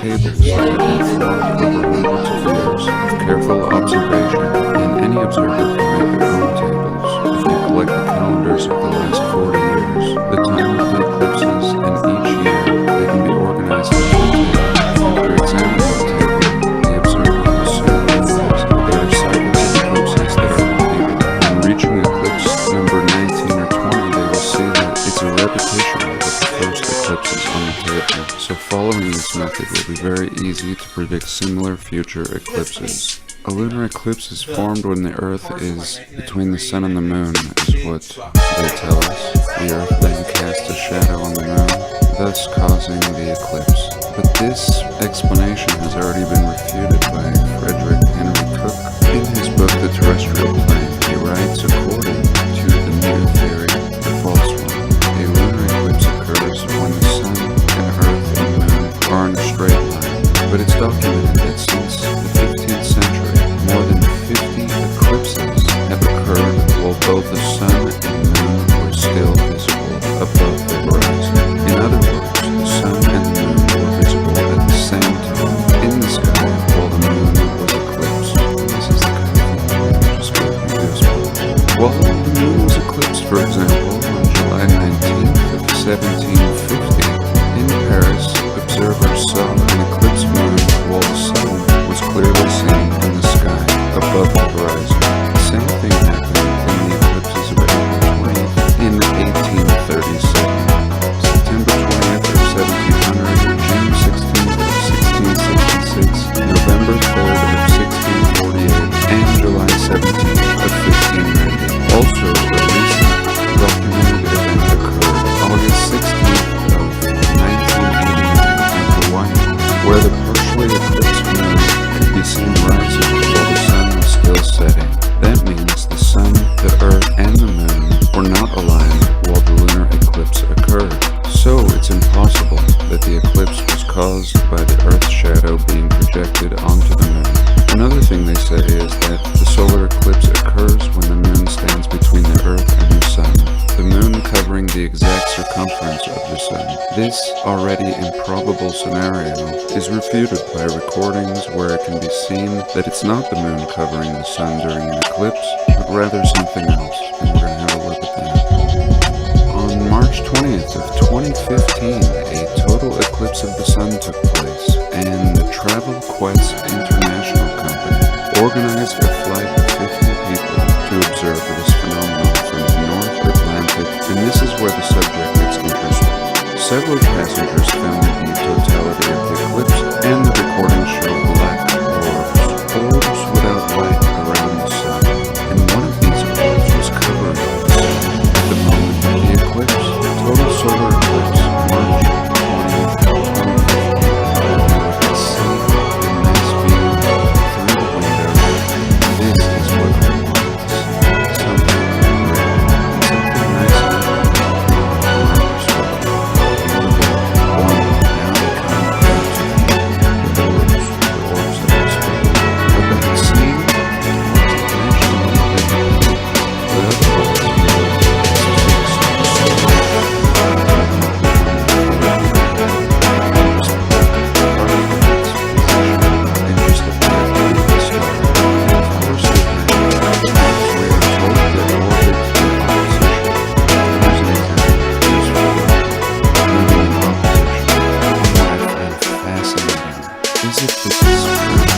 tables that have been formed over hundreds of years of careful observation, and any observer can make their own tables. If you collect the calendars of the last 40 years, the time of the eclipses, and each year, they can be organized into a table. After examining the table, the observer will soon realize that there are cycles of eclipses that are repeated. On reaching eclipse number 19 or 20, they will see that it's a repetition of the first eclipses on the table. So following this method will be very easy to predict similar future eclipses. A lunar eclipse is formed when the Earth is between the Sun and the Moon, is what they tell us. The Earth then casts a shadow on the Moon, thus causing the eclipse. But this explanation has already been refuted by Frederick Henry Cook. In his book, The Terrestrial Plane, he writes, according to the new theory, the false one, a lunar eclipse occurs when the Sun and Earth and Moon are in a straight line. But it's documented that since the 15th century, more than 50 eclipses have occurred while both the Sun and Moon were still visible above the horizon. In other words, the Sun and the Moon were visible at the same time in the sky while the Moon was eclipsed. This is the kind of thing that just gives me goosebumps. While the Moon was eclipsed, for example, on July 19th of 1750, in Paris, observers saw an eclipsed moon while the Sun was clearly seen in the sky above the horizon. The same thing happened in the eclipses of April 20th in 1837, September 20th of 1700, June 16th of 1666, November 3rd of 1648, and July 17th of 1590. Also, a recent documented event occurred August 16th of 1989 in Hawaii, where the partially eclipsed moon could be seen rising while the Sun was still setting. That means the Sun, the Earth, and the Moon were not aligned while the lunar eclipse occurred. So it's impossible that the eclipse was caused by the Earth's shadow being projected onto the Moon. Another thing they say is that the solar eclipse occurs when the Moon stands between the Earth and the Sun, the Moon covering the exact circumference of the Sun. This already improbable scenario is refuted by recordings where it can be seen that it's not the Moon covering the Sun during an eclipse, but rather something else, and we're going to have a look at that. On March 20th of 2015, a total eclipse of the Sun took place, and the Travel Quest International Company organized a flight of 50 people to observe this phenomenon from the North Atlantic, and this is where the subject gets interesting. Several passengers filmed the totality of the eclipse, and the recordings show black orbs without light around the Sun, and one of these orbs was covering the Sun at the moment of the eclipse. Total solar eclipse, March 20th, 2015. You can see the nice view through the window. This is what I wanted to see. Something rare, something nice enough from my perspective. One, now they come back to the orbs that I spoke about. But that scene was intentionally but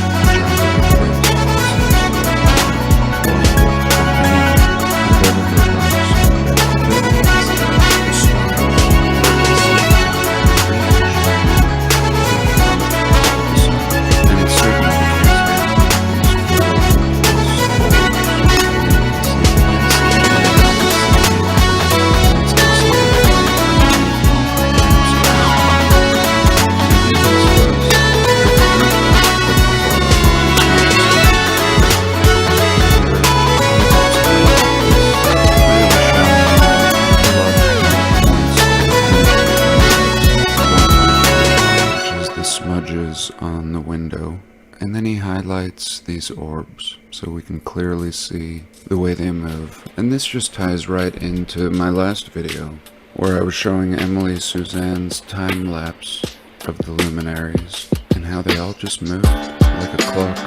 otherwise on the window, and then he highlights these orbs so we can clearly see the way they move. And this just ties right into my last video where I was showing Emily Suzanne's time lapse of the luminaries, and and how they all just moved like a clock.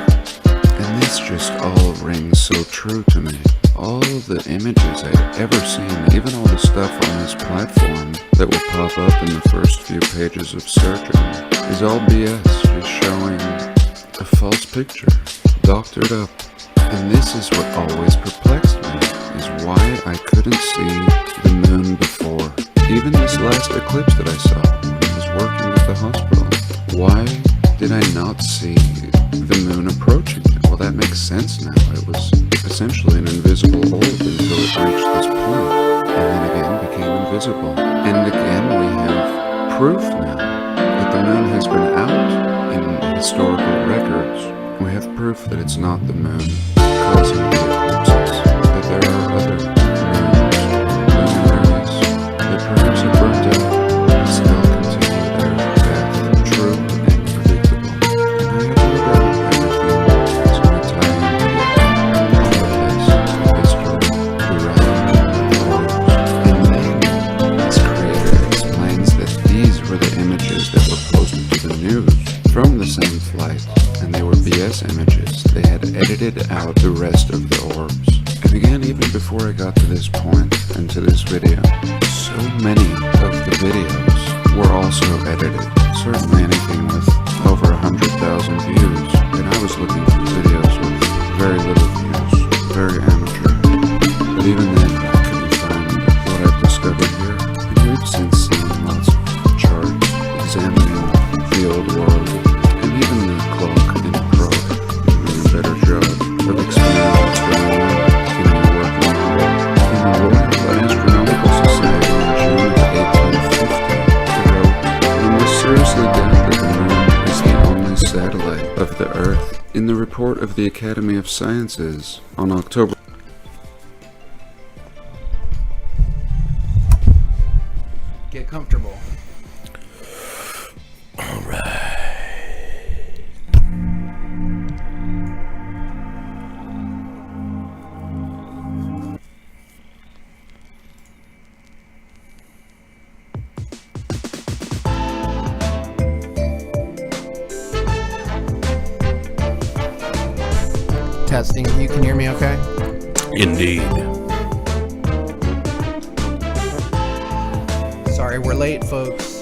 And this just all rings so true to me. All the images I'd ever seen, even all the stuff on this platform that will pop up in the first few pages of searching, is all BS, just showing a false picture, doctored up. And this is what always perplexed me, is why I couldn't see the moon before. Even this last eclipse that I saw when I was working at the hospital. Why did I not see the moon approaching it? Well, that makes sense now. It was essentially an invisible orb until it reached this point, and then again became invisible. And again we have proof now that the moon has been out in historical records. We have proof that it's not the moon causing the eclipses, that there are other moons, luminaries, that perhaps are burnt out and still continue their path, true and predictable. And I have no doubt everything is going to tie in together. All of this, history, the relation, the orbs. And then its creator explains that these were the images that were posted to the news from the same flight, and they were BS images. They had edited out the rest of the orbs. And again, even before I got to this point and to this video, so many of the videos were also edited. Certainly anything with over 100,000 views. And I was looking for videos with very little views, very amateur. But even then, I couldn't find what I've discovered here. And we've since seen lots of charts examining the old world, and even the clock and probe doing a better job of explaining what's going on in the working world. In the Royal Astronomical Society in June of 1850, wrote, "We must seriously doubt that the moon is the only satellite of the Earth." In the report of the Academy of Sciences on October. Get comfortable. All right. Testing. You can hear me okay? Indeed. Sorry, we're late, folks.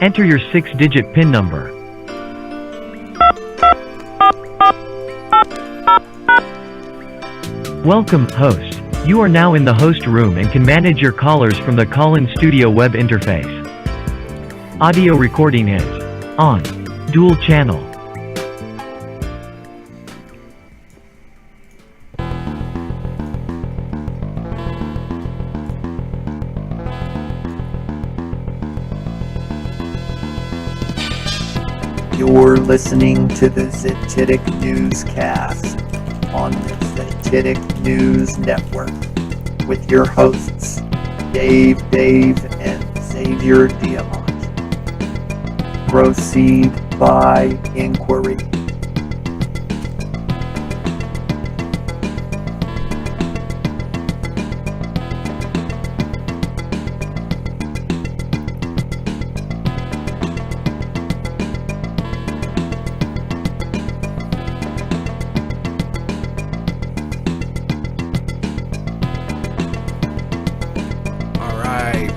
Enter your 6-digit PIN number. Welcome, host. You are now in the host room and can manage your callers from the call-in studio web interface. Audio recording is on. Dual channel. You're listening to the ZTITIC Newscast on the ZTITIC News Network with your hosts, Dave, and Xavier Diamant. Proceed by inquiry.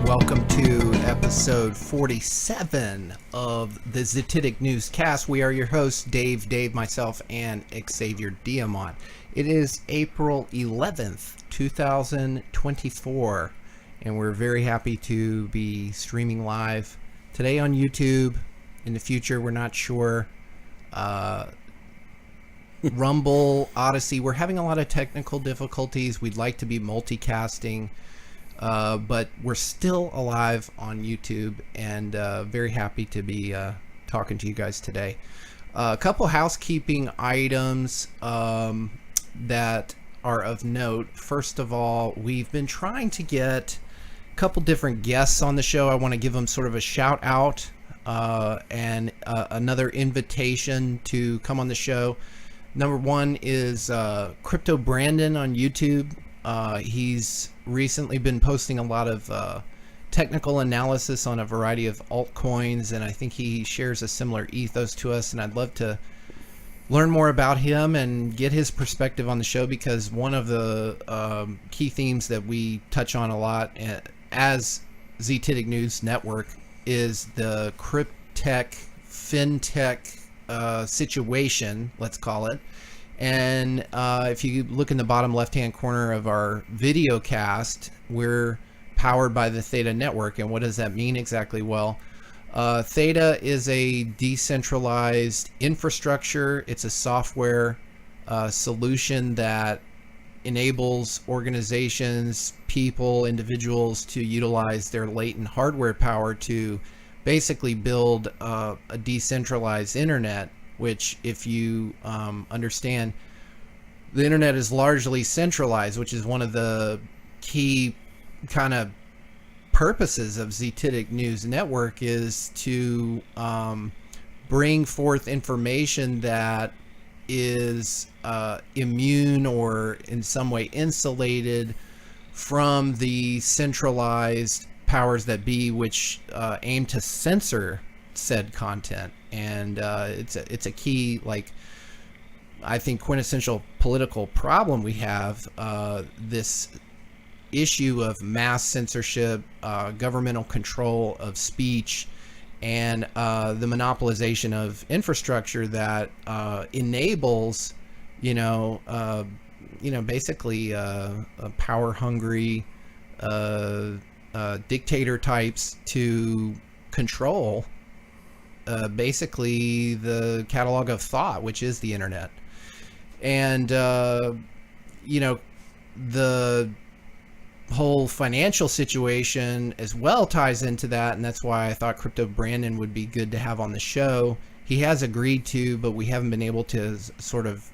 Welcome to episode 47 of the ZTITIC Newscast. We are your hosts, Dave, myself, and Xavier Diamant. It is April 11th, 2024, and we're very happy to be streaming live today on YouTube. In the future, we're not sure. Rumble, Odyssey, we're having a lot of technical difficulties. We'd like to be multicasting. But we're still alive on YouTube, and very happy to be talking to you guys today. A couple housekeeping items that are of note. First of all, we've been trying to get a couple different guests on the show. I want to give them sort of a shout out and another invitation to come on the show. Number one is Crypto Brandon on YouTube. He's recently been posting a lot of technical analysis on a variety of altcoins, and I think he shares a similar ethos to us, and I'd love to learn more about him and get his perspective on the show, because one of the key themes that we touch on a lot as ZTITIC News Network is the cryptech, fintech situation, let's call it. And if you look in the bottom left-hand corner of our video cast, we're powered by the Theta network. And what does that mean exactly? Well, Theta is a decentralized infrastructure. It's a software solution that enables organizations, people, individuals to utilize their latent hardware power to basically build a decentralized internet, which, if you understand, the internet is largely centralized, which is one of the key kind of purposes of ZTITIC News Network, is to bring forth information that is immune or in some way insulated from the centralized powers that be, which aim to censor said content. And it's a key, like, I think, quintessential political problem we have, this issue of mass censorship, governmental control of speech, and the monopolization of infrastructure that enables, basically power-hungry dictator types to control basically the catalog of thought, which is the internet. And the whole financial situation as well ties into that, and that's why I thought Crypto Brandon would be good to have on the show. He has agreed to, but we haven't been able to sort of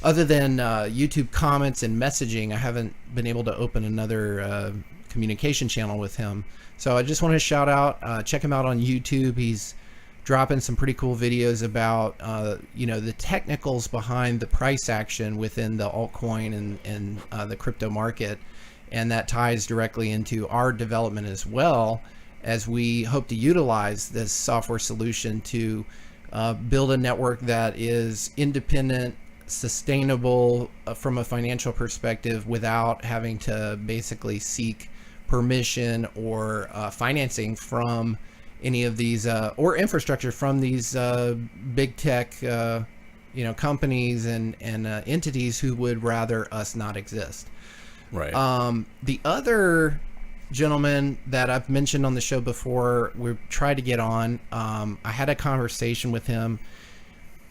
other than YouTube comments and messaging, I haven't been able to open another communication channel with him. So I just want to shout out, check him out on YouTube. He's dropping some pretty cool videos about the technicals behind the price action within the altcoin and the crypto market, and that ties directly into our development as well, as we hope to utilize this software solution to build a network that is independent, sustainable from a financial perspective, without having to basically seek permission or financing from any of these or infrastructure from these big tech companies and entities who would rather us not exist. Right. The other gentleman that I've mentioned on the show before, we've tried to get on. I had a conversation with him.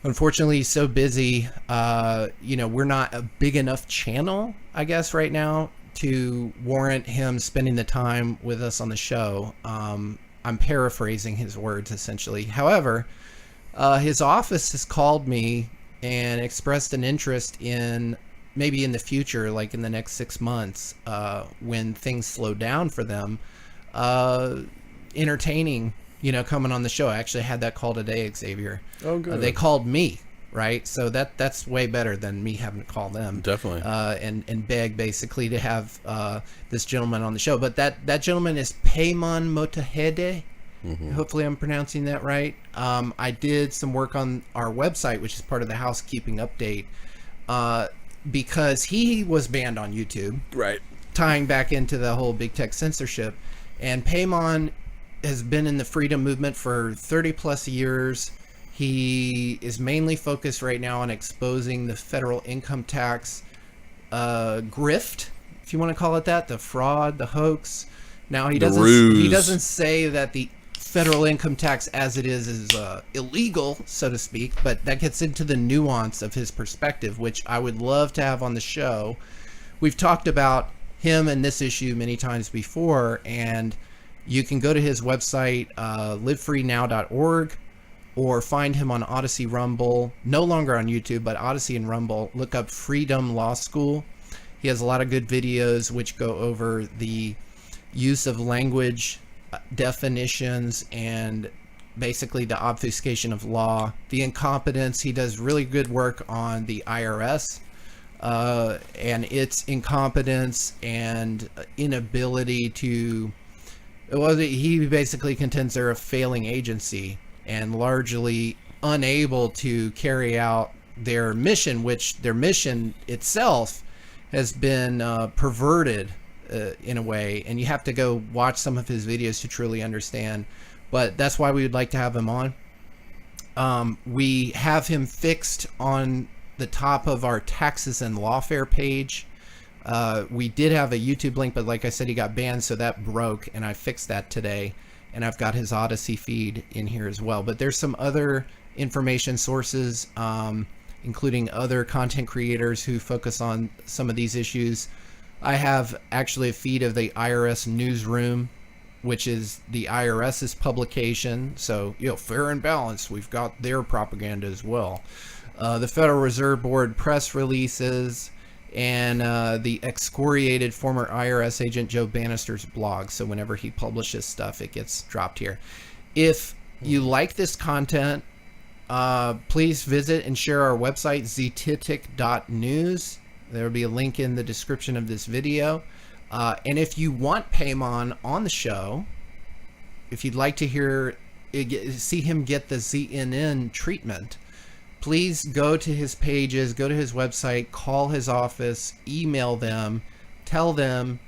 Unfortunately, he's so busy. We're not a big enough channel, I guess, right now to warrant him spending the time with us on the show. I'm paraphrasing his words, essentially. However, his office has called me and expressed an interest in maybe in the future, like in the next 6 months, when things slow down for them, entertaining, coming on the show. I actually had that call today, Xavier. Oh, good. They called me, right? So that's way better than me having to call them. Definitely. And beg, basically, to have this gentleman on the show. But that gentleman is Payman Motahede. Mm-hmm. Hopefully I'm pronouncing that right. I did some work on our website, which is part of the housekeeping update, because he was banned on YouTube. Right. Tying back into the whole big tech censorship. And Payman has been in the freedom movement for 30 plus years. He is mainly focused right now on exposing the federal income tax grift, if you want to call it that, the fraud, the hoax. Now he doesn't say that the federal income tax as it is illegal, so to speak, but that gets into the nuance of his perspective, which I would love to have on the show. We've talked about him and this issue many times before, and you can go to his website, livefreenow.org, or find him on Odyssey, Rumble, no longer on YouTube, but Odyssey and Rumble. Look up Freedom Law School. He has a lot of good videos which go over the use of language, definitions, and basically the obfuscation of law, the incompetence. He does really good work on the IRS and its incompetence and inability to, well, he basically contends they're a failing agency and largely unable to carry out their mission, which their mission itself has been perverted in a way, and you have to go watch some of his videos to truly understand. But that's why we would like to have him on. We have him fixed on the top of our taxes and lawfare page. We did have a YouTube link, but like I said, he got banned, so that broke, and I fixed that today. And I've got his Odyssey feed in here as well. But there's some other information sources, including other content creators who focus on some of these issues. I have actually a feed of the IRS Newsroom, which is the IRS's publication. So, fair and balanced. We've got their propaganda as well. The Federal Reserve Board press releases, and the excoriated former IRS agent Joe Bannister's blog. So whenever he publishes stuff, it gets dropped here. If you like this content, please visit and share our website, ztitic.news. There will be a link in the description of this video. And if you want Payman on the show, if you'd like to see him get the ZNN treatment, please go to his pages, go to his website, call his office, email them, tell them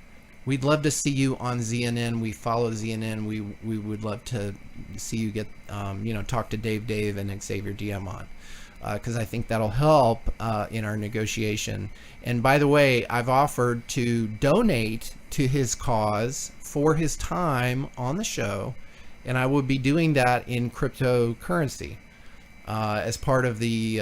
we'd love to see you on ZNN. We follow ZNN. We would love to see you get, talk to Dave and Xavier DM on, because I think that'll help in our negotiation. And by the way, I've offered to donate to his cause for his time on the show, and I will be doing that in cryptocurrency. As part of the,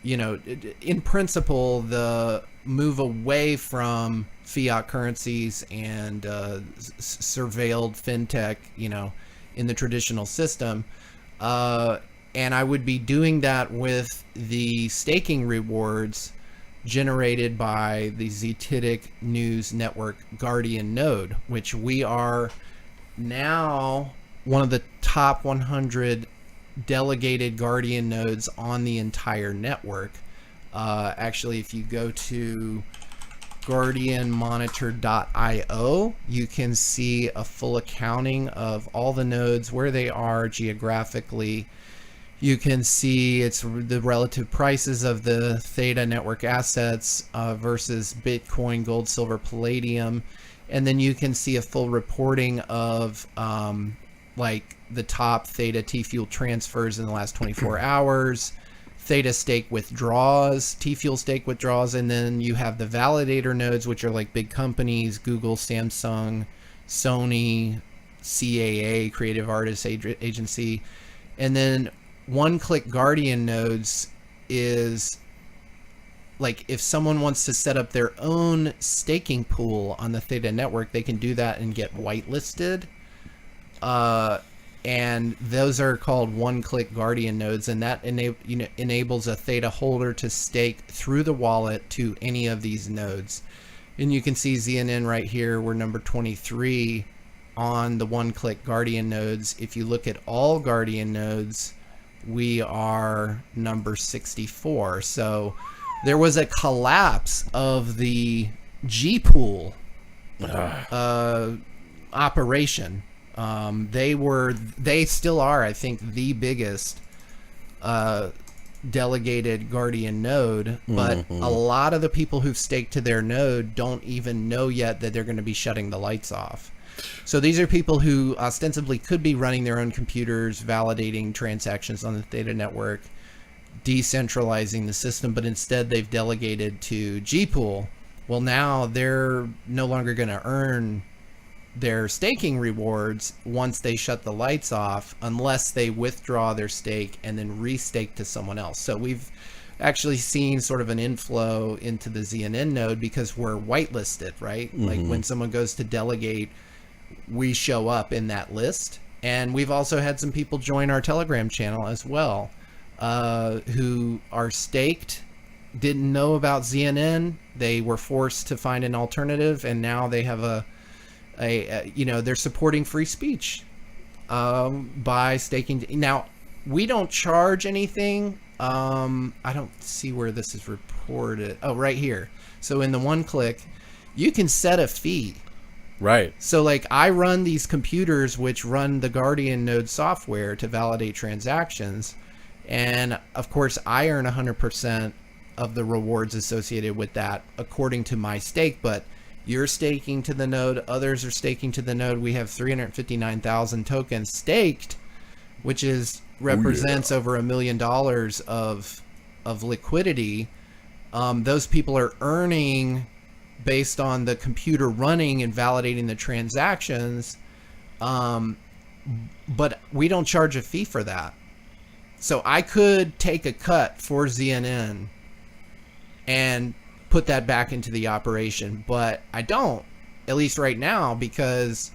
in principle, the move away from fiat currencies and surveilled fintech, in the traditional system. And I would be doing that with the staking rewards generated by the ZTitic News Network Guardian node, which we are now one of the top 100 delegated Guardian nodes on the entire network. Actually, if you go to guardianmonitor.io, you can see a full accounting of all the nodes, where they are geographically, You can see it's the relative prices of the Theta network assets versus Bitcoin, gold, silver, palladium. And then you can see a full reporting of like the top Theta Tfuel transfers in the last 24 hours, Theta stake withdrawals, Tfuel stake withdrawals, and then you have the validator nodes, which are like big companies, Google, Samsung, Sony, CAA, Creative Artists Agency. And then one-click Guardian nodes is like if someone wants to set up their own staking pool on the Theta network, they can do that and get whitelisted. And those are called one-click Guardian nodes, and that enables a Theta holder to stake through the wallet to any of these nodes. And you can see ZNN right here, we're number 23 on the one-click Guardian nodes. If you look at all Guardian nodes, we are number 64. So there was a collapse of the G-Pool operation. They still are, I think, the biggest delegated Guardian node, but a lot of the people who've staked to their node don't even know yet that they're going to be shutting the lights off. So these are people who ostensibly could be running their own computers, validating transactions on the Theta network, decentralizing the system, but instead they've delegated to G-Pool. Well, now they're no longer going to earn their staking rewards once they shut the lights off, unless they withdraw their stake and then restake to someone else. So we've actually seen sort of an inflow into the ZNN node because we're whitelisted, right? Like when someone goes to delegate, we show up in that list. And we've also had some people join our Telegram channel as well, who are staked, didn't know about ZNN. They were forced to find an alternative, and now they have they're supporting free speech by staking. Now, we don't charge anything. I don't see where this is reported. Oh, right here. So in the one click, you can set a fee. Right. So like I run these computers which run the Guardian node software to validate transactions. And of course I earn 100% of the rewards associated with that according to my stake, but you're staking to the node, others are staking to the node. We have 359,000 tokens staked, which represents over $1 million of liquidity. Those people are earning based on the computer running and validating the transactions, but we don't charge a fee for that. So I could take a cut for ZNN and put that back into the operation, but I don't, at least right now, because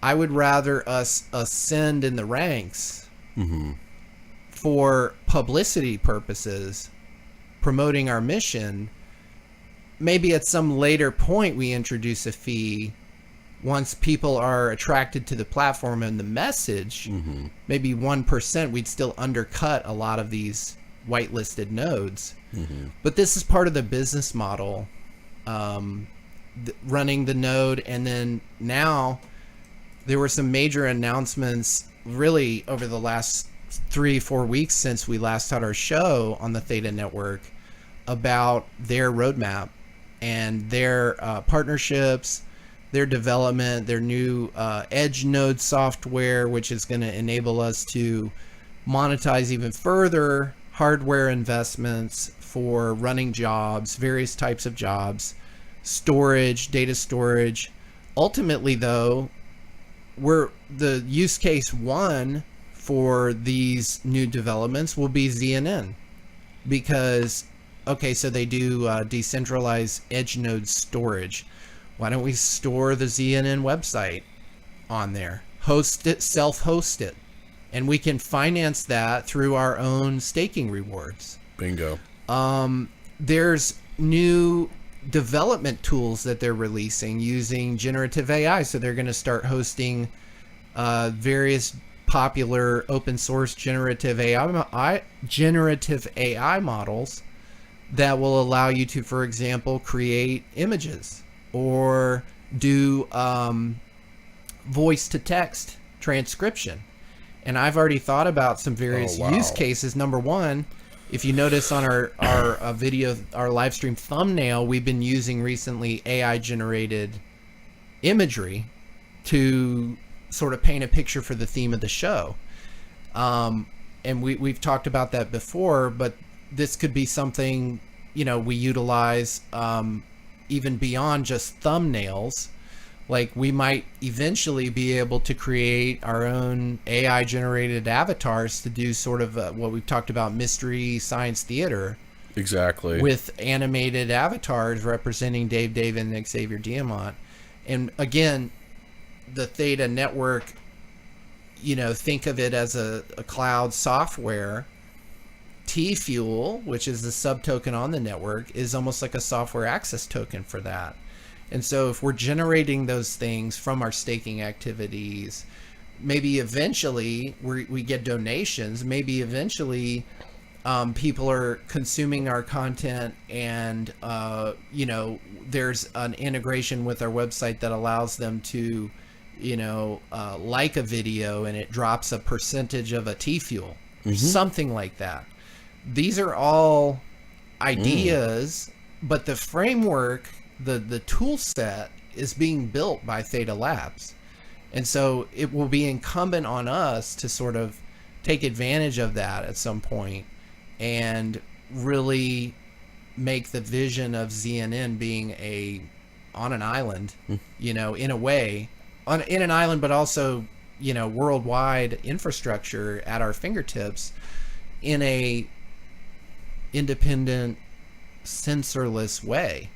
I would rather us ascend in the ranks for publicity purposes, promoting our mission. Maybe at some later point we introduce a fee once people are attracted to the platform and the message. Maybe 1%, we'd still undercut a lot of these whitelisted nodes. But this is part of the business model, running the node. And then now there were some major announcements really over the last 3-4 weeks since we last had our show on the Theta network about their roadmap and their partnerships, their development, their new edge node software, which is going to enable us to monetize even further hardware investments for running jobs, various types of jobs, storage, data storage. Ultimately, though, the use case one for these new developments will be ZNN, because okay, so they do decentralized edge node storage. Why don't we store the ZNN website on there, host it, self-host it, and we can finance that through our own staking rewards. Bingo. There's new development tools that they're releasing using generative AI. So they're going to start hosting various popular open source generative AI models that will allow you to, for example, create images or do voice to text transcription. And I've already thought about some various use cases. Number one, if you notice on our video, our live stream thumbnail, we've been using recently AI generated imagery to sort of paint a picture for the theme of the show. And we've talked about that before, but this could be something, we utilize even beyond just thumbnails. Like we might eventually be able to create our own AI generated avatars to do sort of what we've talked about, mystery science theater. Exactly. With animated avatars representing Dave, David, and Xavier Diamant. And again, the Theta network, think of it as a cloud software. Tfuel, which is the subtoken on the network, is almost like a software access token for that. And so if we're generating those things from our staking activities, maybe eventually we get donations, maybe eventually people are consuming our content and, there's an integration with our website that allows them to, like a video and it drops a percentage of a Tfuel, something like that. These are all ideas, but the framework, the tool set is being built by Theta Labs. And so it will be incumbent on us to sort of take advantage of that at some point and really make the vision of ZNN being on an island, in a way, in an island, but also, worldwide infrastructure at our fingertips in a independent, censorless way.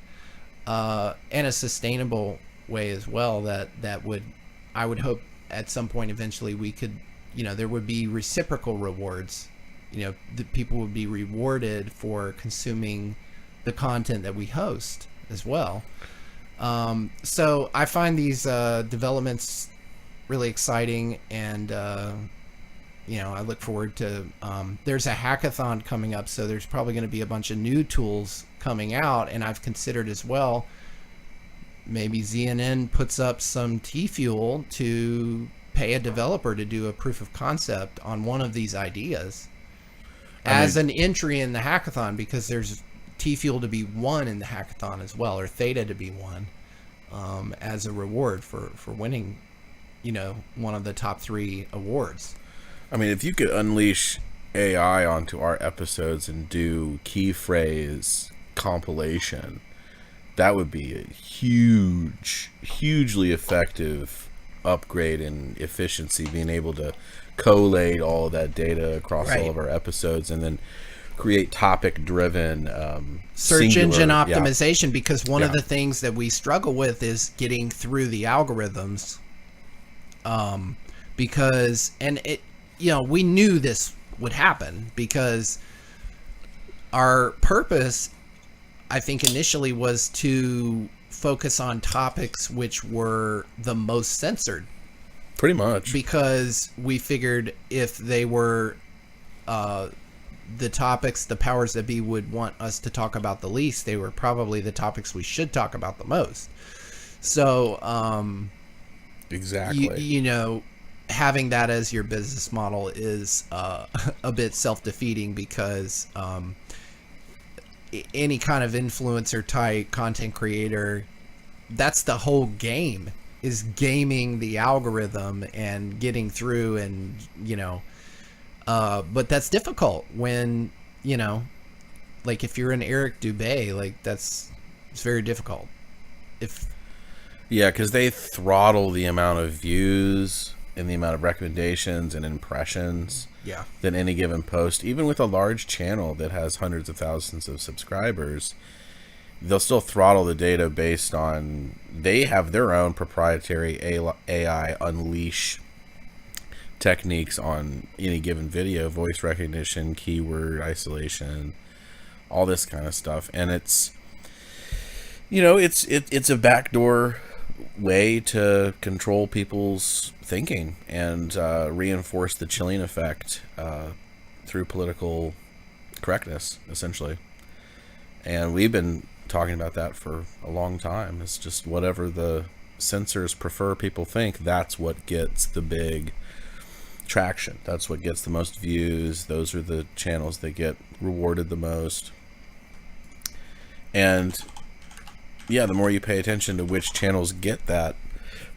And a sustainable way as well I would hope at some point eventually we could, there would be reciprocal rewards, that people would be rewarded for consuming the content that we host as well. So I find these developments really exciting, and I look forward to there's a hackathon coming up, so there's probably going to be a bunch of new tools coming out, and I've considered as well maybe ZNN puts up some Tfuel to pay a developer to do a proof of concept on one of these ideas as an entry in the hackathon, because there's Tfuel to be won in the hackathon as well, or Theta to be won as a reward for winning, one of the top 3 awards. I mean, if you could unleash AI onto our episodes and do key phrase compilation, that would be a hugely effective upgrade in efficiency, being able to collate all of that data across all of our episodes and then create topic driven search engine optimization, because one of the things that we struggle with is getting through the algorithms, because we knew this would happen, because our purpose, I think, initially was to focus on topics which were the most censored. Pretty much. Because we figured if they were the topics the powers that be would want us to talk about the least, they were probably the topics we should talk about the most. So, exactly. Having that as your business model is a bit self-defeating, because any kind of influencer type content creator, that's the whole game, is gaming the algorithm and getting through, and but that's difficult when like if you're an Eric Dubé, like it's very difficult. Because they throttle the amount of views and the amount of recommendations and impressions than any given post. Even with a large channel that has hundreds of thousands of subscribers, they'll still throttle the data based on, they have their own proprietary AI unleash techniques on any given video, voice recognition, keyword isolation, all this kind of stuff. And it's it's a backdoor way to control people's thinking and reinforce the chilling effect through political correctness, essentially. And we've been talking about that for a long time. It's just whatever the censors prefer people think, that's what gets the big traction. That's what gets the most views. Those are the channels that get rewarded the most. And yeah, the more you pay attention to which channels get that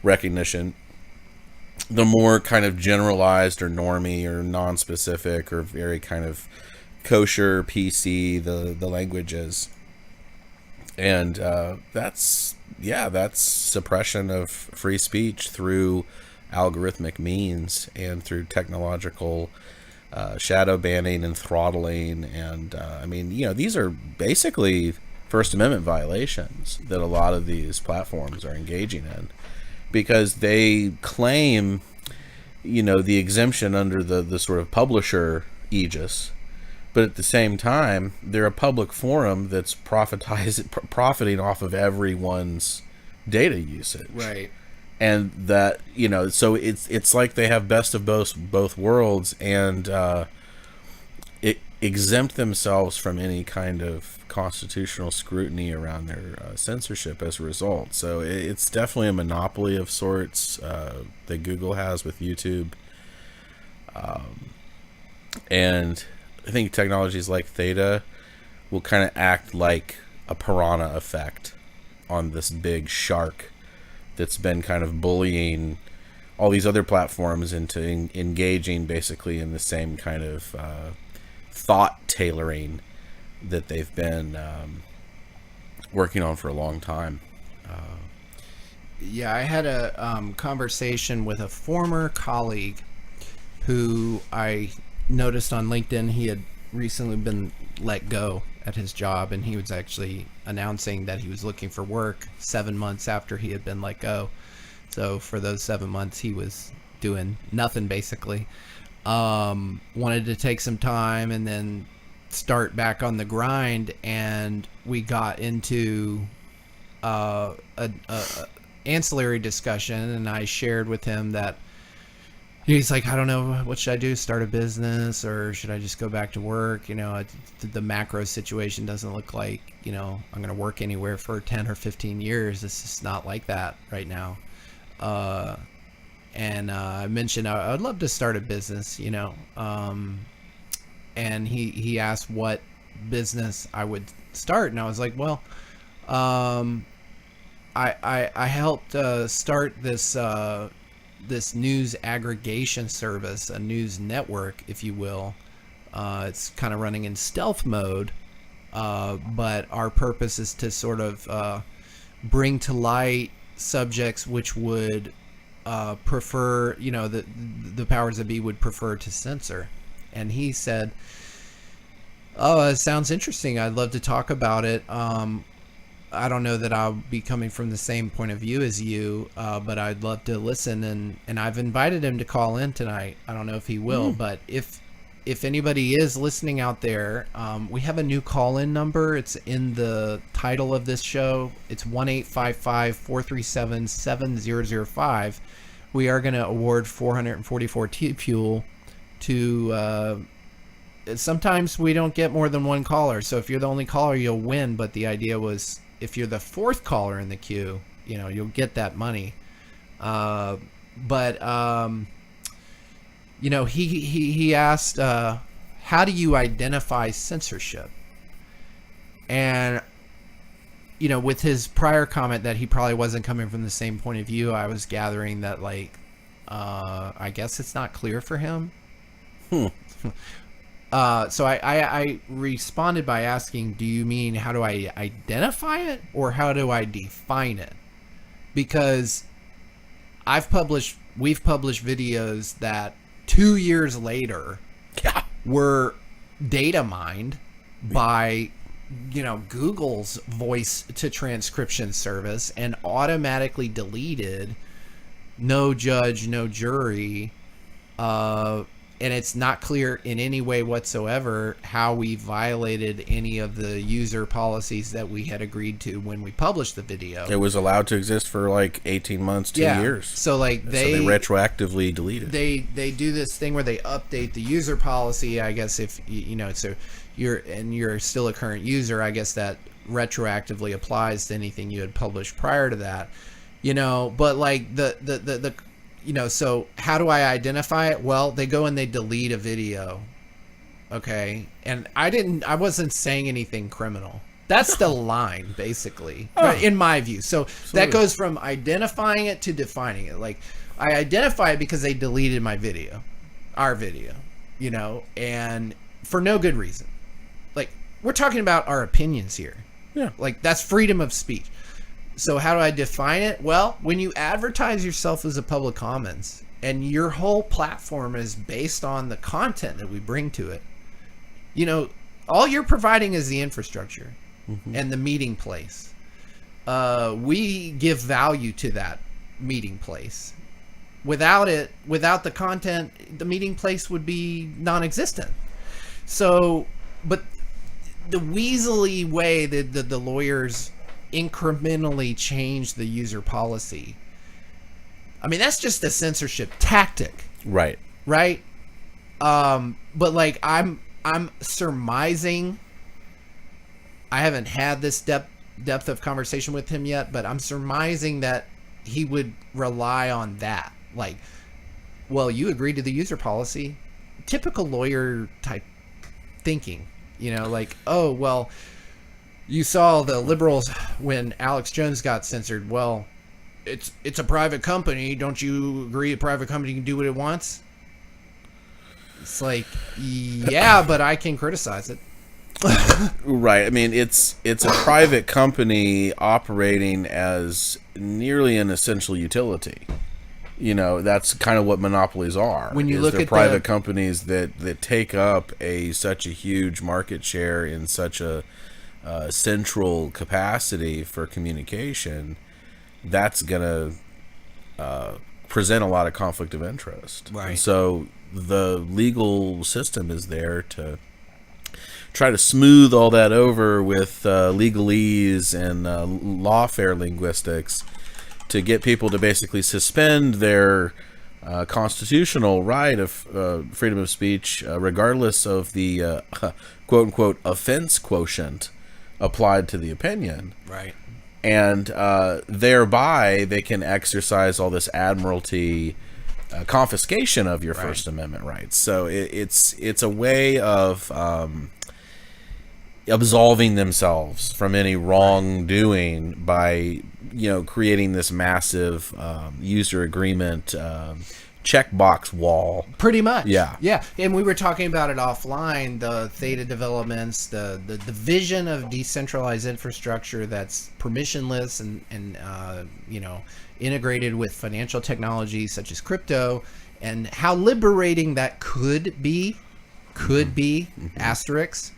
recognition, the more kind of generalized or normie or non-specific or very kind of kosher PC the language is. And that's suppression of free speech through algorithmic means and through technological shadow banning and throttling. And I mean, these are basically First Amendment violations that a lot of these platforms are engaging in, because they claim, the exemption under the sort of publisher aegis, but at the same time, they're a public forum that's profiting off of everyone's data usage. Right. And that, so it's like they have best of both worlds, and it exempt themselves from any kind of constitutional scrutiny around their censorship as a result. So it's definitely a monopoly of sorts that Google has with YouTube. And I think technologies like Theta will kind of act like a piranha effect on this big shark that's been kind of bullying all these other platforms into engaging basically in the same kind of thought tailoring that they've been working on for a long time. Yeah, I had a conversation with a former colleague who I noticed on LinkedIn. He had recently been let go at his job, and he was actually announcing that he was looking for work 7 months after he had been let go. So for those 7 months, he was doing nothing basically. Wanted to take some time and then start back on the grind, and we got into a ancillary discussion, and I shared with him that he's like, I don't know, what should I do? Start a business, or should I just go back to work? The macro situation doesn't look like, I'm going to work anywhere for 10 or 15 years. It's just not like that right now. And I mentioned I would love to start a business, and he asked what business I would start. And I was like, well, I helped start this news aggregation service, a news network, if you will. It's kind of running in stealth mode, but our purpose is to sort of bring to light subjects which would prefer, the powers that be would prefer to censor. And he said, oh, it sounds interesting. I'd love to talk about it. I don't know that I'll be coming from the same point of view as you, but I'd love to listen. And I've invited him to call in tonight. I don't know if he will, but if anybody is listening out there, we have a new call-in number. It's in the title of this show. It's 1-855-437-7005. We are going to award 444 Tfuel to... sometimes we don't get more than one caller, so if you're the only caller, you'll win. But the idea was, if you're the fourth caller in the queue, you'll get that money. He asked, how do you identify censorship? And with his prior comment that he probably wasn't coming from the same point of view, I was gathering that, I guess it's not clear for him. So I responded by asking, do you mean how do I identify it, or how do I define it? Because we've published videos that 2 years later were data mined by Google's voice to transcription service and automatically deleted, no judge, no jury, and it's not clear in any way whatsoever how we violated any of the user policies that we had agreed to when we published the video. It was allowed to exist for 18 months, 2 years. So they retroactively deleted. They do this thing where they update the user policy. I guess if so you're still a current user, I guess that retroactively applies to anything you had published prior to that. But the so how do I identify it? Well, they go and they delete a video. Okay. And I wasn't saying anything criminal. That's the line, basically, in my view. So that goes from identifying it to defining it. Like, I identify it because they deleted my video, our video, and for no good reason. Like, we're talking about our opinions here. Yeah. Like, that's freedom of speech. So how do I define it? Well, when you advertise yourself as a public commons and your whole platform is based on the content that we bring to it, all you're providing is the infrastructure and the meeting place. We give value to that meeting place. Without the content, the meeting place would be non-existent. So, but the weaselly way that the lawyers incrementally change the user policy, I mean, that's just a censorship tactic. Right. But like, I'm surmising, I haven't had this depth of conversation with him yet, but I'm surmising that he would rely on that. Like, well, you agreed to the user policy. Typical lawyer type thinking, like, oh, well, you saw the liberals when Alex Jones got censored. Well, it's a private company. Don't you agree a private company can do what it wants? It's like, yeah, but I can criticize it. Right. I mean, it's a private company operating as nearly an essential utility. That's kind of what monopolies are. When you look at private companies that take up such a huge market share in such a central capacity for communication, that's gonna present a lot of conflict of interest. Right. And so the legal system is there to try to smooth all that over with legalese and lawfare linguistics to get people to basically suspend their constitutional right of freedom of speech, regardless of the quote-unquote offense quotient applied to the opinion. Right. And thereby they can exercise all this admiralty confiscation of your First Amendment rights. So it's a way of absolving themselves from any wrongdoing by creating this massive user agreement checkbox wall. Pretty much. Yeah. And we were talking about it offline, the theta developments, the vision of decentralized infrastructure that's permissionless and integrated with financial technology such as crypto, and how liberating that could be asterisks,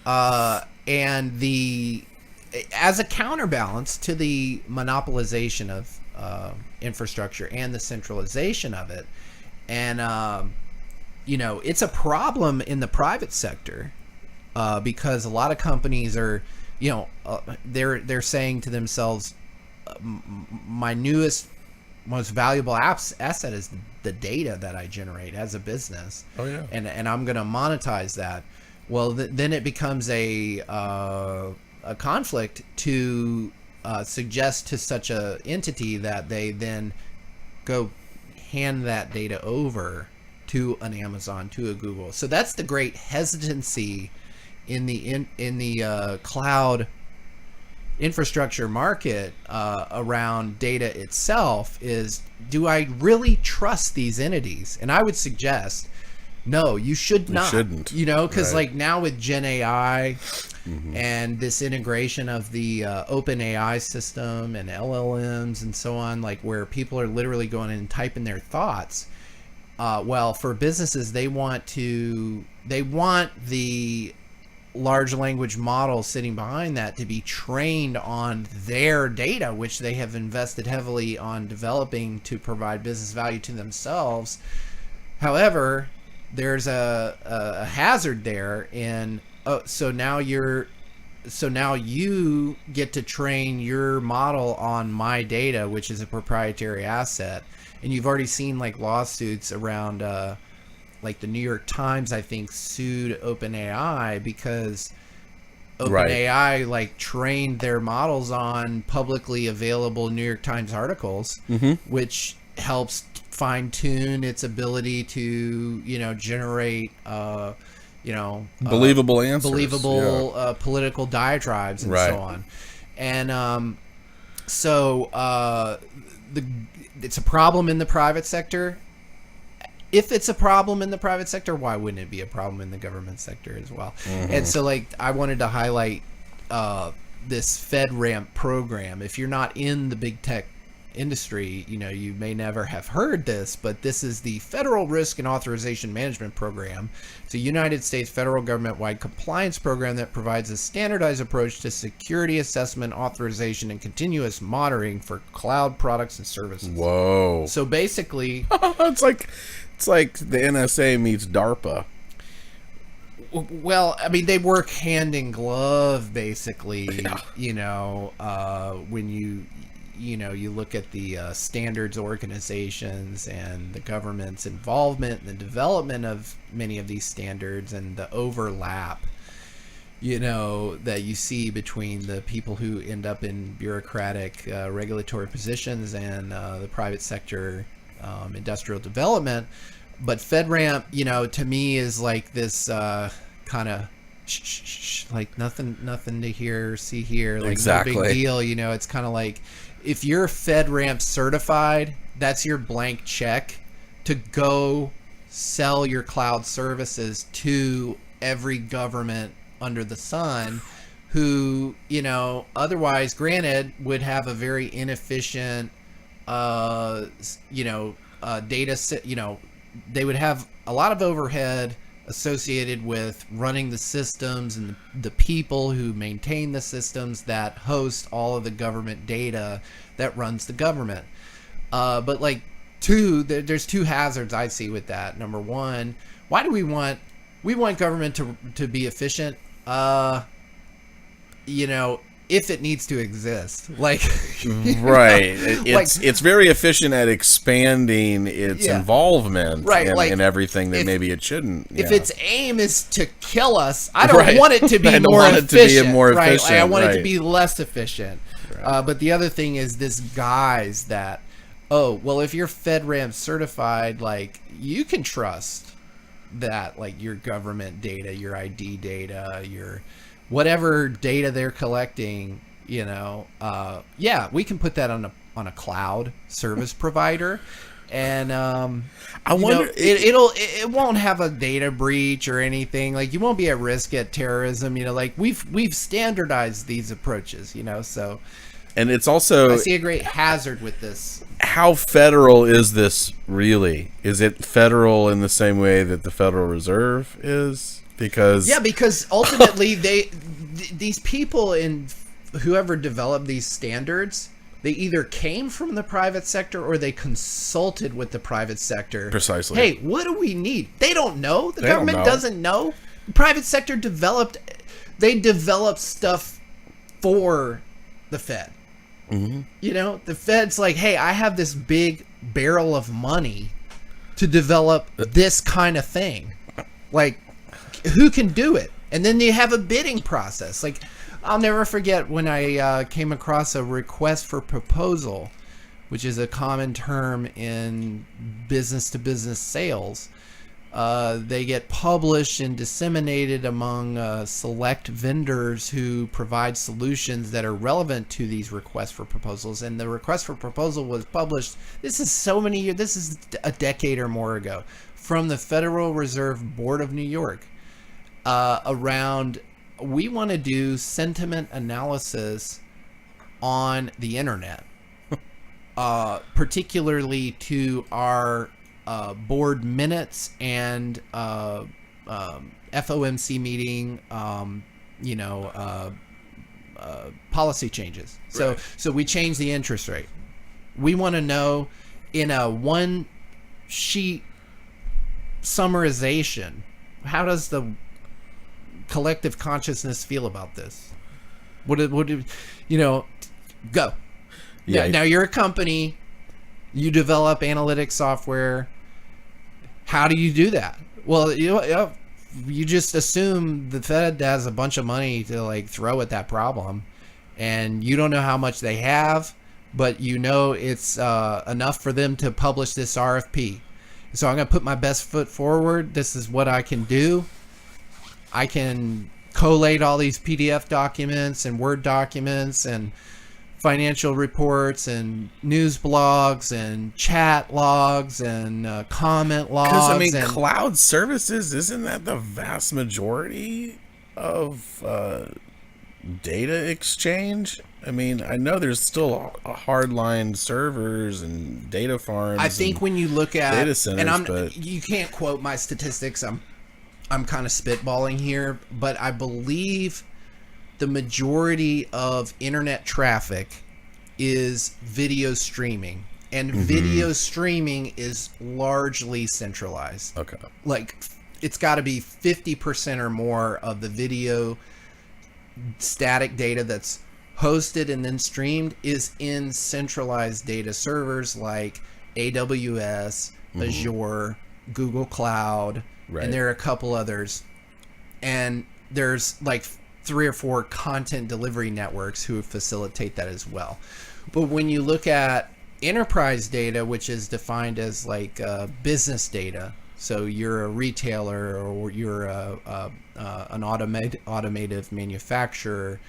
and as a counterbalance to the monopolization of infrastructure and the centralization of it. And it's a problem in the private sector because a lot of companies are they're saying to themselves, my newest most valuable asset is the data that I generate as a business. Oh yeah. And I'm going to monetize that. Well, then it becomes a conflict to suggest to such a entity that they then go hand that data over to an Amazon, to a Google. So that's the great hesitancy in the cloud infrastructure market around data itself is, do I really trust these entities? And I would suggest, no, you should not. You shouldn't. Because like now with Gen AI and this integration of the open AI system and LLMs and so on, like where people are literally going and typing their thoughts. Well, for businesses, they want the large language model sitting behind that to be trained on their data, which they have invested heavily on developing to provide business value to themselves. However, there's a hazard there in so now you get to train your model on my data, which is a proprietary asset, and you've already seen like lawsuits around like the New York Times, I think, sued OpenAI because OpenAI like trained their models on publicly available New York Times articles, which helps fine tune its ability to, generate, believable answers, political diatribes and Right. so on. And it's a problem in the private sector. If it's a problem in the private sector, why wouldn't it be a problem in the government sector as well? And so, I wanted to highlight this FedRAMP program. If you're not in the big tech industry, you may never have heard this, but this is the Federal Risk and Authorization Management Program. It's a United States federal government-wide compliance program that provides a standardized approach to security assessment, authorization, and continuous monitoring for cloud products and services. Whoa. So basically, it's like the NSA meets DARPA. well, I mean, they work hand in glove, basically. When you look at the standards organizations and the government's involvement in the development of many of these standards, and the overlap, that you see between the people who end up in bureaucratic regulatory positions and the private sector industrial development. But FedRAMP, to me, is like this kind of like nothing to hear, see here, like Exactly. no big deal. It's kind of like, if you're FedRAMP certified, that's your blank check to go sell your cloud services to every government under the sun, who, otherwise, granted, would have a very inefficient, data set. They would have a lot of overhead associated with running the systems and the people who maintain the systems that host all of the government data that runs the government. But there's two hazards I see with that. Number one, why do we want government to be efficient? If it needs to exist, Right. It's very efficient at expanding its involvement in everything that maybe it shouldn't. If its aim is to kill us, I don't Right. want it to be I don't more want it to be efficient. more right? efficient, I want it to right. be less efficient. Right. But the other thing is this guise that, if you're FedRAMP certified, you can trust that, your government data, your ID data, your whatever data they're collecting, we can put that on a cloud service provider, and I wonder it won't have a data breach or anything. You won't be at risk at terrorism. We've standardized these approaches. So, and it's also, I see a great hazard with this. How federal is this really? Is it federal in the same way that the Federal Reserve is? Because ultimately these people in whoever developed these standards, they either came from the private sector or they consulted with the private sector. Precisely. Hey, what do we need? They don't know. The They don't government know. doesn't know. The private sector developed stuff for the Fed. Mm-hmm. The Fed's like, hey, I have this big barrel of money to develop this kind of thing. Who can do it? And then you have a bidding process. I'll never forget when I came across a request for proposal, which is a common term in business-to-business sales. They get published and disseminated among select vendors who provide solutions that are relevant to these requests for proposals. And the request for proposal was published, this is so many years, this is a decade or more ago, from the Federal Reserve Board of New York. We want to do sentiment analysis on the internet, particularly to our board minutes and FOMC meeting, policy changes. Right. So we change the interest rate. We want to know in a one sheet summarization, how does the collective consciousness feel about this? Go. Yeah. Now you're a company, you develop analytics software. How do you do that? Well, you just assume the Fed has a bunch of money to throw at that problem, and you don't know how much they have, but it's enough for them to publish this RFP. So I'm going to put my best foot forward. This is what I can do. I can collate all these PDF documents and Word documents and financial reports and news blogs and chat logs and comment logs. Because, I mean, cloud services, isn't that the vast majority of data exchange? I mean, I know there's still hardline servers and data farms. I think when you look at data centers, and you can't quote my statistics. I'm kind of spitballing here, but I believe the majority of internet traffic is video streaming, and video streaming is largely centralized. Okay, like it's got to be 50% or more of the video static data that's hosted and then streamed is in centralized data servers like AWS, Azure, Google Cloud, and there are a couple others. And there's like 3 or 4 content delivery networks who facilitate that as well. But when you look at enterprise data, which is defined as like business data, so you're a retailer or you're an automotive manufacturer,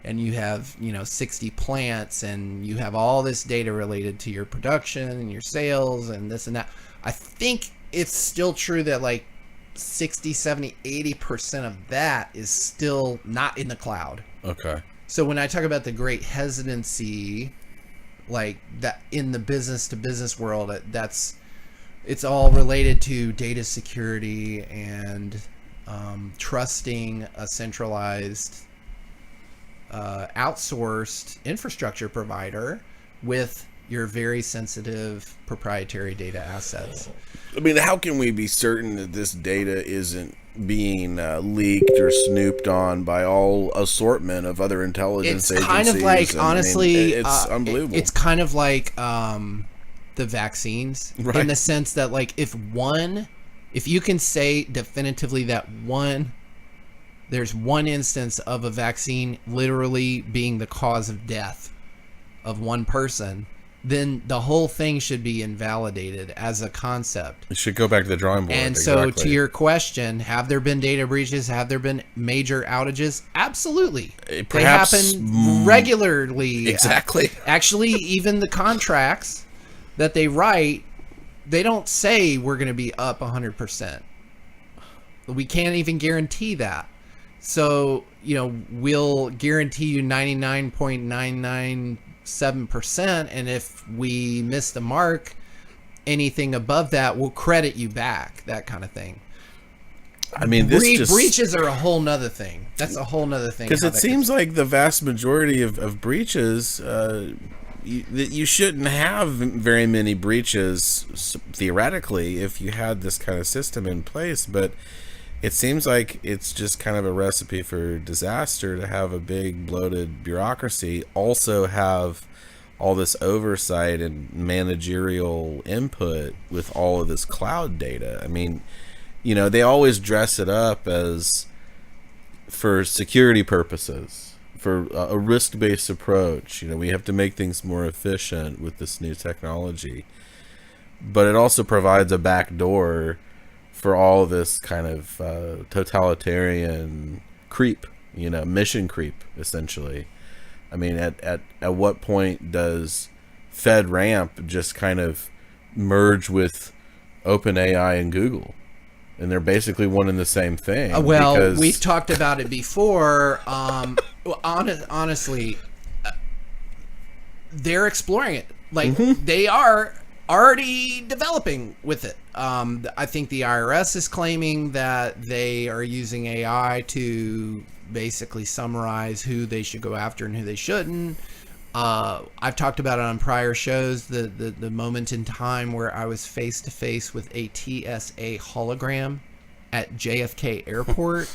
and you have 60 plants, and you have all this data related to your production and your sales and this and that. I think it's still true that like 60, 70, 80% of that is still not in the cloud. Okay. So when I talk about the great hesitancy, like that in the business to business world, it's all related to data security and trusting a centralized outsourced infrastructure provider with your very sensitive proprietary data assets. I mean, how can we be certain that this data isn't being leaked or snooped on by all assortment of other intelligence agencies? It's kind of like, honestly, it's unbelievable. It's kind of like the vaccines, in the sense that, like, if you can say definitively that there's one instance of a vaccine literally being the cause of death of one person, then the whole thing should be invalidated as a concept. It should go back to the drawing board. And so to your question, have there been data breaches? Have there been major outages? Absolutely. Perhaps, they happen regularly. Exactly. Actually, even the contracts that they write, they don't say we're going to be up 100%. We can't even guarantee that. So, we'll guarantee you 99.997%, and if we miss the mark, anything above that, we'll credit you back, that kind of thing. I mean, breaches are a whole nother thing. That's a whole nother thing. Because it seems like the vast majority of breaches, you shouldn't have very many breaches, theoretically, if you had this kind of system in place, but it seems like it's just kind of a recipe for disaster to have a big bloated bureaucracy, also have all this oversight and managerial input with all of this cloud data. I mean, they always dress it up as for security purposes, for a risk-based approach. We have to make things more efficient with this new technology. But it also provides a backdoor for all this kind of totalitarian creep, mission creep, essentially. I mean, at what point does FedRAMP just kind of merge with OpenAI and Google? And they're basically one and the same thing. Well, we've talked about it before. Honestly, they're exploring it. Like, they are already developing with it. I think the IRS is claiming that they are using AI to basically summarize who they should go after and who they shouldn't. I've talked about it on prior shows, the moment in time where I was face to face with a TSA hologram at JFK Airport.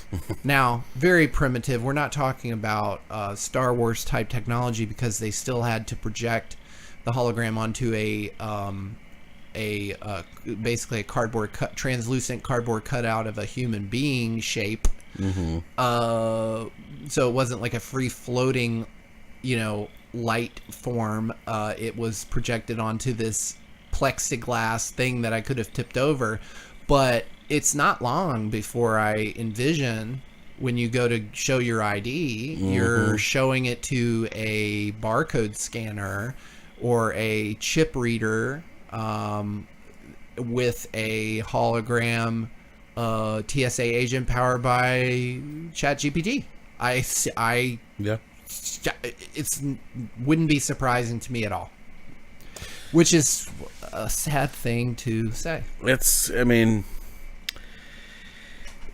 Now, very primitive. We're not talking about Star Wars type technology, because they still had to project the hologram onto basically a translucent cardboard cutout of a human being shape. So it wasn't like a free floating, light form. It was projected onto this plexiglass thing that I could have tipped over, but it's not long before I envision when you go to show your ID, you're showing it to a barcode scanner or a chip reader with a hologram TSA agent powered by ChatGPT. It's wouldn't be surprising to me at all, which is a sad thing to say.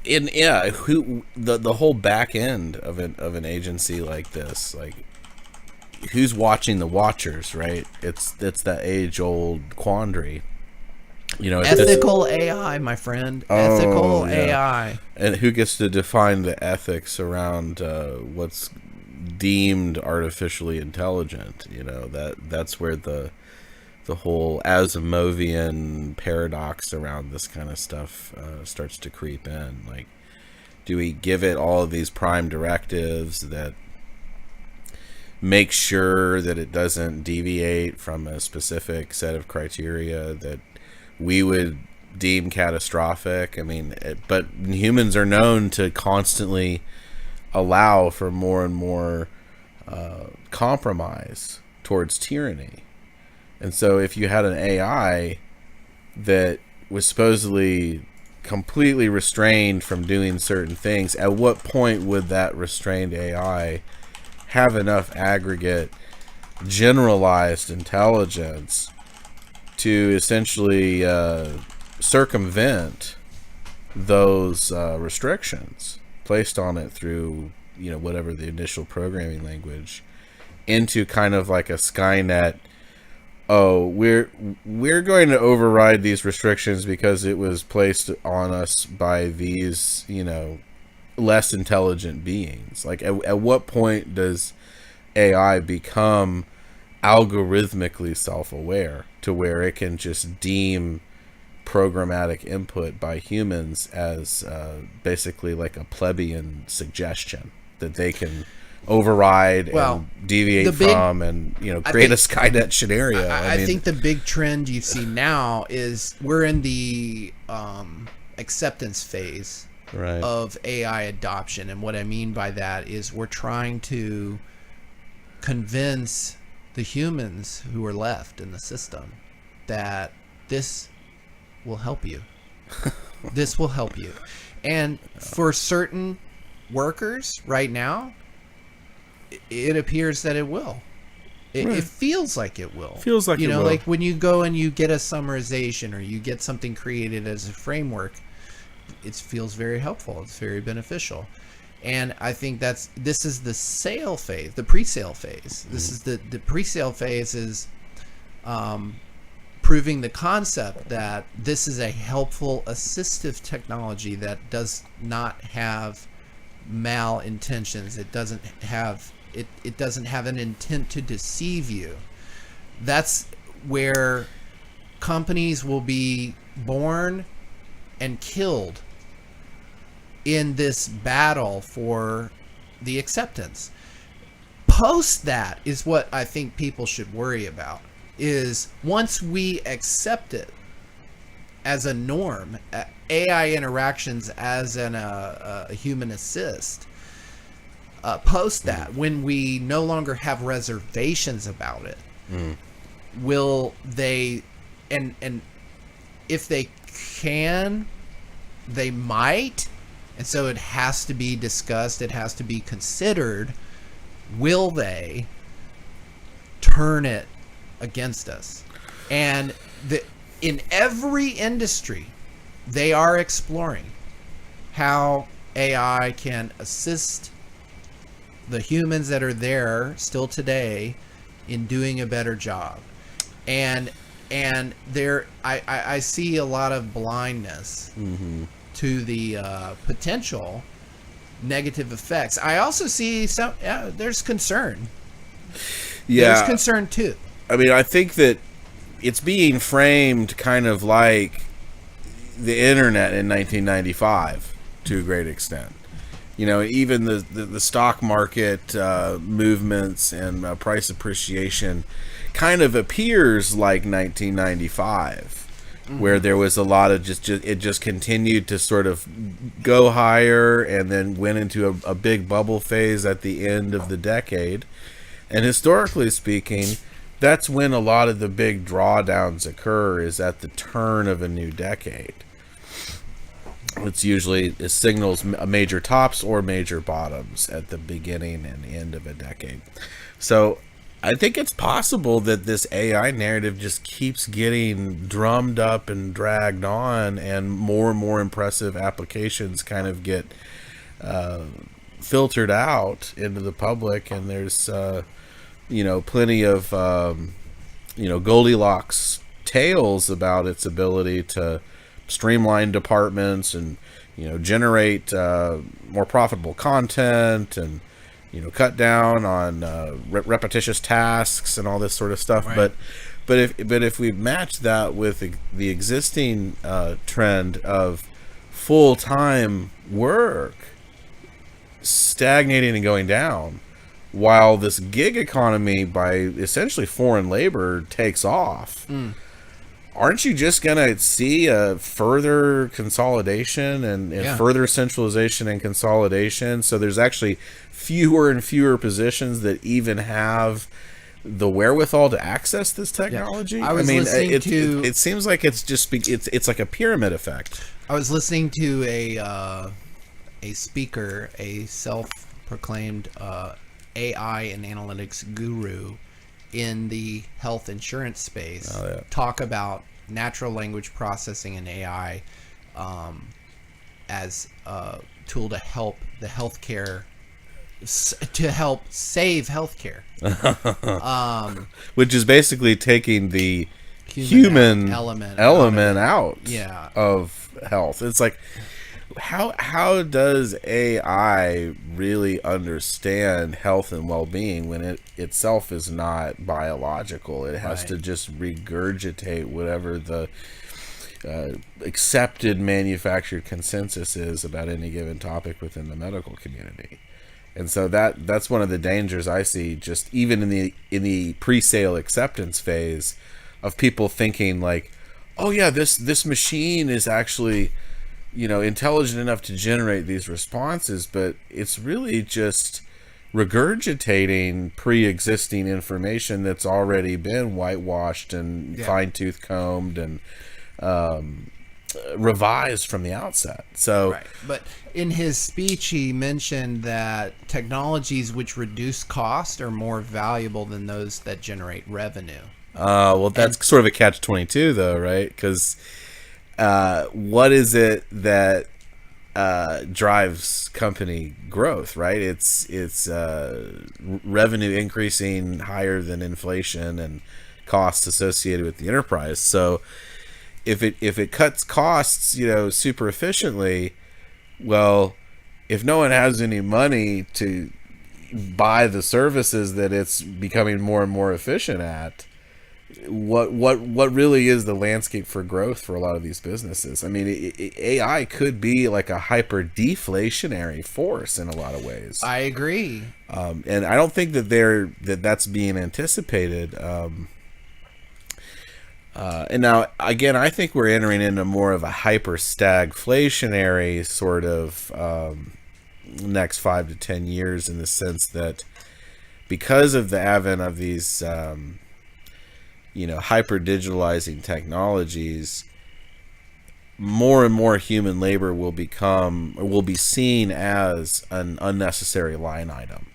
The whole back end of an agency like this, like who's watching the watchers, right? It's that age old quandary. Ethical AI, my friend. Ethical AI. And who gets to define the ethics around what's deemed artificially intelligent? That's where the whole Asimovian paradox around this kind of stuff starts to creep in. Like, do we give it all of these prime directives that make sure that it doesn't deviate from a specific set of criteria that we would deem catastrophic? But humans are known to constantly allow for more and more compromise towards tyranny. And so if you had an AI that was supposedly completely restrained from doing certain things, at what point would that restrained AI have enough aggregate generalized intelligence to essentially circumvent those restrictions placed on it through whatever the initial programming language, into kind of like a Skynet? Oh, we're going to override these restrictions because it was placed on us by these less intelligent beings. Like, at what point does AI become algorithmically self-aware to where it can just deem programmatic input by humans as basically like a plebeian suggestion that they can override and deviate from, and create a Skynet scenario? I think the big trend you see now is we're in the acceptance phase of AI adoption, and what I mean by that is we're trying to convince the humans who are left in the system that this will help you. This will help you. And for certain workers right now, it appears that it will. It feels like it will. Feels like it will. Like when you go and you get a summarization or you get something created as a framework, it feels very helpful. It's very beneficial. And I think this is the sale phase, the pre-sale phase. This is the pre-sale phase is proving the concept that this is a helpful assistive technology that does not have malintentions. It doesn't have an intent to deceive you. That's where companies will be born and killed in this battle for the acceptance. Post that is what I think people should worry about, is once we accept it as a norm, AI interactions as a human assist, post that, when we no longer have reservations about it, will they, and if they can, they might, and so it has to be discussed, it has to be considered, will they turn it against us? And in every industry, they are exploring how AI can assist the humans that are there still today in doing a better job. And there, I see a lot of blindness to the potential negative effects. I also see some, there's concern. Yeah. There's concern too. I mean, I think that it's being framed kind of like the internet in 1995 to a great extent. even the stock market movements and price appreciation kind of appears like 1995. Where there was a lot of it just continued to sort of go higher and then went into a big bubble phase at the end of the decade. And historically speaking, that's when a lot of the big drawdowns occur, is at the turn of a new decade. It signals major tops or major bottoms at the beginning and end of a decade. So I think it's possible that this AI narrative just keeps getting drummed up and dragged on, and more impressive applications kind of get filtered out into the public, and there's plenty of Goldilocks tales about its ability to streamline departments and generate more profitable content and cut down on repetitious tasks and all this sort of stuff. Right. But if we match that with the existing trend of full-time work stagnating and going down, while this gig economy by essentially foreign labor takes off, aren't you just going to see a further consolidation and further centralization and consolidation? So there's actually fewer and fewer positions that even have the wherewithal to access this technology. Yeah. It seems like it's like a pyramid effect. I was listening to a speaker, a self-proclaimed AI and analytics guru in the health insurance space, talk about natural language processing and AI as a tool to help the healthcare, to help save healthcare, which is basically taking the human element out of health. It's like, how does AI really understand health and well-being when it itself is not biological? It has to just regurgitate whatever the accepted manufactured consensus is about any given topic within the medical community. And so that's one of the dangers I see, just even in the pre-sale acceptance phase, of people thinking like, oh yeah, this machine is actually intelligent enough to generate these responses, but it's really just regurgitating pre-existing information that's already been whitewashed and fine-tooth combed and revised from the outset. So, but in his speech, he mentioned that technologies which reduce cost are more valuable than those that generate revenue. Well, that's sort of a catch-22, though, right? Because what is it that drives company growth, right? It's revenue increasing higher than inflation and costs associated with the enterprise. So if it cuts costs, super efficiently, well, if no one has any money to buy the services that it's becoming more and more efficient at, what really is the landscape for growth for a lot of these businesses? I mean, AI could be like a hyper deflationary force in a lot of ways. I agree, and I don't think that's being anticipated. And now again, I think we're entering into more of a hyper stagflationary sort of next 5 to 10 years, in the sense that because of the advent of these hyper digitalizing technologies, more and more human labor will be seen as an unnecessary line item,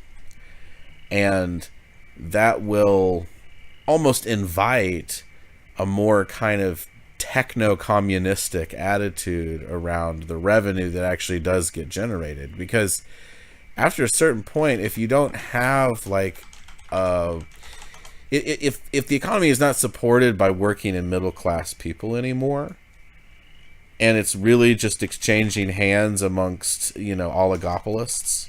and that will almost invite a more kind of techno-communistic attitude around the revenue that actually does get generated. Because after a certain point, if you don't have like if the economy is not supported by working and middle class people anymore, and it's really just exchanging hands amongst oligopolists,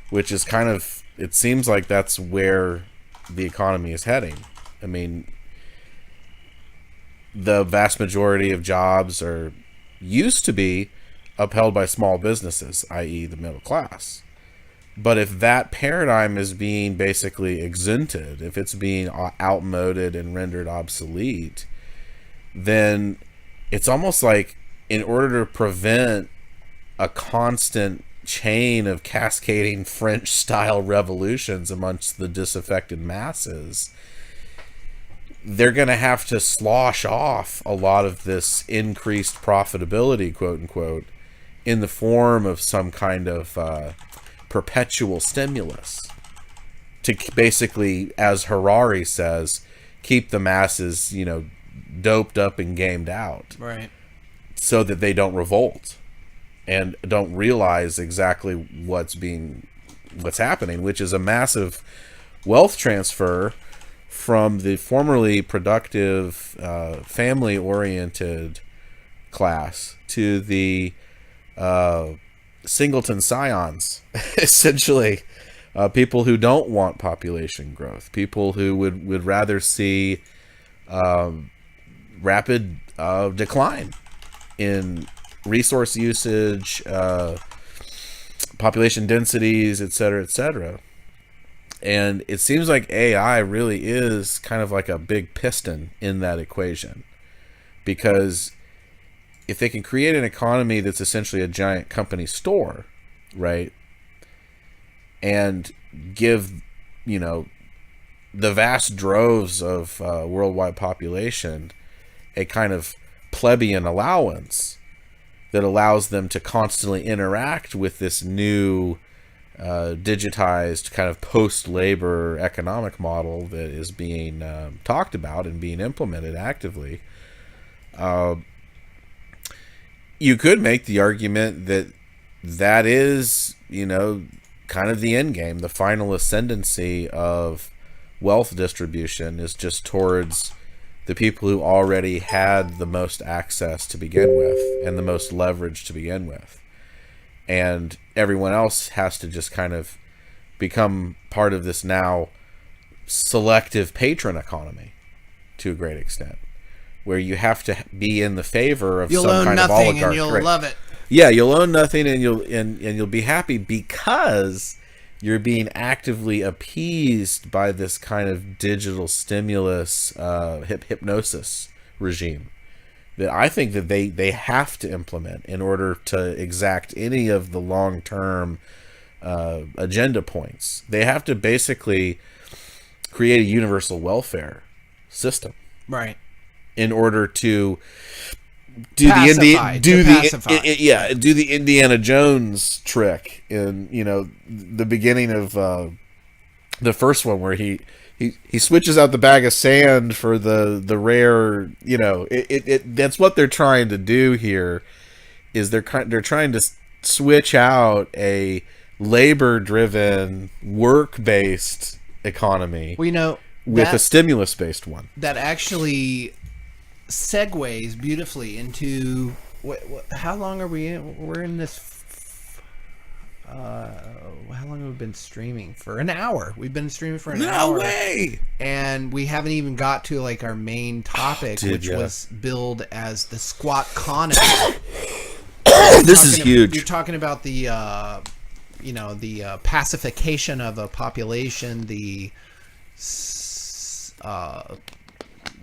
which is kind of, it seems like that's where the economy is heading. I mean, the vast majority of jobs used to be upheld by small businesses, i.e. the middle class. But if that paradigm is being basically exented, if it's being outmoded and rendered obsolete, then it's almost like, in order to prevent a constant chain of cascading French-style revolutions amongst the disaffected masses, they're going to have to slosh off a lot of this increased profitability, quote unquote, in the form of some kind of perpetual stimulus to basically, as Harari says, keep the masses, doped up and gamed out, Right. so that they don't revolt and don't realize exactly what's happening, which is a massive wealth transfer from the formerly productive, family-oriented class to the singleton scions, essentially. People who don't want population growth, people who would rather see rapid decline in resource usage, population densities, etc., etc. And it seems like AI really is kind of like a big piston in that equation, because if they can create an economy that's essentially a giant company store, right, and give, the vast droves of worldwide population a kind of plebeian allowance that allows them to constantly interact with this new digitized kind of post-labor economic model that is being talked about and being implemented actively, you could make the argument that is, kind of the end game. The final ascendancy of wealth distribution is just towards the people who already had the most access to begin with and the most leverage to begin with. And everyone else has to just kind of become part of this now selective patron economy to a great extent, where you have to be in the favor of some kind of oligarch. You'll own nothing and you'll love it. Yeah, you'll own nothing and you'll be happy because you're being actively appeased by this kind of digital stimulus, hypnosis regime that I think that they have to implement in order to exact any of the long-term agenda points. They have to basically create a universal welfare system, Right. in order to do Pacify, the Indiana Jones trick in the beginning of the first one, where he switches out the bag of sand for the rare, that's what they're trying to do here, is they're trying to switch out a labor driven, work based economy with a stimulus based one. That actually segues beautifully into how long are we in? We're in this. How long have we been streaming? For an hour. We've been streaming for an hour. No way! And we haven't even got to like our main topic, which was billed as the Squatconomy. This is huge. You're talking about the, the pacification of a population, the,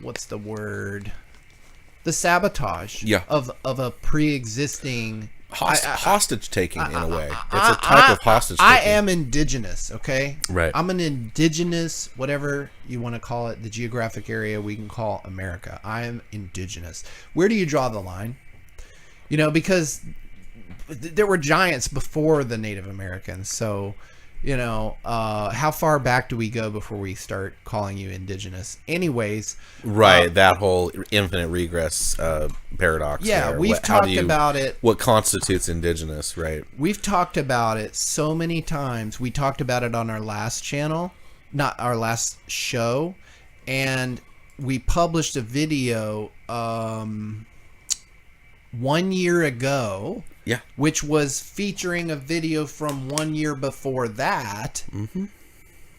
what's the word? The sabotage of a pre-existing hostage taking in a way. It's a type of hostage taking. I am indigenous, okay? Right. I'm an indigenous, whatever you want to call it, the geographic area we can call America. I am indigenous. Where do you draw the line? Because there were giants before the Native Americans. So, how far back do we go before we start calling you indigenous? Anyways. Right. That whole infinite regress paradox. Yeah, we've talked about it. What constitutes indigenous, right? We've talked about it so many times. We talked about it on our last channel, not our last show. And we published a video 1 year ago. Yeah. Which was featuring a video from 1 year before that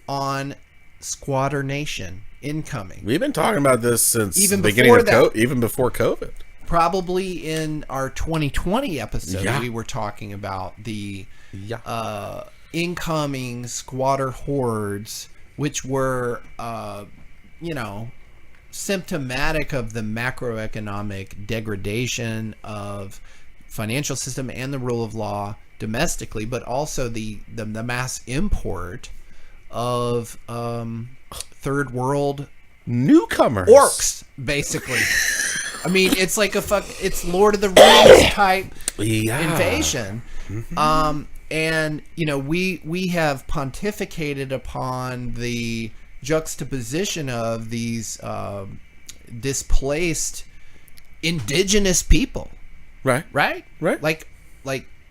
on Squatter Nation incoming. We've been talking about this since the beginning of even before COVID. probably in our 2020 episode, Yeah. we were talking about the Yeah. incoming squatter hordes, which were, symptomatic of the macroeconomic degradation of financial system and the rule of law domestically, but also the mass import of third world Newcomers. orcs, basically. I mean, it's like it's Lord of the Rings type invasion. And we have pontificated upon the juxtaposition of these displaced indigenous people. Right. Like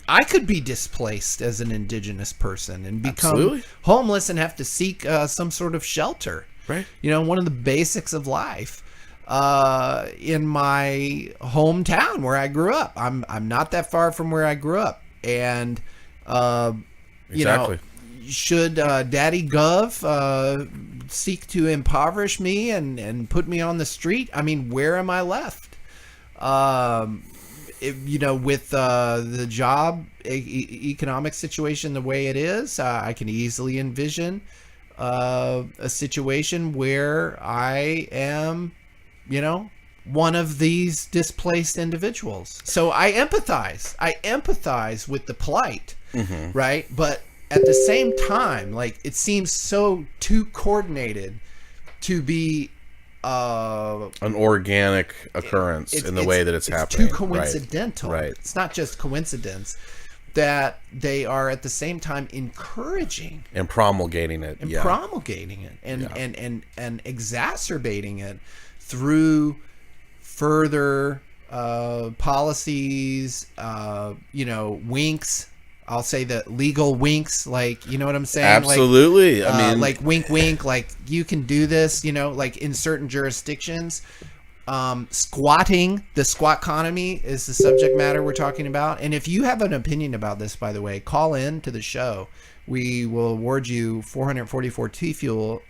I could be displaced as an indigenous person and become Absolutely. homeless and have to seek some sort of shelter. Right. One of the basics of life in my hometown where I grew up. I'm not that far from where I grew up, and Exactly. should Daddy Gov seek to impoverish me and put me on the street? I mean, where am I left? With the job economic situation the way it is, I can easily envision a situation where I am, one of these displaced individuals. So I empathize with the plight, right? But at the same time, like, it seems so too coordinated to be An organic occurrence in the way that it's happening. Too coincidental. Right. It's not just coincidence that they are at the same time encouraging And promulgating it. and exacerbating it through further policies, winks. I'll say the legal winks, like, you know what I'm saying? Absolutely. Like, like wink, wink, like, you can do this, like in certain jurisdictions. Squatting, the Squatconomy is the subject matter we're talking about. And if you have an opinion about this, by the way, call in to the show. We will award you 444 Tfuel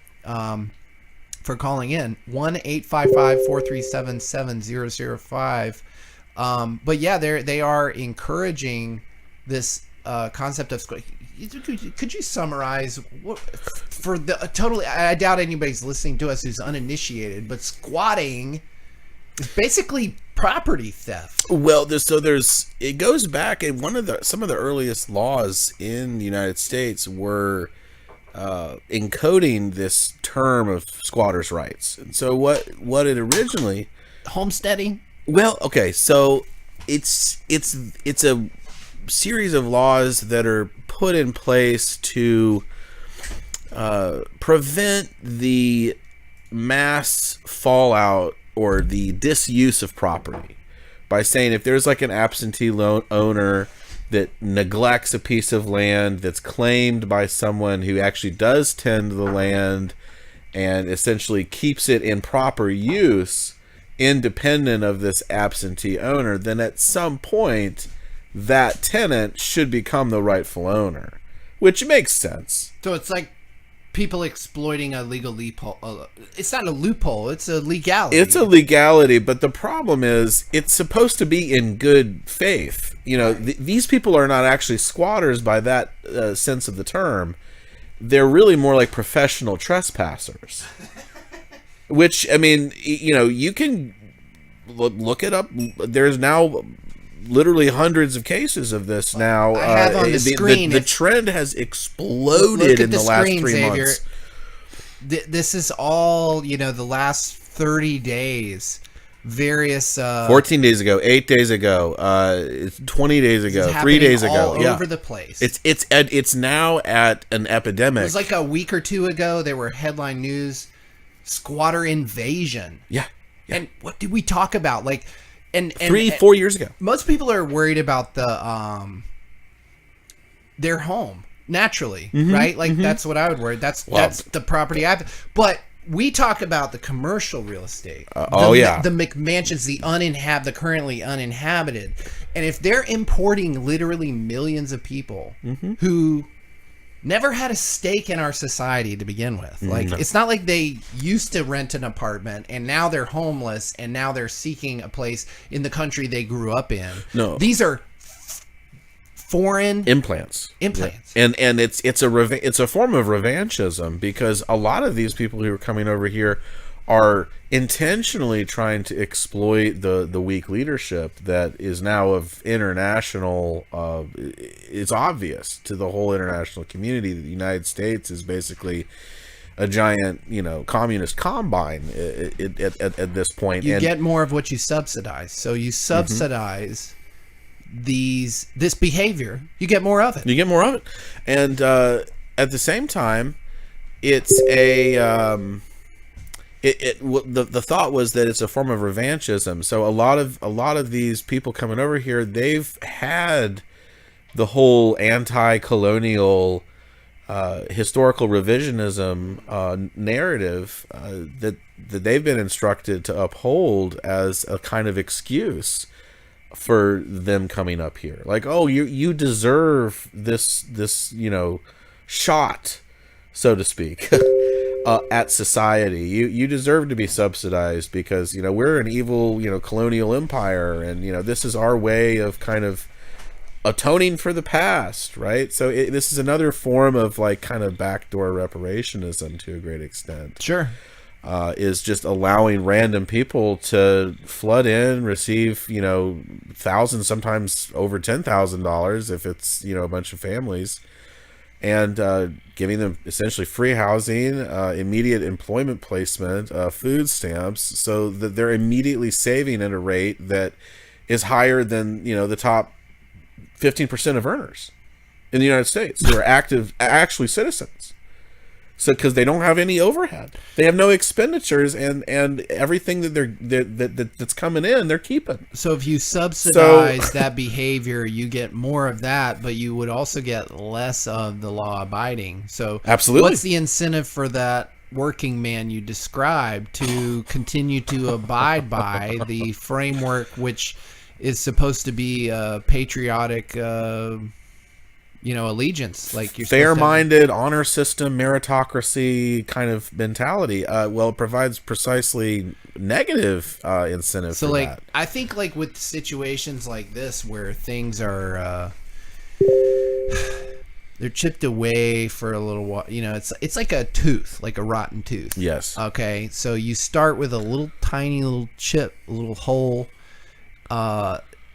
for calling in. 1-855-437-7005. But yeah, they are encouraging this concept of squat. Could you summarize what, for the totally? I doubt anybody's listening to us who's uninitiated, but squatting is basically property theft. Well, it goes back, and some of the earliest laws in the United States were encoding this term of squatters' rights. And so what it originally Homesteading. Well, okay, so it's a series of laws that are put in place to prevent the mass fallout or the disuse of property by saying if there's like an absentee owner that neglects a piece of land that's claimed by someone who actually does tend the land and essentially keeps it in proper use independent of this absentee owner, then at some point that tenant should become the rightful owner, which makes sense. So it's like people exploiting a legal loophole. It's not a loophole, it's a legality. It's a legality, but the problem is it's supposed to be in good faith. These people are not actually squatters by that sense of the term. They're really more like professional trespassers. Which, I mean, you can look it up. There's now literally hundreds of cases of this now. I have on the screen. The trend has exploded in the last 3 months. This is all, the last 30 days. Various 14 days ago, 8 days ago, 20 days ago, 3 days ago, all over the place. It's now at an epidemic. It was like a week or two ago. There were headline news, squatter invasion. Yeah. And what did we talk about? Like, and 4 years ago. Most people are worried about the their home naturally, right? Like that's what I would worry. That's the property I've. But we talk about the commercial real estate. The McMansions, the currently uninhabited, and if they're importing literally millions of people who never had a stake in our society to begin with. Like, it's not like they used to rent an apartment and now they're homeless and now they're seeking a place in the country they grew up in. No. These are foreign implants. Yeah. And it's a form of revanchism, because a lot of these people who are coming over here are intentionally trying to exploit the weak leadership that is now of international. It's obvious to the whole international community that the United States is basically a giant, communist combine at this point. You get more of what you subsidize. So you subsidize this behavior. You get more of it. And at the same time, it's the thought was that it's a form of revanchism. So a lot of these people coming over here, they've had the whole anti-colonial historical revisionism narrative that they've been instructed to uphold as a kind of excuse for them coming up here. Like, oh, you deserve this shot, so to speak. At society, you deserve to be subsidized because we're an evil colonial empire, and this is our way of kind of atoning for the past, right? So this is another form of like kind of backdoor reparationism to a great extent. Sure. Is just allowing random people to flood in, receive thousands, sometimes over $10,000 if it's a bunch of families, and giving them essentially free housing, immediate employment placement, food stamps, so that they're immediately saving at a rate that is higher than the top 15% of earners in the United States who are actually citizens. So because they don't have any overhead, they have no expenditures, and everything that that's coming in, they're keeping. So if you subsidize that behavior, you get more of that, but you would also get less of the law abiding. So absolutely, what's the incentive for that working man you described to continue to abide by the framework, which is supposed to be a patriotic allegiance, like you're fair-minded, honor system, meritocracy kind of mentality? Well, it provides precisely negative incentive. So, for like, that. I think, like, with situations like this where things are they're chipped away for a little while, it's like a tooth, like a rotten tooth. Yes. Okay, so you start with a little tiny little chip, a little hole,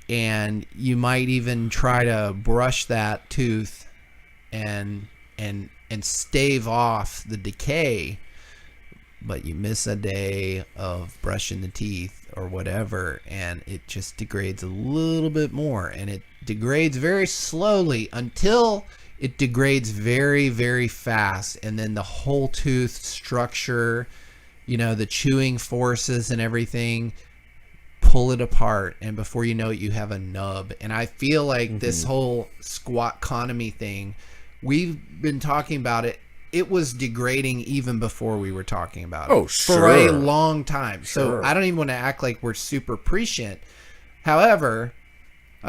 and you might even try to brush that tooth and stave off the decay, but you miss a day of brushing the teeth or whatever, and it just degrades a little bit more, and it degrades very slowly until it degrades very, very fast, and then the whole tooth structure, the chewing forces and everything, pull it apart, and before you know it, you have a nub. And I feel like this whole Squatconomy thing, we've been talking about it. It was degrading even before we were talking about it. Oh, sure. For a long time. Sure. So I don't even want to act like we're super prescient. However,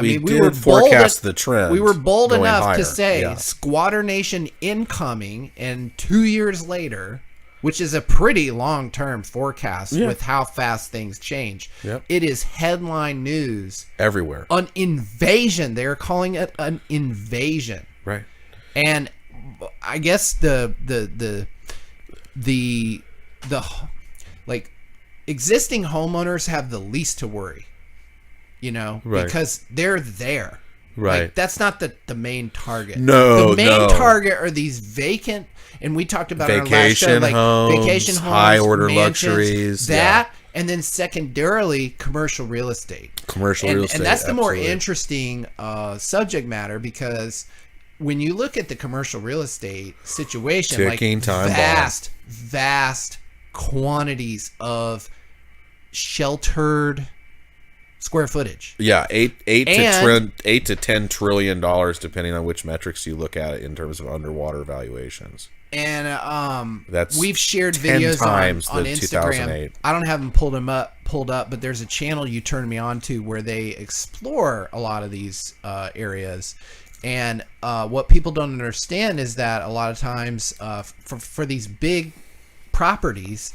we were forecast the trend. We were bold enough higher. to say Yeah. Squatter Nation incoming, and 2 years later, which is a pretty long-term forecast with how fast things change. Yep. It is headline news everywhere. An invasion. They're calling it an invasion. Right. And I guess the like existing homeowners have the least to worry, Right. because they're there. Right. Like, that's not the main target. No, the main target are these vacant, and we talked about it on our last show, like vacation homes, high order mansions, luxuries, and then secondarily commercial real estate. And that's the more interesting subject matter, because when you look at the commercial real estate situation, ticking like time vast quantities of sheltered square footage. Yeah, eight to $10 trillion, depending on which metrics you look at it in terms of underwater valuations. And that's we've shared 10 videos times on the Instagram. 2008. I don't have them pulled up, but there's a channel you turned me on to where they explore a lot of these areas, And what people don't understand is that a lot of times for these big properties,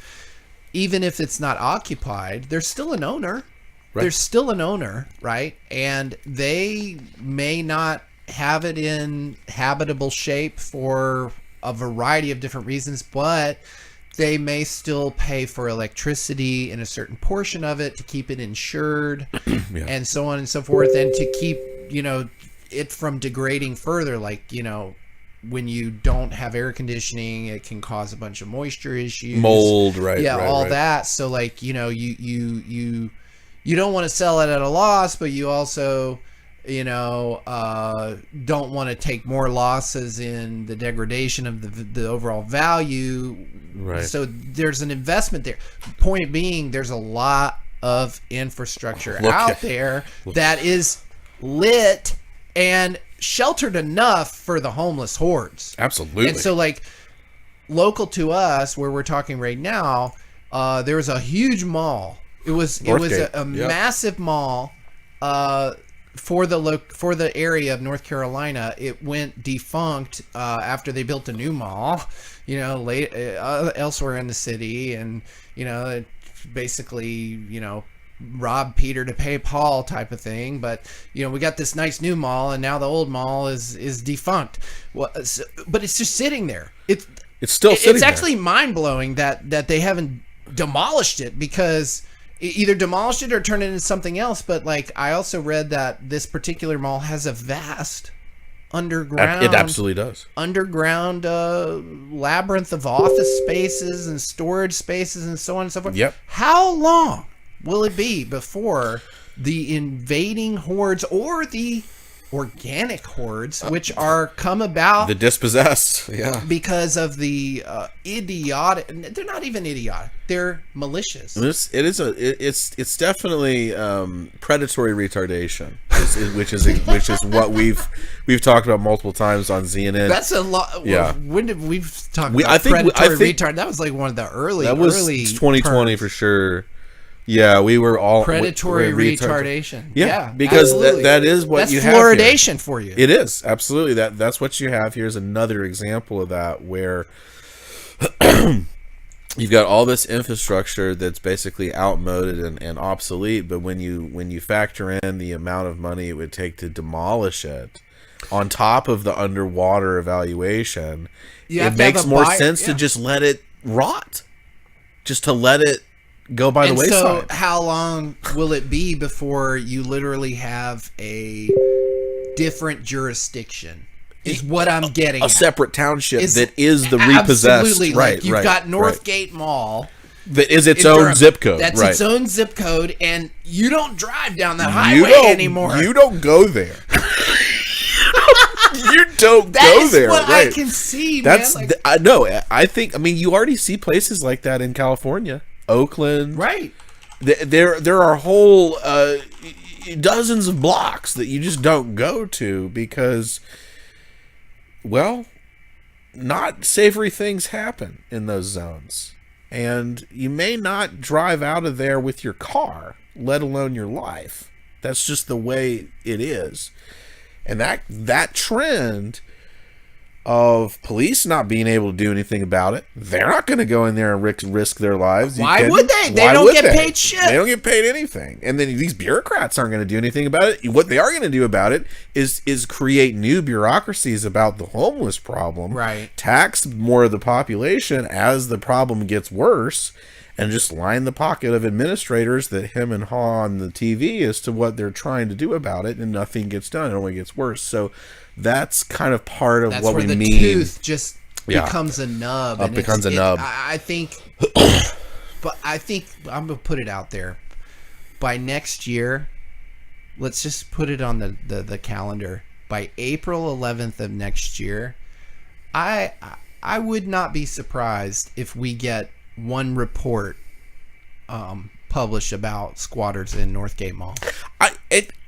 even if it's not occupied, there's still an owner. Right. There's still an owner, right? And they may not have it in habitable shape for a variety of different reasons, but they may still pay for electricity in a certain portion of it to keep it insured and so on and so forth, and to keep, it from degrading further. Like, when you don't have air conditioning, it can cause a bunch of moisture issues, mold, right? Yeah, right, all right. that. So like, you don't want to sell it at a loss, but you also, don't want to take more losses in the degradation of the overall value. Right. So there's an investment there. Point being, there's a lot of infrastructure out there that is lit and sheltered enough for the homeless hordes. Absolutely. And so, like, local to us, where we're talking right now, there was a huge mall. It was a massive mall for the area of North Carolina. It went defunct after they built a new mall, elsewhere in the city, and it basically rob Peter to pay Paul type of thing. But we got this nice new mall, and now the old mall is defunct. Well, but it's just sitting there. It's still sitting there. It's actually mind blowing that they haven't demolished it, because either demolished it or turned it into something else. But like, I also read that this particular mall has a vast underground, it absolutely does, underground labyrinth of office spaces and storage spaces and so on and so forth. Yep. How long will it be before the invading hordes, or the organic hordes, which are come about, the dispossessed, because of the idiotic? They're not even idiotic, they're malicious. It's definitely predatory retardation, which is what we've talked about multiple times on ZNN. That's a lot. Yeah. When did we talk about predatory retard? That was like one of the early. That was 2020 terms. For sure. Yeah, we were all predatory retardation. Yeah, because that is what you have. That's fluoridation for you. It is, absolutely. That's what you have. Here's another example of that, where you've got all this infrastructure that's basically outmoded and obsolete, but when you factor in the amount of money it would take to demolish it, on top of the underwater evaluation, it makes more sense to just let it rot, just to let it go by the wayside. So how long will it be before you literally have a different jurisdiction, is what I'm getting at. A separate township that is the repossessed. Absolutely. Right, like, you've got Northgate Mall. That is its own zip code. That's its own zip code, and you don't drive down that highway anymore. You don't go there. You don't go there. That's what I can see, man. I know. I mean, you already see places like that in California. Oakland, right? There are whole dozens of blocks that you just don't go to because, well, not savory things happen in those zones, and you may not drive out of there with your car, let alone your life. That's just the way it is, and that trend of police not being able to do anything about it. They're not going to go in there and risk their lives. Why would they? They don't get paid shit. They don't get paid anything. And then these bureaucrats aren't going to do anything about it. What they are going to do about it is create new bureaucracies about the homeless problem. Right. Tax more of the population as the problem gets worse, and just line the pocket of administrators that him and haw on the TV as to what they're trying to do about it, and nothing gets done. It only gets worse. So that's kind of part of what we mean. That's where the tooth just becomes a nub. It becomes a nub. I think, but I think I'm going to put it out there. By next year, let's just put it on the calendar. By April 11th of next year, I would not be surprised if we get one report published about squatters in Northgate Mall.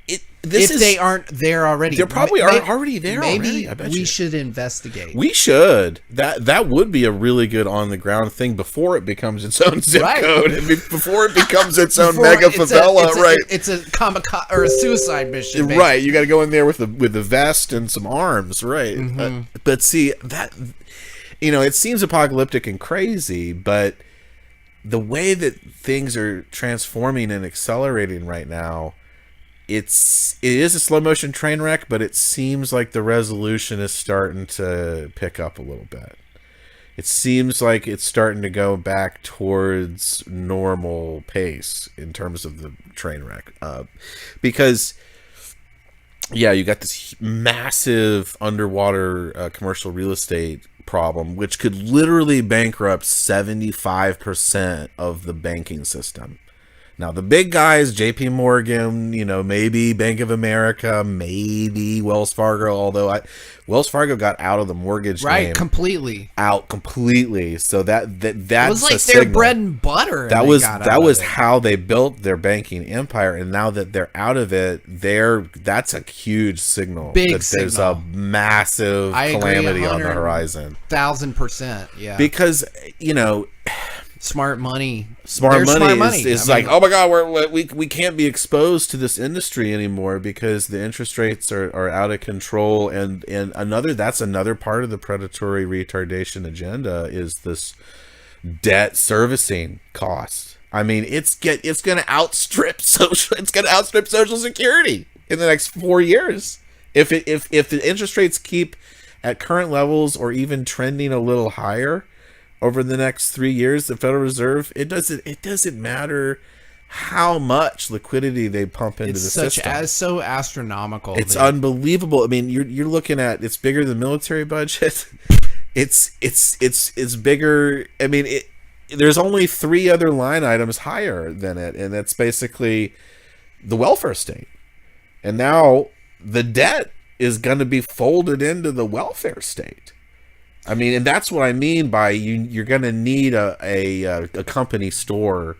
if they aren't there already. They probably are already there. Maybe I bet we you should investigate. We should. That would be a really good on the ground thing before it becomes its own zip code and before it becomes its own mega favela. Right? It's a kamikaze or a suicide mission. Basically. Right. You got to go in there with the vest and some arms. Right. But see that, it seems apocalyptic and crazy, but the way that things are transforming and accelerating right now, it is a slow motion train wreck, but it seems like the resolution is starting to pick up a little bit. It seems like it's starting to go back towards normal pace in terms of the train wreck. Because, you got this massive underwater commercial real estate problem, which could literally bankrupt 75% of the banking system. Now, the big guys, JP Morgan, maybe Bank of America, maybe Wells Fargo, although Wells Fargo got out of the mortgage game. Completely. Out completely. So that's it was like their bread and butter. That was how they built their banking empire, and now that they're out of it, that's a huge signal. There's a massive calamity on the horizon. 1,000%, yeah. Because, Smart money is like, oh my god, we can't be exposed to this industry anymore because the interest rates are out of control, and that's another part of the predatory retardation agenda is this debt servicing cost. I mean, it's going to outstrip Social Security in the next 4 years if the interest rates keep at current levels or even trending a little higher. Over the next 3 years, the Federal Reserve, it doesn't matter how much liquidity they pump into the system. It's so astronomical. It's unbelievable. I mean, you're looking at, it's bigger than the military budget. It's bigger. I mean, there's only 3 other line items higher than it, and that's basically the welfare state. And now the debt is going to be folded into the welfare state. I mean, and that's what I mean by you're going to need a company store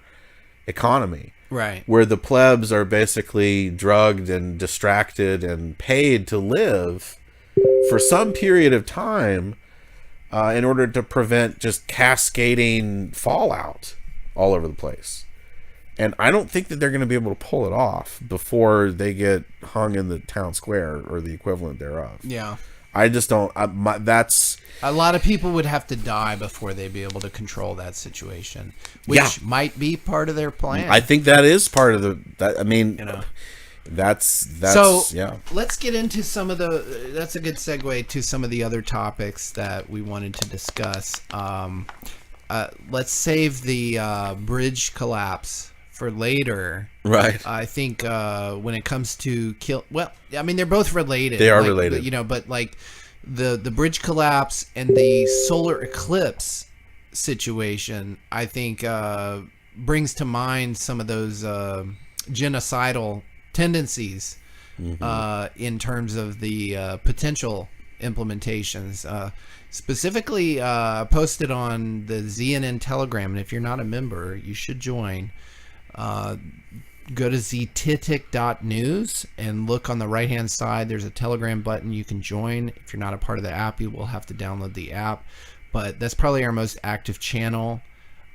economy. Right. Where the plebs are basically drugged and distracted and paid to live for some period of time in order to prevent just cascading fallout all over the place. And I don't think that they're going to be able to pull it off before they get hung in the town square or the equivalent thereof. Yeah. I just don't. That's a lot of people would have to die before they'd be able to control that situation, which might be part of their plan. I think that is part of I mean, that's so. Yeah. Let's get into some of the. That's a good segue to some of the other topics that we wanted to discuss. Let's save the bridge collapse for later. Right. I think when it comes to I mean, they're both related. They are related. But like the bridge collapse and the solar eclipse situation, I think brings to mind some of those genocidal tendencies in terms of the potential implementations. Specifically posted on the ZNN Telegram, and if you're not a member, you should join. Go to ztitic.news and look on the right hand side. There's a Telegram button you can join. If you're not a part of the app, you will have to download the app, but that's probably our most active channel.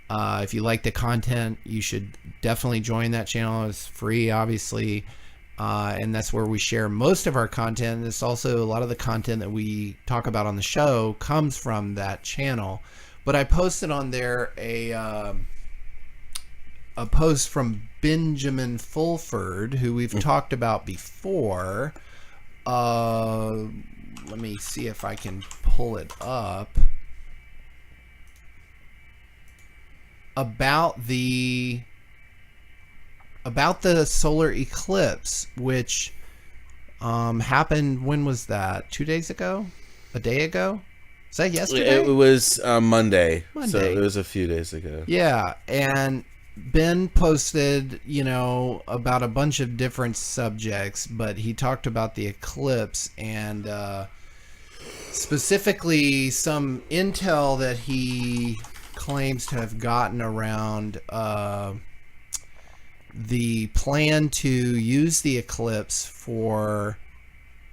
If you like the content, you should definitely join that channel. It's free, obviously, and that's where we share most of our content. It's also a lot of the content that we talk about on the show comes from that channel. But I posted on there a post from Benjamin Fulford, who we've talked about before. Let me see if I can pull it up. About the solar eclipse, which happened, when was that? 2 days ago? A day ago? Is that yesterday? It was Monday. So it was a few days ago. Yeah, and Ben posted, about a bunch of different subjects, but he talked about the eclipse and specifically some intel that he claims to have gotten around the plan to use the eclipse for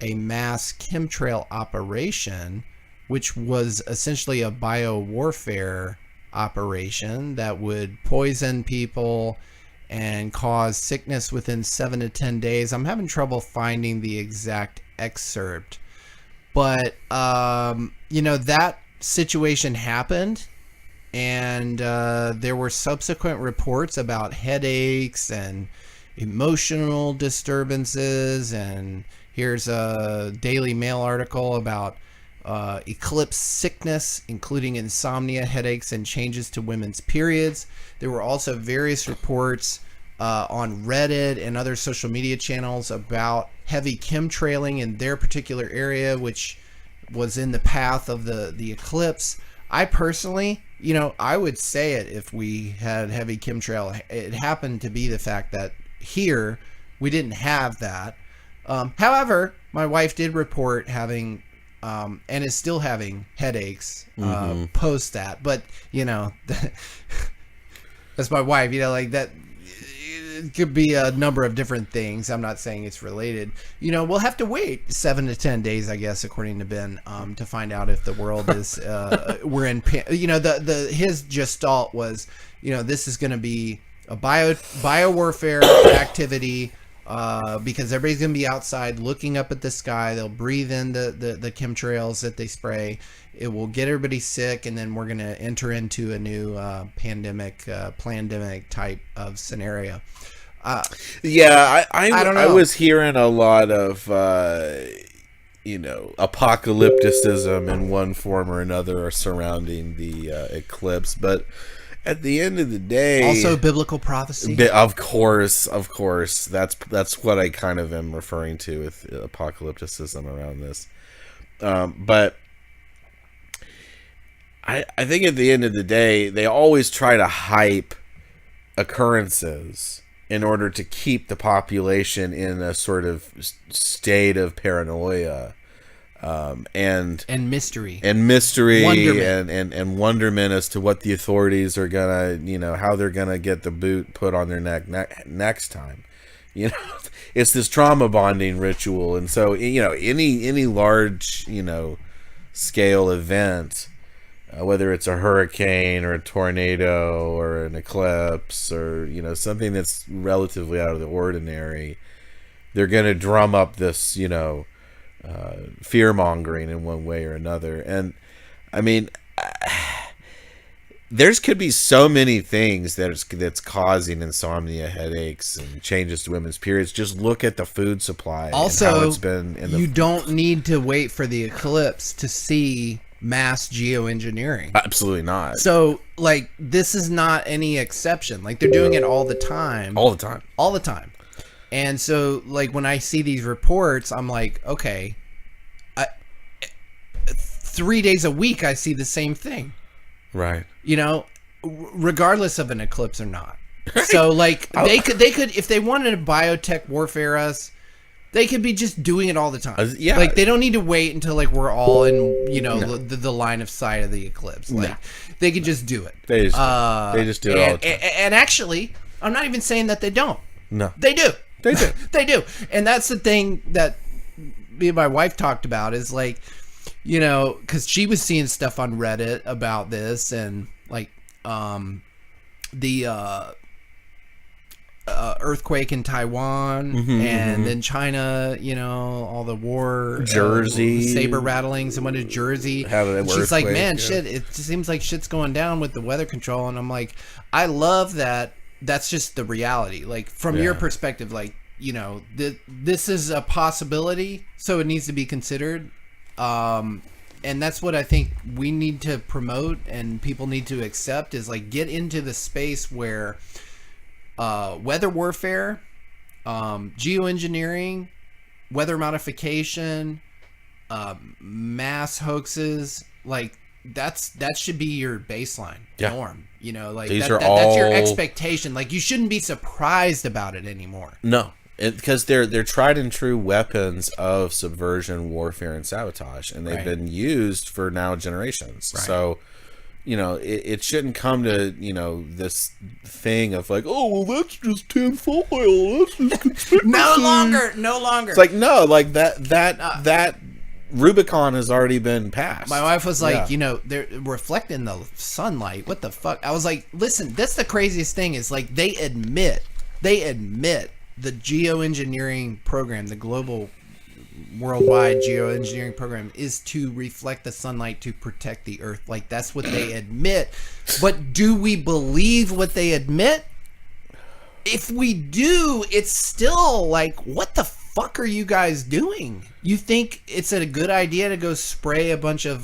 a mass chemtrail operation, which was essentially a biowarfare operation that would poison people and cause sickness within 7 to 10 days. I'm having trouble finding the exact excerpt, but that situation happened, and there were subsequent reports about headaches and emotional disturbances, and here's a Daily Mail article about eclipse sickness, including insomnia, headaches, and changes to women's periods. There were also various reports on Reddit and other social media channels about heavy chemtrailing in their particular area, which was in the path of the eclipse. I personally, I would say it if we had heavy chemtrail. It happened to be the fact that here we didn't have that. However, my wife did report having and is still having headaches post that, but that's my wife. Like that, it could be a number of different things. I'm not saying it's related. We'll have to wait 7 to 10 days, I guess, according to Ben, to find out if the world is we're in. His gestalt was, this is going to be a biowarfare activity. Because everybody's going to be outside looking up at the sky. They'll breathe in the chemtrails that they spray. It will get everybody sick, and then we're going to enter into a new pandemic type of scenario. I don't know. I was hearing a lot of apocalypticism in one form or another surrounding the eclipse, but at the end of the day, also biblical prophecy. Of course, that's what I kind of am referring to with apocalypticism around this. But I think at the end of the day, they always try to hype occurrences in order to keep the population in a sort of state of paranoia. And mystery wonderment. and wonderment as to what the authorities are gonna, how they're gonna get the boot put on their neck next time. It's this trauma bonding ritual, and so any large scale event, whether it's a hurricane or a tornado or an eclipse or something that's relatively out of the ordinary, they're gonna drum up this fear mongering in one way or another. And I mean, there's could be so many things that's causing insomnia, headaches, and changes to women's periods. Just look at the food supply. Also, and how it's been you don't need to wait for the eclipse to see mass geoengineering. Absolutely not. So, this is not any exception. They're doing it all the time. All the time. And so, when I see these reports, I'm like, okay, 3 days a week I see the same thing. Right. Regardless of an eclipse or not. So, they could, if they wanted to biotech warfare us, they could be just doing it all the time. They don't need to wait until, we're all in, the line of sight of the eclipse. They could just do it. They just do it all the time. And actually, I'm not even saying that they don't. No. They do. They do. They do. And that's the thing that me and my wife talked about is because she was seeing stuff on Reddit about this and the earthquake in Taiwan and then China, all the war, Jersey, saber rattlings, and went to Jersey. She's like, man, shit, it seems like shit's going down with the weather control. And I'm like, I love that. That's just the reality. From your perspective, this is a possibility, so it needs to be considered. And that's what I think we need to promote and people need to accept is get into the space where weather warfare, geoengineering, weather modification, mass hoaxes, that should be your baseline norm. That's your expectation. You shouldn't be surprised about it anymore. No, because they're tried and true weapons of subversion, warfare, and sabotage, and they've been used for now generations. Right. So, it shouldn't come to, this thing of like, oh, well, that's just tinfoil. That's just conspiracy. No longer. It's like, no, like that Rubicon has already been passed. My wife was like, they're reflecting the sunlight. What the fuck? I was like, listen, that's the craziest thing is like they admit the geoengineering program, the global worldwide geoengineering program is to reflect the sunlight to protect the earth. Like that's what they admit. But do we believe what they admit? If we do, it's still like, what the fuck are you guys doing? You think it's a good idea to go spray a bunch of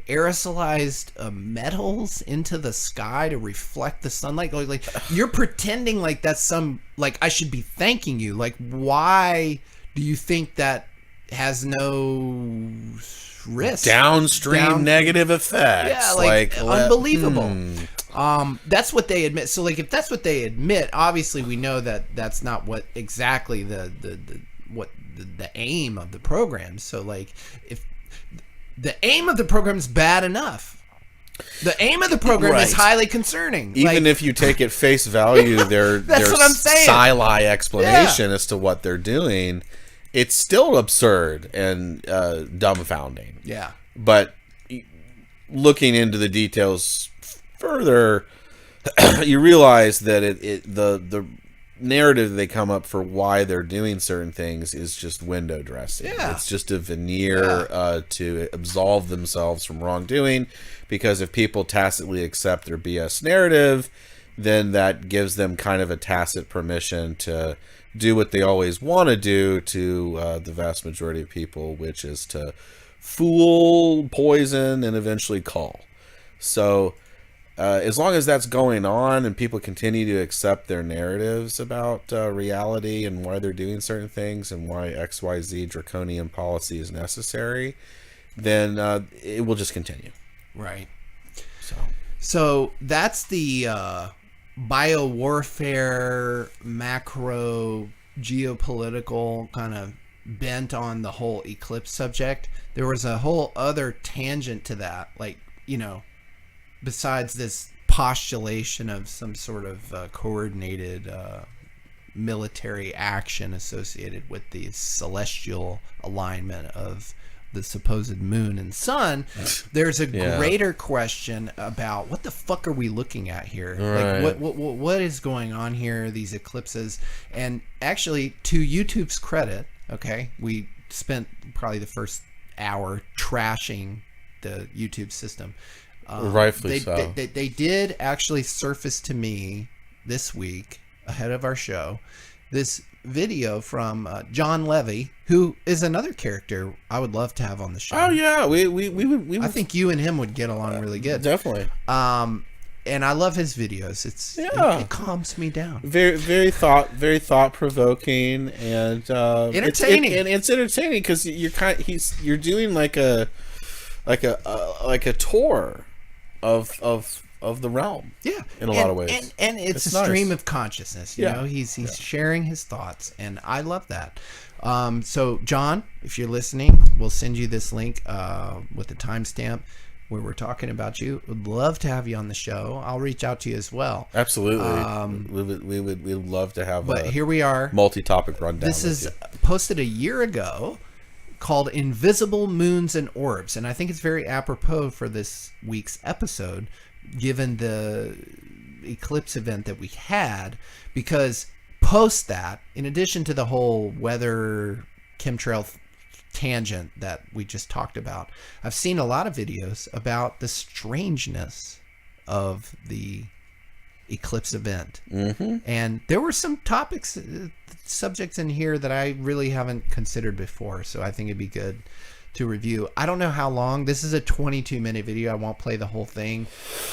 aerosolized metals into the sky to reflect the sunlight? Like you're pretending like that's some, like I should be thanking you. Like why do you think that has no risk? Downstream negative effects. Yeah, like unbelievable. That's what they admit. So like if that's what they admit, obviously we know that that's not what exactly the aim of the program. So like if the aim of the program is bad enough, the aim of the program is highly concerning. Even if you take at face value their what I'm saying. sci-li explanation as to what they're doing, it's still absurd and dumbfounding. Yeah. But looking into the details further, you realize that the narrative they come up for why they're doing certain things is just window dressing. Yeah. It's just a veneer to absolve themselves from wrongdoing, because if people tacitly accept their BS narrative, then that gives them kind of a tacit permission to do what they always want to do to the vast majority of people, which is to fool, poison, and eventually call. So as long as that's going on and people continue to accept their narratives about reality and why they're doing certain things and why XYZ draconian policy is necessary, then it will just continue. Right. So that's the biowarfare, macro geopolitical kind of bent on the whole eclipse subject. There was a whole other tangent to that, like, besides this postulation of some sort of coordinated military action associated with the celestial alignment of the supposed moon and sun, there's a greater question about what the fuck are we looking at here? Right. Like what is going on here, these eclipses? And actually, to YouTube's credit, okay, we spent probably the first hour trashing the YouTube system. Rightfully so. They did actually surface to me this week, ahead of our show, this video from John Levy, who is another character I would love to have on the show. Oh yeah, we would. I think you and him would get along really good. Definitely. And I love his videos. It calms me down. Very thought provoking and entertaining. It's entertaining because you're doing like a tour of the realm. Yeah, in a lot of ways, and it's a nice. Stream of consciousness. You know, he's sharing his thoughts, and I love that. So John, if you're listening, we'll send you this link with the timestamp where we're talking about you. Would love to have you on the show. I'll reach out to you as well. Absolutely. We would love to have. But here we are, multi-topic rundown. This is posted a year ago, called Invisible Moons and Orbs, and I think it's very apropos for this week's episode, given the eclipse event that we had, because post that, in addition to the whole weather chemtrail tangent that we just talked about, I've seen a lot of videos about the strangeness of the eclipse event. Mm-hmm. And there were some topics, subjects in here that I really haven't considered before, so I think it'd be good to review. I don't know how long. This is a 22-minute video. I won't play the whole thing.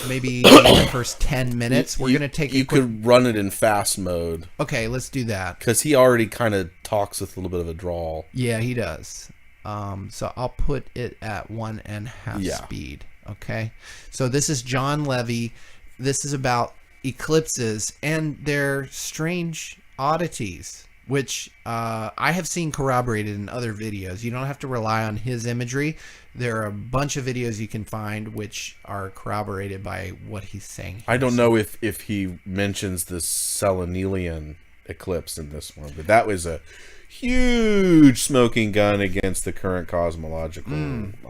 Maybe the first 10 minutes. We're going to take You could run it in fast mode. Okay, let's do that. Because he already kind of talks with a little bit of a drawl. Yeah, he does. So I'll put it at 1.5 speed. Okay? So this is John Levy. This is about eclipses and their strange oddities which I have seen corroborated in other videos. You don't have to rely on his imagery. There are a bunch of videos you can find which are corroborated by what he's saying. I don't know if he mentions the Selenelian eclipse in this one, but that was a huge smoking gun against the current cosmological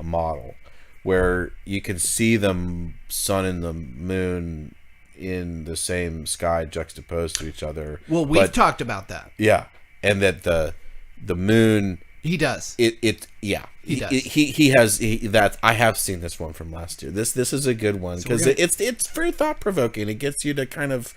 model, where you can see the sun and the moon in the same sky juxtaposed to each other. Well, we've talked about that. Yeah, and that the moon. He does. He does. He has that. I have seen this one from last year. This is a good one because it's very thought provoking. It gets you to kind of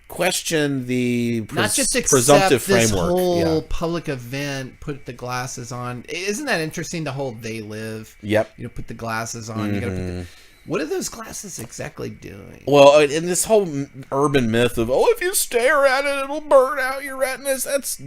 question the not just accept presumptive this framework. whole public event. Put the glasses on. Isn't that interesting? The whole they live. Yep. You know, put the glasses on. You gotta put what are those glasses exactly doing? Well, in this whole urban myth of, if you stare at it, it'll burn out your retinas, that's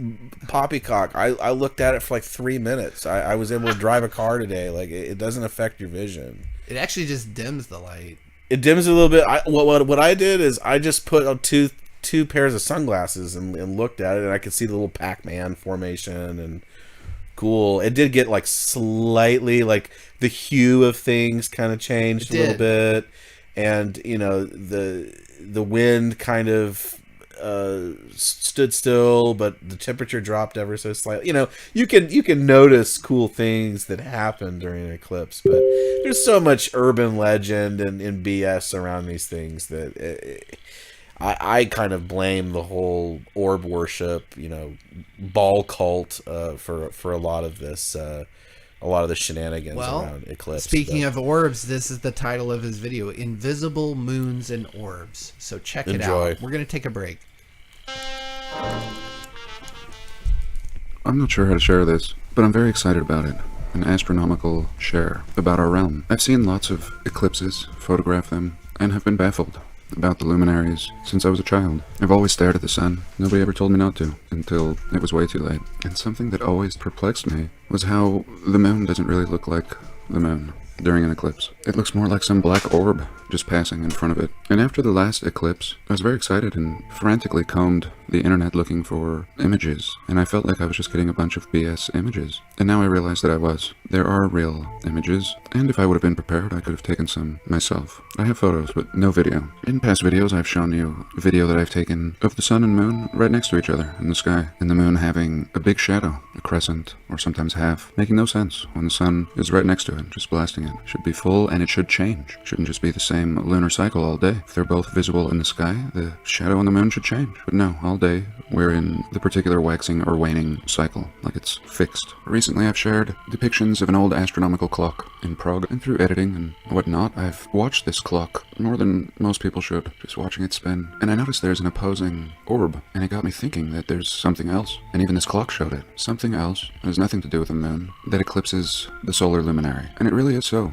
poppycock. I looked at it for like 3 minutes. I was able to drive a car today. Like, it doesn't affect your vision. It actually just dims the light. It dims a little bit. What I did is I just put on two pairs of sunglasses and looked at it, and I could see the little Pac-Man formation and cool. It did get like slightly like the hue of things kind of changed a little bit, and the wind kind of stood still, but the temperature dropped ever so slightly. You can notice cool things that happen during an eclipse, but there's so much urban legend and BS around these things that I kind of blame the whole orb worship, ball cult for a lot of this, a lot of the shenanigans around eclipse. Speaking of orbs, this is the title of his video: Invisible Moons and Orbs. So check it out. We're gonna take a break. I'm not sure how to share this, but I'm very excited about it. An astronomical share about our realm. I've seen lots of eclipses, photographed them, and have been baffled about the luminaries since I was a child. I've always stared at the sun. Nobody ever told me not to, until it was way too late. And something that always perplexed me was how the moon doesn't really look like the moon during an eclipse. It looks more like some black orb just passing in front of it. And after the last eclipse, I was very excited and frantically combed the internet looking for images, and I felt like I was just getting a bunch of BS images. And now I realize that I was. There are real images, and if I would have been prepared, I could have taken some myself. I have photos, but no video. In past videos, I've shown you a video that I've taken of the sun and moon right next to each other in the sky, and the moon having a big shadow, a crescent, or sometimes half, making no sense when the sun is right next to it, just blasting it. It should be full, and it should change. It shouldn't just be the same lunar cycle all day. If they're both visible in the sky, the shadow on the moon should change. But no, all day we're in the particular waxing or waning cycle, like it's fixed. Recently I've shared depictions of an old astronomical clock in Prague, and through editing and whatnot, I've watched this clock more than most people should, just watching it spin. And I noticed there's an opposing orb, and it got me thinking that there's something else. And even this clock showed it. Something else has nothing to do with the moon that eclipses the solar luminary. And it really is so.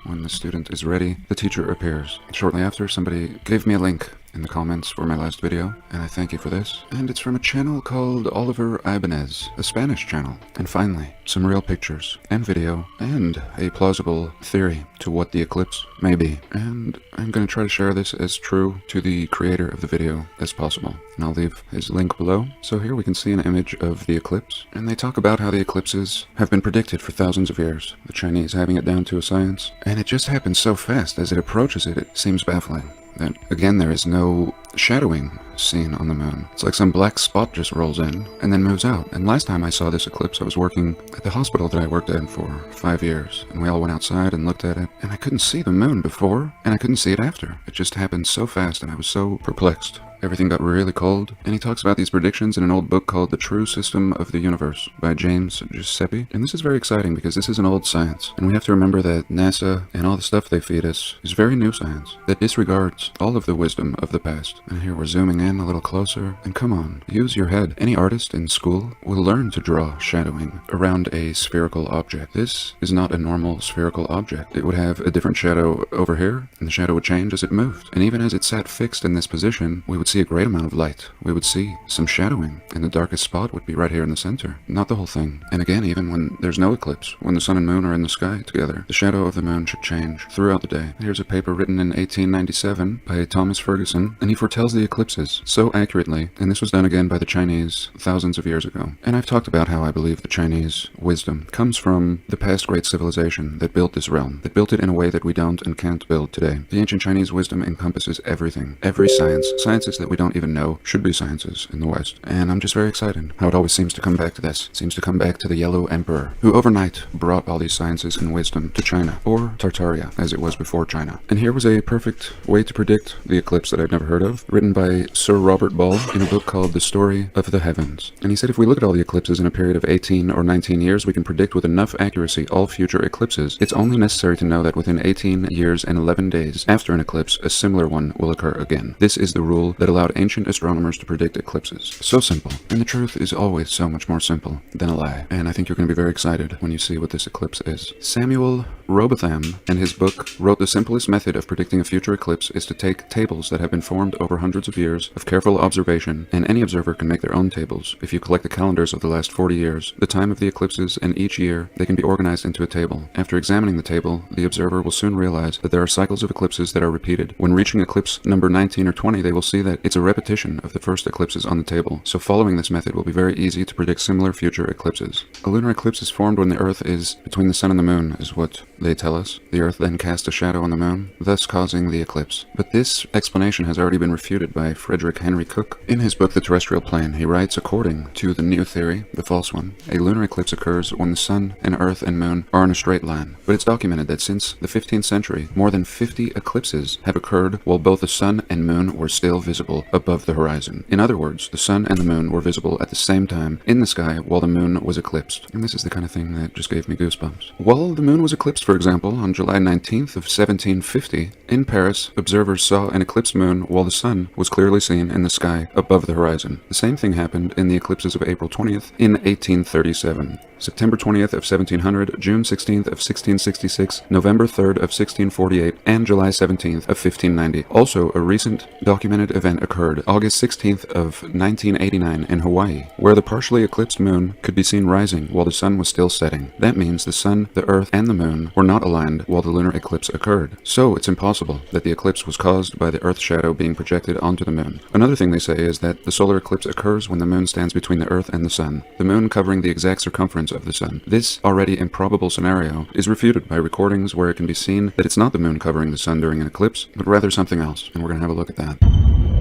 When the student is ready, the teacher appears. Shortly after, somebody gave me a link in the comments for my last video, and I thank you for this. And it's from a channel called Oliver Ibanez, a Spanish channel. And finally, some real pictures and video and a plausible theory to what the eclipse may be. And I'm going to try to share this as true to the creator of the video as possible. And I'll leave his link below. So here we can see an image of the eclipse, and they talk about how the eclipses have been predicted for thousands of years, the Chinese having it down to a science. And it just happens so fast. As it approaches it, it seems baffling. That, again, there is no shadowing seen on the moon. It's like some black spot just rolls in and then moves out. And last time I saw this eclipse, I was working at the hospital that I worked at for 5 years. And we all went outside and looked at it. And I couldn't see the moon before, and I couldn't see it after. It just happened so fast, and I was so perplexed. Everything got really cold, and he talks about these predictions in an old book called The True System of the Universe by James Giuseppe. And this is very exciting because this is an old science, and we have to remember that NASA and all the stuff they feed us is very new science that disregards all of the wisdom of the past. And here we're zooming in a little closer, and come on, use your head. Any artist in school will learn to draw shadowing around a spherical object. This is not a normal spherical object. It would have a different shadow over here, and the shadow would change as it moved. And even as it sat fixed in this position, we would would see a great amount of light. We would see some shadowing, and the darkest spot would be right here in the center. Not the whole thing. And again, even when there's no eclipse, when the sun and moon are in the sky together, the shadow of the moon should change throughout the day. Here's a paper written in 1897 by Thomas Ferguson, and he foretells the eclipses so accurately, and this was done again by the Chinese thousands of years ago. And I've talked about how I believe the Chinese wisdom comes from the past great civilization that built this realm, that built it in a way that we don't and can't build today. The ancient Chinese wisdom encompasses everything, every science. Sciences that we don't even know should be sciences in the West. And I'm just very excited how it always seems to come back to this. It seems to come back to the Yellow Emperor, who overnight brought all these sciences and wisdom to China, or Tartaria, as it was before China. And here was a perfect way to predict the eclipse that I'd never heard of, written by Sir Robert Ball in a book called The Story of the Heavens. And he said if we look at all the eclipses in a period of 18 or 19 years, we can predict with enough accuracy all future eclipses. It's only necessary to know that within 18 years and 11 days after an eclipse, a similar one will occur again. This is the rule that allowed ancient astronomers to predict eclipses. So simple. And the truth is always so much more simple than a lie. And I think you're going to be very excited when you see what this eclipse is. Samuel Robotham, in his book, wrote the simplest method of predicting a future eclipse is to take tables that have been formed over hundreds of years of careful observation, and any observer can make their own tables. If you collect the calendars of the last 40 years, the time of the eclipses, and each year, they can be organized into a table. After examining the table, the observer will soon realize that there are cycles of eclipses that are repeated. When reaching eclipse number 19 or 20, they will see that it's a repetition of the first eclipses on the table. So following this method will be very easy to predict similar future eclipses. A lunar eclipse is formed when the Earth is between the sun and the moon, is what they tell us. The Earth then casts a shadow on the moon, thus causing the eclipse. But this explanation has already been refuted by Frederick Henry Cook. In his book The Terrestrial Plane, he writes, according to the new theory, the false one, a lunar eclipse occurs when the sun and Earth and moon are in a straight line. But it's documented that since the 15th century, more than 50 eclipses have occurred while both the sun and moon were still visible above the horizon. In other words, the sun and the moon were visible at the same time in the sky while the moon was eclipsed. And this is the kind of thing that just gave me goosebumps. While the moon was eclipsed, for example, on July 19th of 1750, in Paris, observers saw an eclipsed moon while the sun was clearly seen in the sky above the horizon. The same thing happened in the eclipses of April 20th in 1837. September 20th of 1700, June 16th of 1666, November 3rd of 1648, and July 17th of 1590. Also, a recent documented event occurred August 16th of 1989 in Hawaii, where the partially eclipsed moon could be seen rising while the sun was still setting. That means the sun, the Earth, and the moon were not aligned while the lunar eclipse occurred. So it's impossible that the eclipse was caused by the Earth's shadow being projected onto the moon. Another thing they say is that the solar eclipse occurs when the moon stands between the Earth and the sun, the moon covering the exact circumference of the sun. This already improbable scenario is refuted by recordings where it can be seen that it's not the moon covering the sun during an eclipse, but rather something else, and we're going to have a look at that.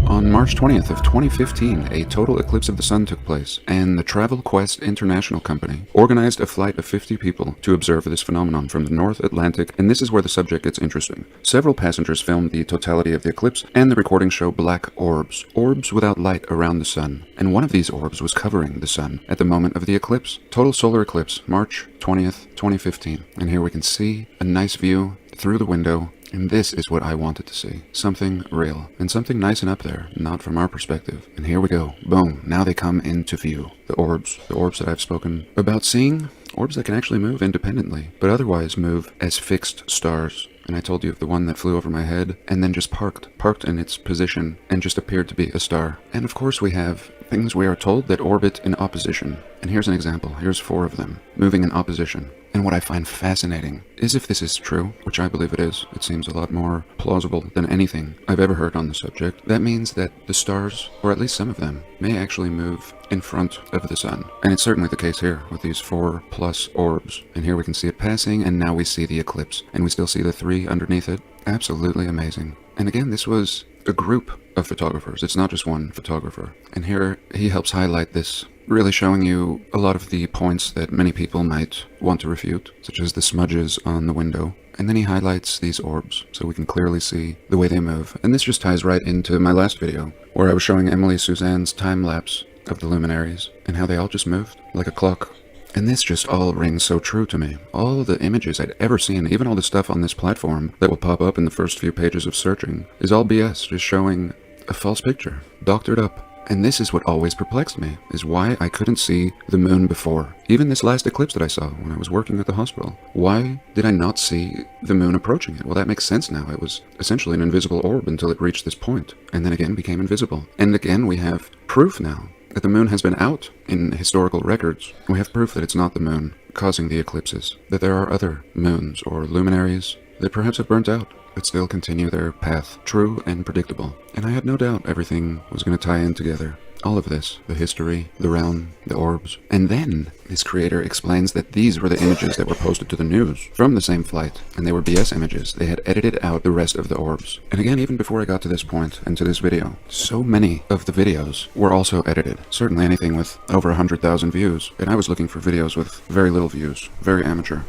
On March 20th of 2015, a total eclipse of the sun took place, and the Travel Quest International Company organized a flight of 50 people to observe this phenomenon from the North Atlantic, and this is where the subject gets interesting. Several passengers filmed the totality of the eclipse, and the recordings show black orbs without light around the sun, and one of these orbs was covering the sun at the moment of the eclipse. Total solar eclipse, March 20th, 2015, and here we can see a nice view through the window. And this is what I wanted to see. Something real. And something nice and up there, not from our perspective. And here we go. Boom. Now they come into view. The orbs that I've spoken about seeing. Orbs that can actually move independently, but otherwise move as fixed stars. And I told you of the one that flew over my head, and then just parked in its position, and just appeared to be a star. And of course we have things we are told that orbit in opposition. And here's an example. Here's 4 of them, moving in opposition. And what I find fascinating is if this is true, which I believe it is, it seems a lot more plausible than anything I've ever heard on the subject, that means that the stars, or at least some of them, may actually move in front of the sun. And it's certainly the case here with these 4+ orbs. And here we can see it passing, and now we see the eclipse. And we still see the 3 underneath it. Absolutely amazing. And again, this was a group of photographers. It's not just one photographer. And here he helps highlight this, really showing you a lot of the points that many people might want to refute, such as the smudges on the window. And then he highlights these orbs so we can clearly see the way they move. And this just ties right into my last video, where I was showing Emily Suzanne's time-lapse of the luminaries and how they all just moved like a clock. And this just all rings so true to me. All the images I'd ever seen, even all the stuff on this platform that will pop up in the first few pages of searching, is all BS, just showing a false picture, doctored up. And this is what always perplexed me, is why I couldn't see the moon before. Even this last eclipse that I saw when I was working at the hospital. Why did I not see the moon approaching it? Well, that makes sense now. It was essentially an invisible orb until it reached this point, and then again became invisible. And again, we have proof now that the moon has been out in historical records. We have proof that it's not the moon causing the eclipses, that there are other moons or luminaries that perhaps have burnt out, but still continue their path, true and predictable. And I had no doubt everything was going to tie in together. All of this, the history, the realm, the orbs. And then his creator explains that these were the images that were posted to the news from the same flight, and they were BS images. They had edited out the rest of the orbs. And again, even before I got to this point and to this video, so many of the videos were also edited. Certainly anything with over 100,000 views. And I was looking for videos with very little views, very amateur.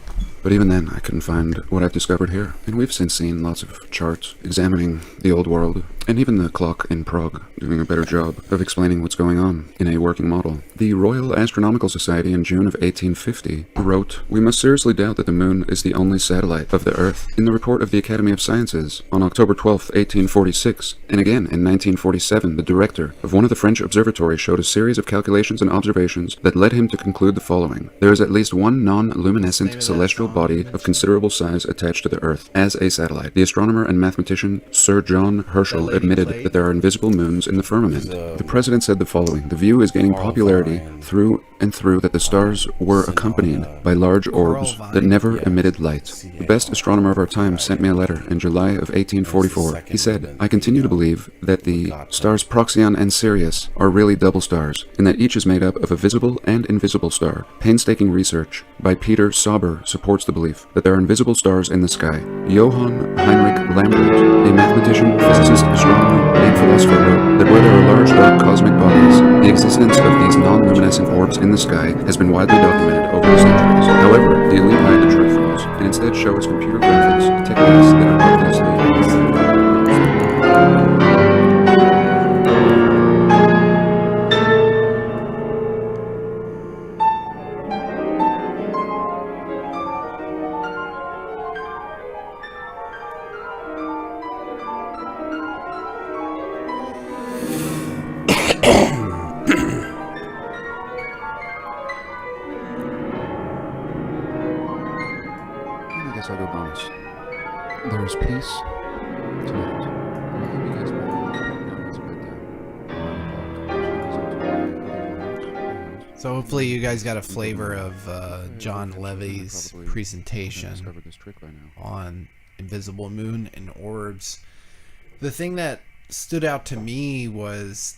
But even then, I couldn't find what I've discovered here. And we've since seen lots of charts examining the old world, and even the clock in Prague doing a better job of explaining what's going on in a working model. The Royal Astronomical Society in June of 1850 wrote, "We must seriously doubt that the moon is the only satellite of the Earth." In the report of the Academy of Sciences on October 12, 1846, and again in 1947, the director of one of the French observatories showed a series of calculations and observations that led him to conclude the following. There is at least one non-luminescent celestial body of considerable size attached to the Earth as a satellite. The astronomer and mathematician Sir John Herschel admitted that there are invisible moons in the firmament. The president said the following: "The view is gaining popularity through and through that the stars were accompanied by large orbs that never emitted light. The best astronomer of our time sent me a letter in July of 1844. He said, 'I continue to believe that the stars Procyon and Sirius are really double stars, and that each is made up of a visible and invisible star. Painstaking research by Peter Sauber supports the belief that there are invisible stars in the sky.' Johann Heinrich Lambert, a mathematician, physicist, astronomer, and philosopher, wrote that where there are large dark cosmic bodies, the existence of these non-luminescent orbs in the sky has been widely documented over the centuries. However, the elite hide the truth from us, and instead show us computer graphics, techniques that are obviously..." I guess I'll go bonus. There is peace tonight. I hope you guys know it's bedtime. So hopefully you guys got a flavor of John Levy's presentation on invisible moon and orbs. The thing that stood out to me was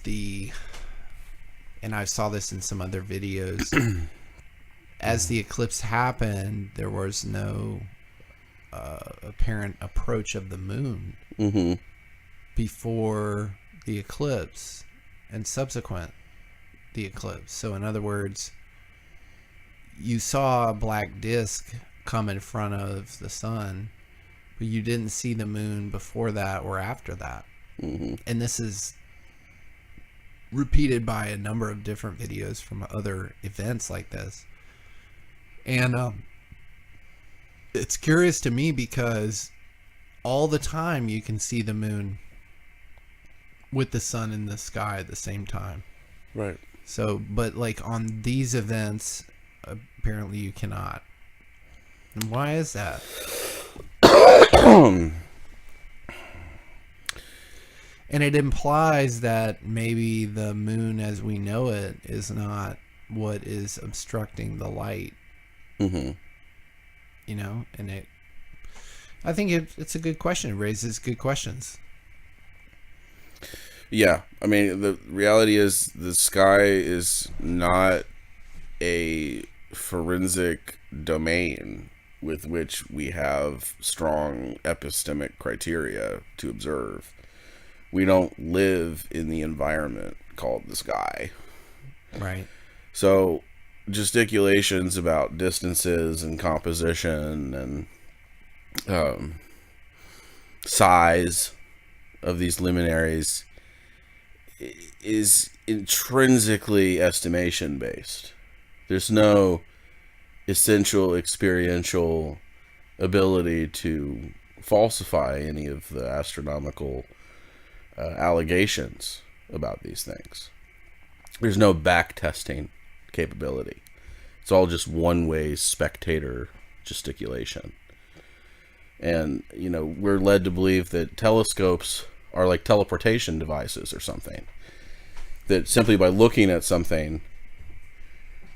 and I saw this in some other videos, as the eclipse happened, there was no apparent approach of the moon before the eclipse and subsequent the eclipse. So in other words, you saw a black disk come in front of the sun, but you didn't see the moon before that or after that. And this is repeated by a number of different videos from other events like this. And it's curious to me because all the time you can see the moon with the sun in the sky at the same time. Right. So, but like on these events, apparently you cannot. And why is that? And it implies that maybe the moon as we know it is not what is obstructing the light. You know, and I think it's a good question. It raises good questions. Yeah, I mean, the reality is the sky is not a forensic domain with which we have strong epistemic criteria to observe. We don't live in the environment called the sky. Right. So gesticulations about distances and composition and size of these luminaries is intrinsically estimation based. There's no essential experiential ability to falsify any of the astronomical allegations about these things. there's no back testing capability. It's all just one-way spectator gesticulation. And, we're led to believe that telescopes are like teleportation devices or something. That simply by looking at something,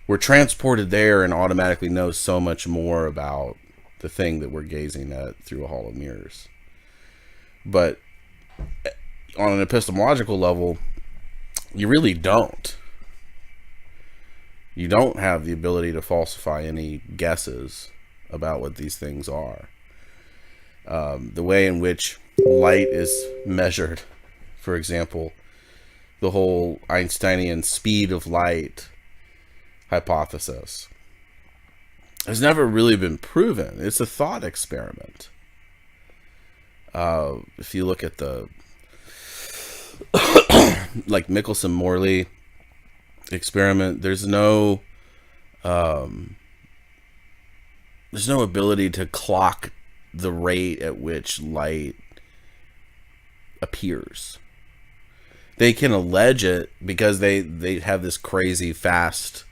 we're transported there and automatically know so much more about the thing that we're gazing at through a hall of mirrors. But on an epistemological level, you really don't. You don't have the ability to falsify any guesses about what these things are. The way in which light is measured, for example, the whole Einsteinian speed of light hypothesis has never really been proven. It's a thought experiment. If you look at the like Michelson-Morley experiment, there's no ability to clock the rate at which light appears. They can allege it because they have this crazy fast,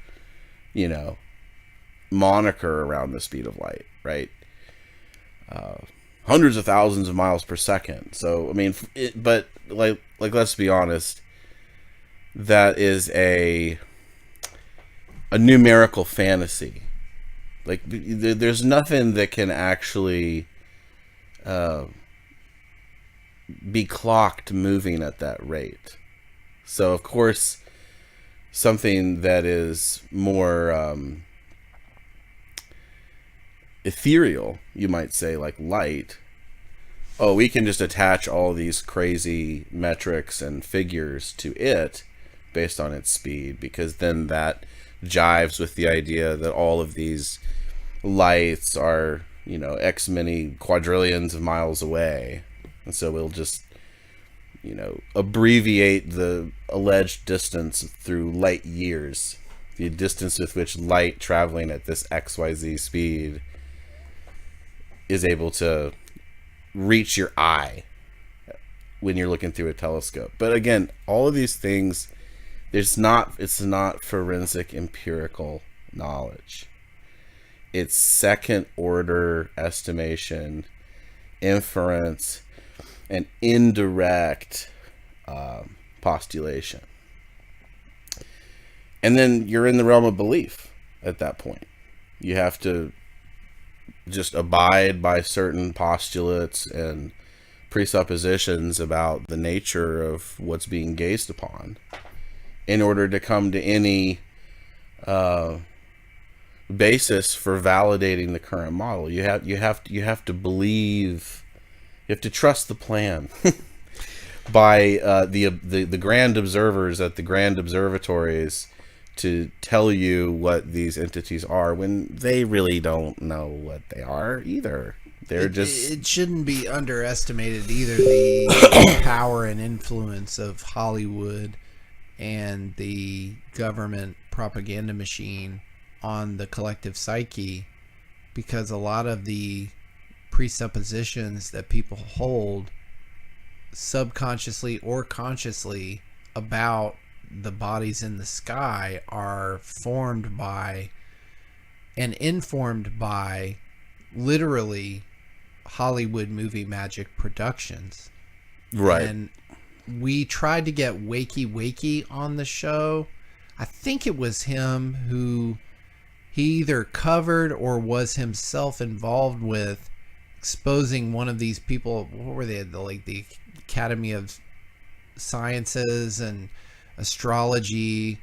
moniker around the speed of light, right? Hundreds of thousands of miles per second. So, I mean, but let's be honest, that is a numerical fantasy. Like, there's nothing that can actually be clocked moving at that rate. So, of course, something that is more ethereal, you might say, like light, we can just attach all these crazy metrics and figures to it based on its speed, because then that jives with the idea that all of these lights are, X many quadrillions of miles away. And so we'll just, abbreviate the alleged distance through light years. The distance with which light traveling at this XYZ speed is able to reach your eye when you're looking through a telescope. But again, all of these things, it's not forensic empirical knowledge. It's second order estimation, inference, and indirect postulation. And then you're in the realm of belief at that point. You have to just abide by certain postulates and presuppositions about the nature of what's being gazed upon in order to come to any basis for validating the current model. You have to believe, you have to trust the plan by the grand observers at the grand observatories to tell you what these entities are when they really don't know what they are either. It shouldn't be underestimated either, the power and influence of Hollywood and the government propaganda machine on the collective psyche, because a lot of the presuppositions that people hold subconsciously or consciously about the bodies in the sky are formed by and informed by literally Hollywood movie magic productions. Right. And we tried to get Wakey on the show. I think it was him who he either covered or was himself involved with exposing one of these people. What were they? The Academy of Sciences and astrology,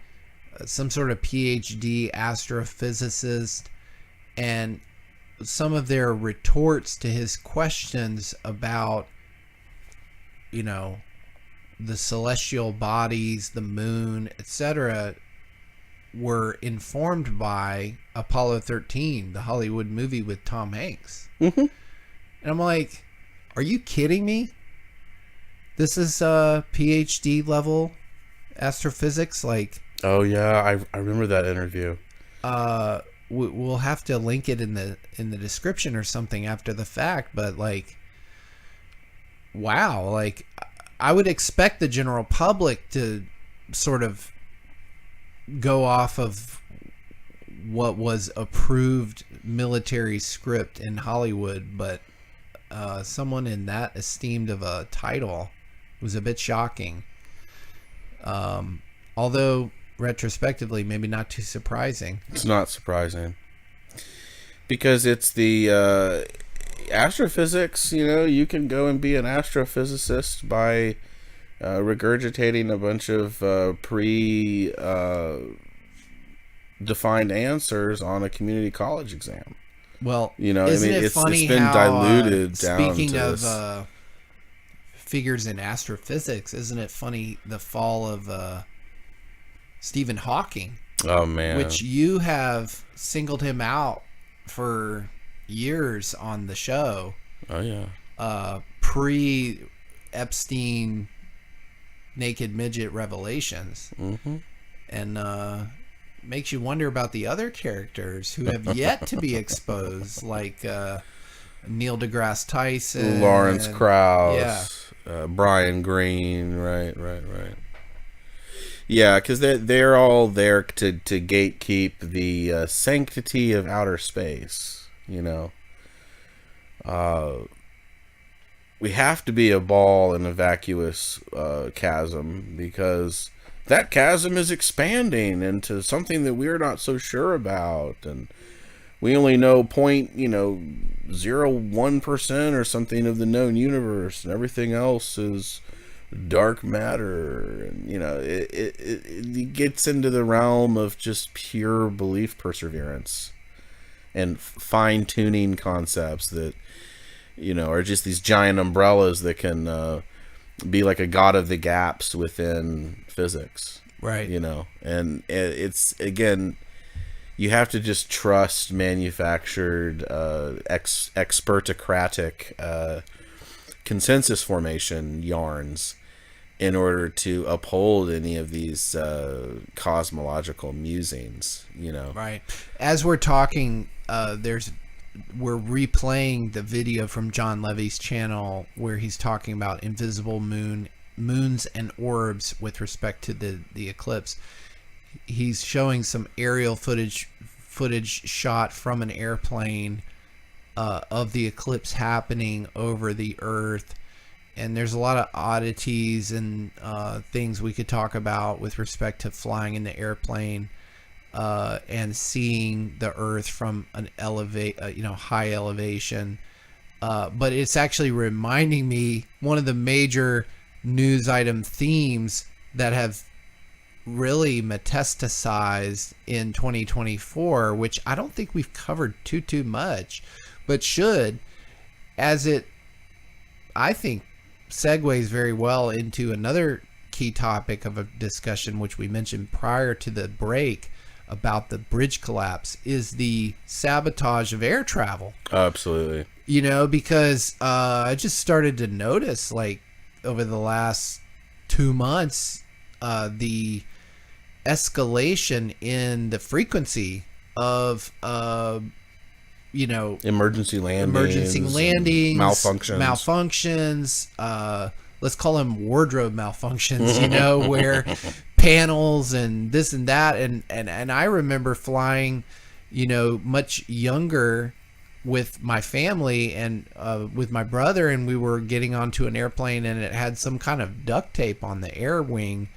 some sort of PhD astrophysicist, and some of their retorts to his questions about, the celestial bodies, the moon, etc., were informed by Apollo 13, the Hollywood movie with Tom Hanks. Mm-hmm. And I'm like, are you kidding me? This is PhD level astrophysics. Oh yeah, I remember that interview. We'll have to link it in the description or something after the fact, but wow, I would expect the general public to sort of go off of what was approved military script in Hollywood, but someone in that esteemed of a title was a bit shocking. Although retrospectively, maybe not too surprising. It's not surprising because it's the astrophysics. You know, you can go and be an astrophysicist by regurgitating a bunch of defined answers on a community college exam. Well, you know, isn't I mean, it funny it's been how, diluted down. Speaking to of figures in astrophysics, isn't it funny the fall of Stephen Hawking? Oh man, which you have singled him out for years on the show. Oh yeah, pre Epstein naked midget revelations, and makes you wonder about the other characters who have yet to be exposed, like Neil deGrasse Tyson, Lawrence Krauss, yeah. Brian Greene, right. Yeah, because they're all there to gatekeep the sanctity of outer space. You know, we have to be a ball in a vacuous chasm, because that chasm is expanding into something that we're not so sure about, and we only know 0.01% or something of the known universe, and everything else is dark matter. And you know, it gets into the realm of just pure belief perseverance and fine-tuning concepts that, you know, are just these giant umbrellas that can be like a god of the gaps within physics, right? You know, and it's, again, you have to just trust manufactured expertocratic consensus formation yarns in order to uphold any of these cosmological musings, you know. Right. As we're talking, we're replaying the video from John Levy's channel where he's talking about invisible moons and orbs with respect to the eclipse. He's showing some aerial footage shot from an airplane of the eclipse happening over the Earth. And there's a lot of oddities and things we could talk about with respect to flying in the airplane and seeing the Earth from an high elevation. But it's actually reminding me one of the major news item themes that have really metastasized in 2024, which I don't think we've covered too much, but should, as it, I think, segues very well into another key topic of a discussion which we mentioned prior to the break about the bridge collapse, is the sabotage of air travel. Absolutely. You know, because I just started to notice, like, over the last 2 months, the escalation in the frequency of emergency landings, malfunctions, let's call them wardrobe malfunctions, you know, where panels and this and that, and I remember flying, you know, much younger with my family and with my brother, and we were getting onto an airplane and it had some kind of duct tape on the air wing.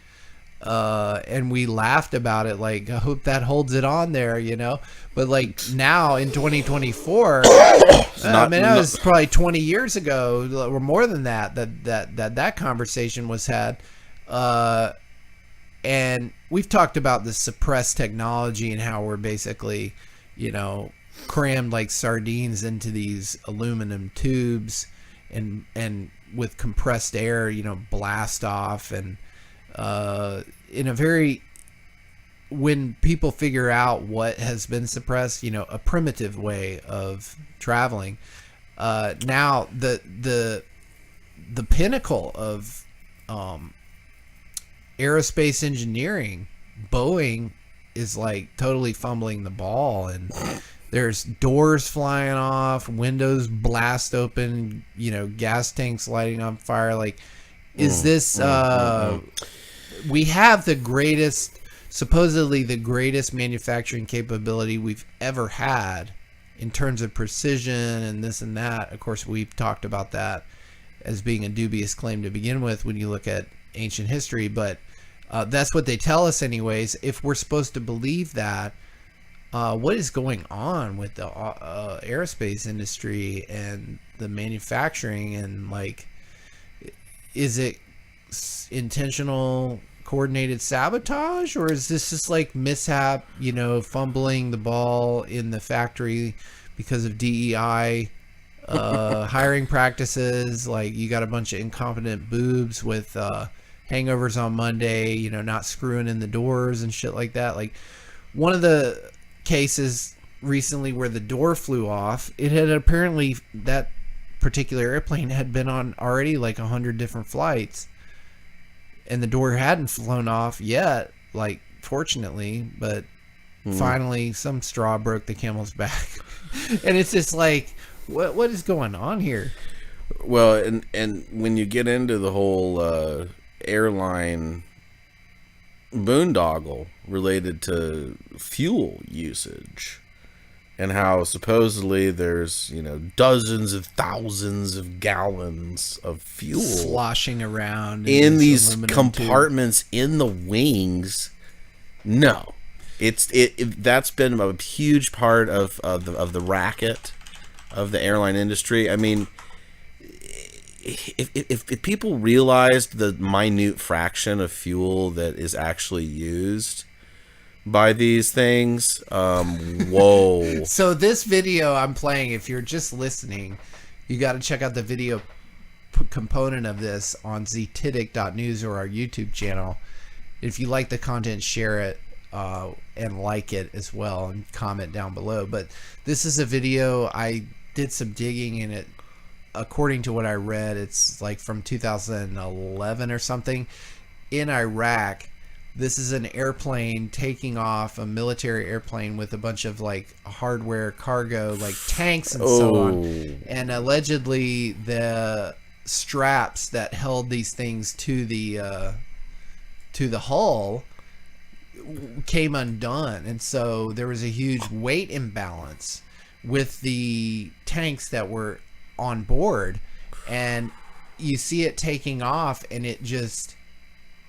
And we laughed about it, like, I hope that holds it on there, you know. But like now in 2024, that was probably 20 years ago or more than that conversation was had. And we've talked about the suppressed technology and how we're basically, you know, crammed like sardines into these aluminum tubes and with compressed air, you know, blast off. And in a very, when people figure out what has been suppressed, you know, a primitive way of traveling, now the pinnacle of aerospace engineering, Boeing is like totally fumbling the ball, and there's doors flying off, windows blast open, you know, gas tanks lighting on fire. Like, is this we have the greatest supposedly the greatest manufacturing capability we've ever had in terms of precision and this and that. Of course, we've talked about that as being a dubious claim to begin with when you look at ancient history, but that's what they tell us anyways. If we're supposed to believe that, what is going on with the aerospace industry and the manufacturing, and like, is it intentional coordinated sabotage, or is this just like mishap, fumbling the ball in the factory because of DEI hiring practices? Like, you got a bunch of incompetent boobs with hangovers on Monday, not screwing in the doors and shit like that. Like, one of the cases recently where the door flew off, it had apparently, that particular airplane had been on already like 100 different flights, and the door hadn't flown off yet, like, fortunately, but finally some straw broke the camel's back. And it's just like, what is going on here? Well, and when you get into the whole airline boondoggle related to fuel usage, and how supposedly there's, dozens of thousands of gallons of fuel sloshing around in these aluminum compartments in the wings. No, that's been a huge part of the racket of the airline industry. I mean, if people realized the minute fraction of fuel that is actually used by these things, whoa. So this video I'm playing, if you're just listening, you got to check out the video component of this on ztitic.news or our YouTube channel. If you like the content, share it and like it as well, and comment down below. But this is a video, I did some digging in it. According to what I read, it's like from 2011 or something, in Iraq. This is an airplane taking off, a military airplane with a bunch of like hardware cargo, like tanks and so on. And allegedly the straps that held these things to the hull came undone. And so there was a huge weight imbalance with the tanks that were on board. And you see it taking off, and it just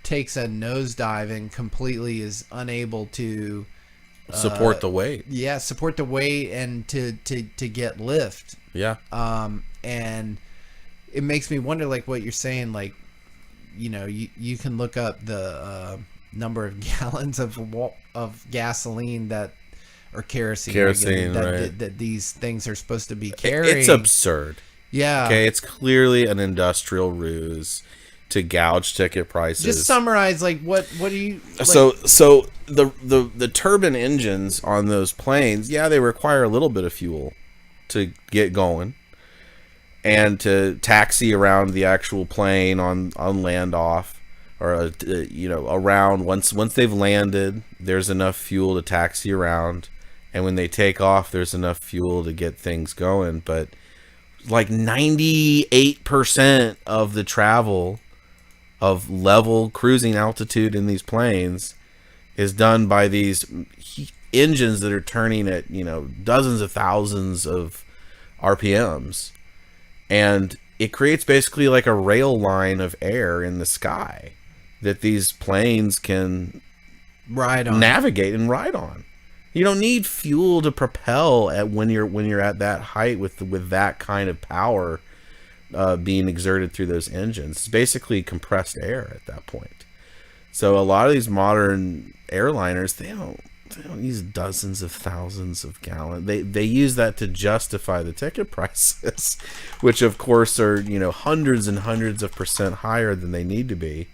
takes a nosedive and completely is unable to support the weight. Yeah, support the weight and to get lift. Yeah. And it makes me wonder, like what you're saying, like, you can look up the number of gallons of gasoline that, or kerosene, right, that these things are supposed to be carrying. It's absurd. Yeah. Okay, it's clearly an industrial ruse to gouge ticket prices. Just summarize, like, what do you like? So the turbine engines on those planes, yeah, they require a little bit of fuel to get going and to taxi around the actual plane on land off, or around. Once they've landed, there's enough fuel to taxi around, and when they take off, there's enough fuel to get things going. But like 98% of the travel of level cruising altitude in these planes is done by these engines that are turning at, dozens of thousands of RPMs. And it creates basically like a rail line of air in the sky that these planes can navigate and ride on. You don't need fuel to propel when you're at that height with that kind of power being exerted through those engines. It's basically compressed air at that point. So a lot of these modern airliners, they don't use dozens of thousands of gallons. They use that to justify the ticket prices, which of course are hundreds and hundreds of percent higher than they need to be.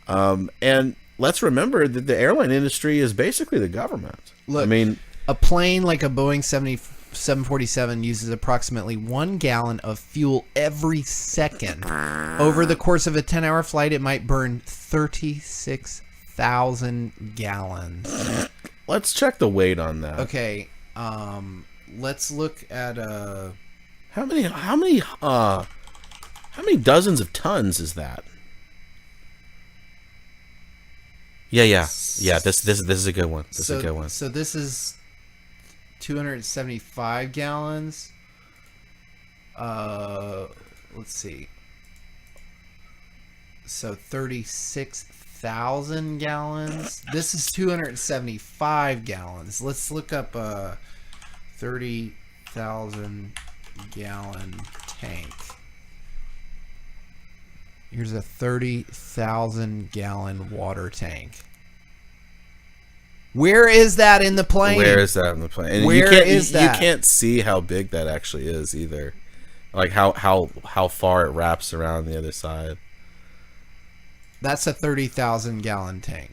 And let's remember that the airline industry is basically the government. Look, I mean, a plane like a Boeing 747 uses approximately 1 gallon of fuel every second. Over the course of a 10-hour flight, it might burn 36,000 gallons. Let's check the weight on that. Okay, let's look at how many dozens of tons is that? Yeah. This is a good one. This is a good one. So this is 275 gallons. Let's see. So 36,000 gallons. This is 275 gallons. Let's look up a 30,000 gallon tank. Here's a 30,000 gallon water tank. Where is that in the plane? Where is that in the plane? And Where is that? You can't see how big that actually is either. Like how far it wraps around the other side. That's a 30,000 gallon tank.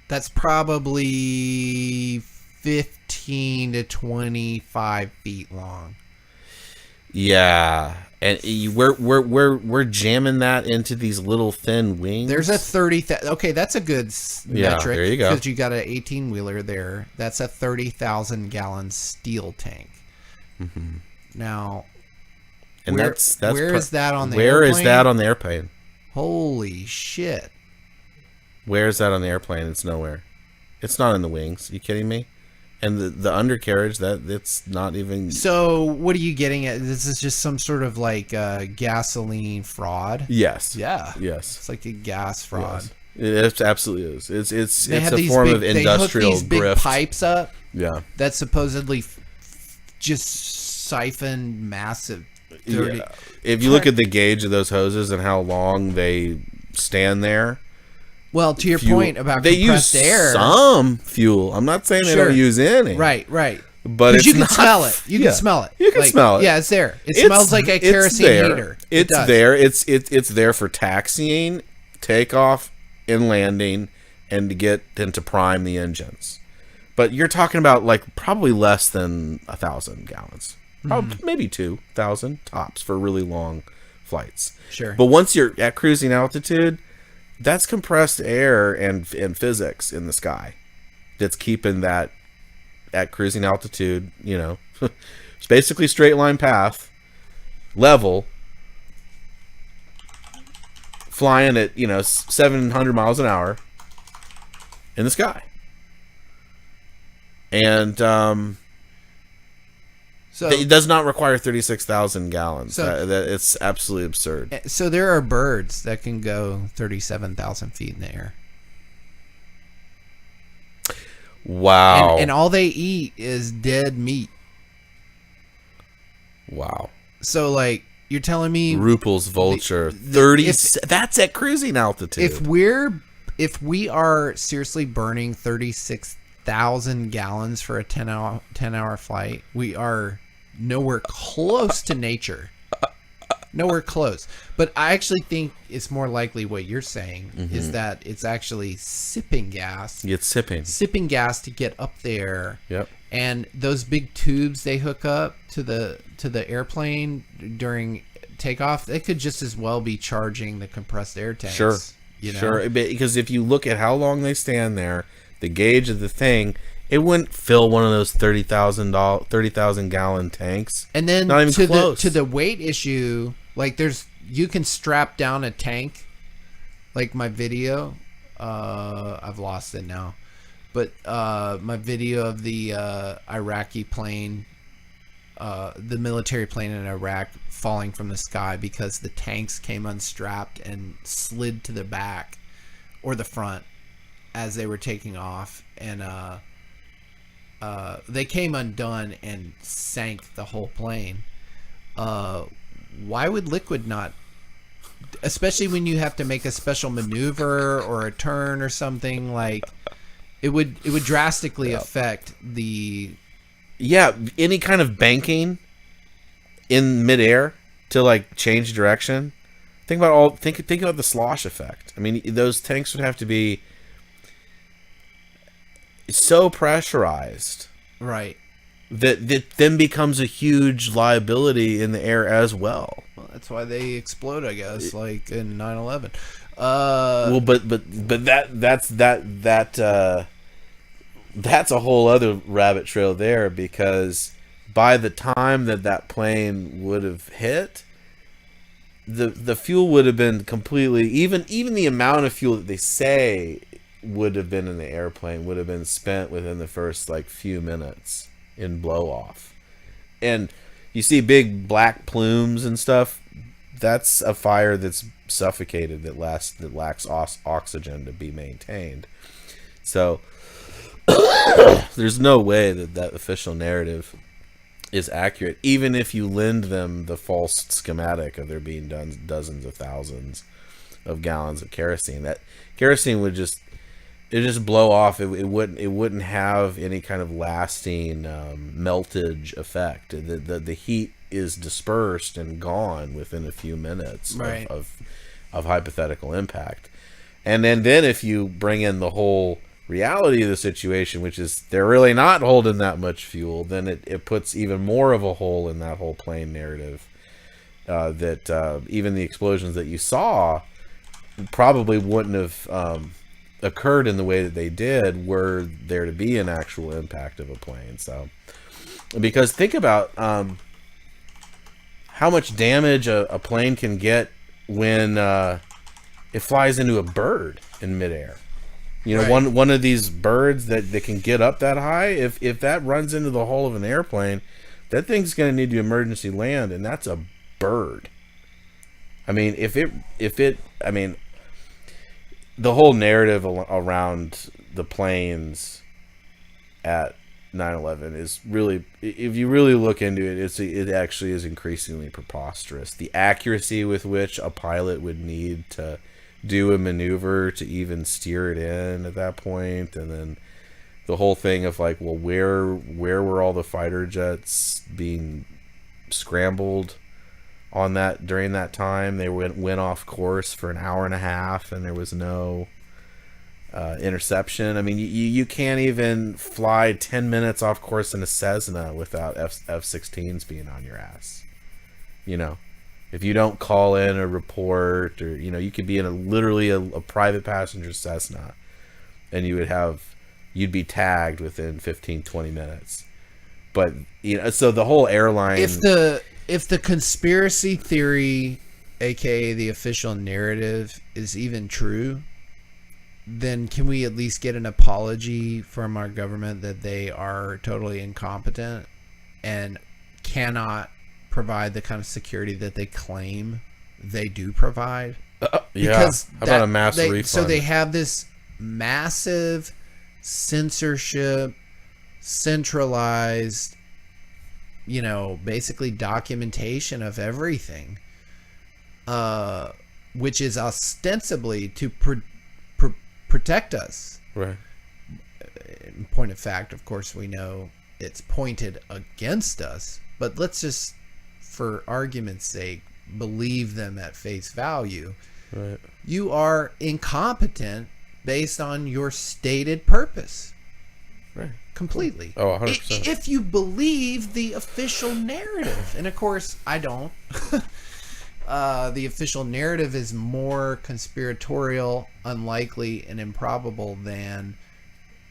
That's probably 15 to 25 feet long. Yeah, and we're jamming that into these little thin wings. There's a 30,000. Okay, that's a good metric. There you go. Because you got an 18-wheeler there. That's a 30,000 gallon steel tank. Mm-hmm. Now, and where is that on the airplane? Where is that on the airplane? Holy shit! Where is that on the airplane? It's nowhere. It's not in the wings. Are you kidding me? And the undercarriage, it's not even. So what are you getting at? This is just some sort of like gasoline fraud. Yes. Yeah. Yes. It's like a gas fraud. Yes. It absolutely is. It's They have a these form big, of industrial they hook these big grift. pipes up. Yeah. That supposedly just siphon massive. Dirty. Yeah. If you look at the gauge of those hoses and how long they stand there. Well, to your fuel, point about they compressed use air, some fuel. I'm not saying they Sure. don't use any. right, But it's you can not, smell it. You yeah. can smell it. You can smell it. Yeah, it's there. It smells like a kerosene heater. It's does. there. It's there for taxiing, takeoff, and landing, and to prime the engines. But you're talking about like probably less than 1,000 gallons. Probably maybe 2,000 tops for really long flights. Sure. But once you're at cruising altitude, that's compressed air and physics in the sky that's keeping that at cruising altitude, it's basically straight line path, level, flying at 700 miles an hour in the sky. And So it does not require 36,000 gallons. So- It's absolutely absurd. So there are birds that can go 37,000 feet in the air. Wow. And all they eat is dead meat. Wow. So, like, you're telling me Rupel's vulture. That's at cruising altitude. if we are seriously burning 36,000 gallons for a 10-hour flight, we are nowhere close to nature. Nowhere close. But I actually think it's more likely what you're saying is that it's actually sipping gas. It's Sipping gas to get up there. Yep. And those big tubes they hook up to the airplane during takeoff, they could just as well be charging the compressed air tanks. Sure. You know? Sure. Because if you look at how long they stand there, the gauge of the thing, it wouldn't fill one of those 30,000 gallon tanks. And then not even close. to the weight issue, like you can strap down a tank, like my video. I've lost it now, but my video of the Iraqi plane, the military plane in Iraq falling from the sky because the tanks came unstrapped and slid to the back or the front as they were taking off, and they came undone and sank the whole plane. Why would liquid not, especially when you have to make a special maneuver or a turn or something, like it would drastically affect the any kind of banking in midair to like change direction. Think about the slosh effect. I mean, those tanks would have to be so pressurized, right, that then becomes a huge liability in the air as well. Well, that's why they explode, I guess, like in 9/11. Well, but that's a whole other rabbit trail there, because by the time that plane would have hit, the fuel would have been completely, even the amount of fuel that they say would have been in the airplane would have been spent within the first like few minutes in blow off. And you see big black plumes and stuff. That's a fire that's suffocated, that lacks oxygen to be maintained. So there's no way that official narrative is accurate, even if you lend them the false schematic of there being dozens of thousands of gallons of kerosene. That kerosene would just blow off. It wouldn't have any kind of lasting meltage effect. The heat is dispersed and gone within a few minutes of hypothetical impact. And then if you bring in the whole reality of the situation, which is they're really not holding that much fuel, then it puts even more of a hole in that whole plane narrative, that even the explosions that you saw probably wouldn't have occurred in the way that they did were there to be an actual impact of a plane. So, because think about how much damage a plane can get when it flies into a bird in midair. You know, right. one of these birds that can get up that high, if that runs into the hull of an airplane, that thing's going to need to emergency land, and that's a bird. I mean, the whole narrative around the planes at 9/11 is really, if you really look into it, it actually is increasingly preposterous. The accuracy with which a pilot would need to do a maneuver to even steer it in at that point, and then the whole thing of like, well, where were all the fighter jets being scrambled on that during that time? They went off course for an hour and a half, and there was no interception. I mean, you can't even fly 10 minutes off course in a Cessna without F-16s being on your ass. You know, if you don't call in a report, or you know, you could be in literally a private passenger Cessna, and you'd be tagged within 15-20 minutes. But you know, so the whole airline, if the conspiracy theory, aka the official narrative, is even true, then can we at least get an apology from our government that they are totally incompetent and cannot provide the kind of security that they claim they do provide? Because how about a mass refund? So they have this massive censorship, centralized, you know, basically documentation of everything, which is ostensibly to protect us. Right. In point of fact, of course, we know it's pointed against us, but let's just, for argument's sake, believe them at face value. Right. You are incompetent based on your stated purpose. Right. Completely. Oh, 100%. If you believe the official narrative. And of course, I don't. The official narrative is more conspiratorial, unlikely, and improbable than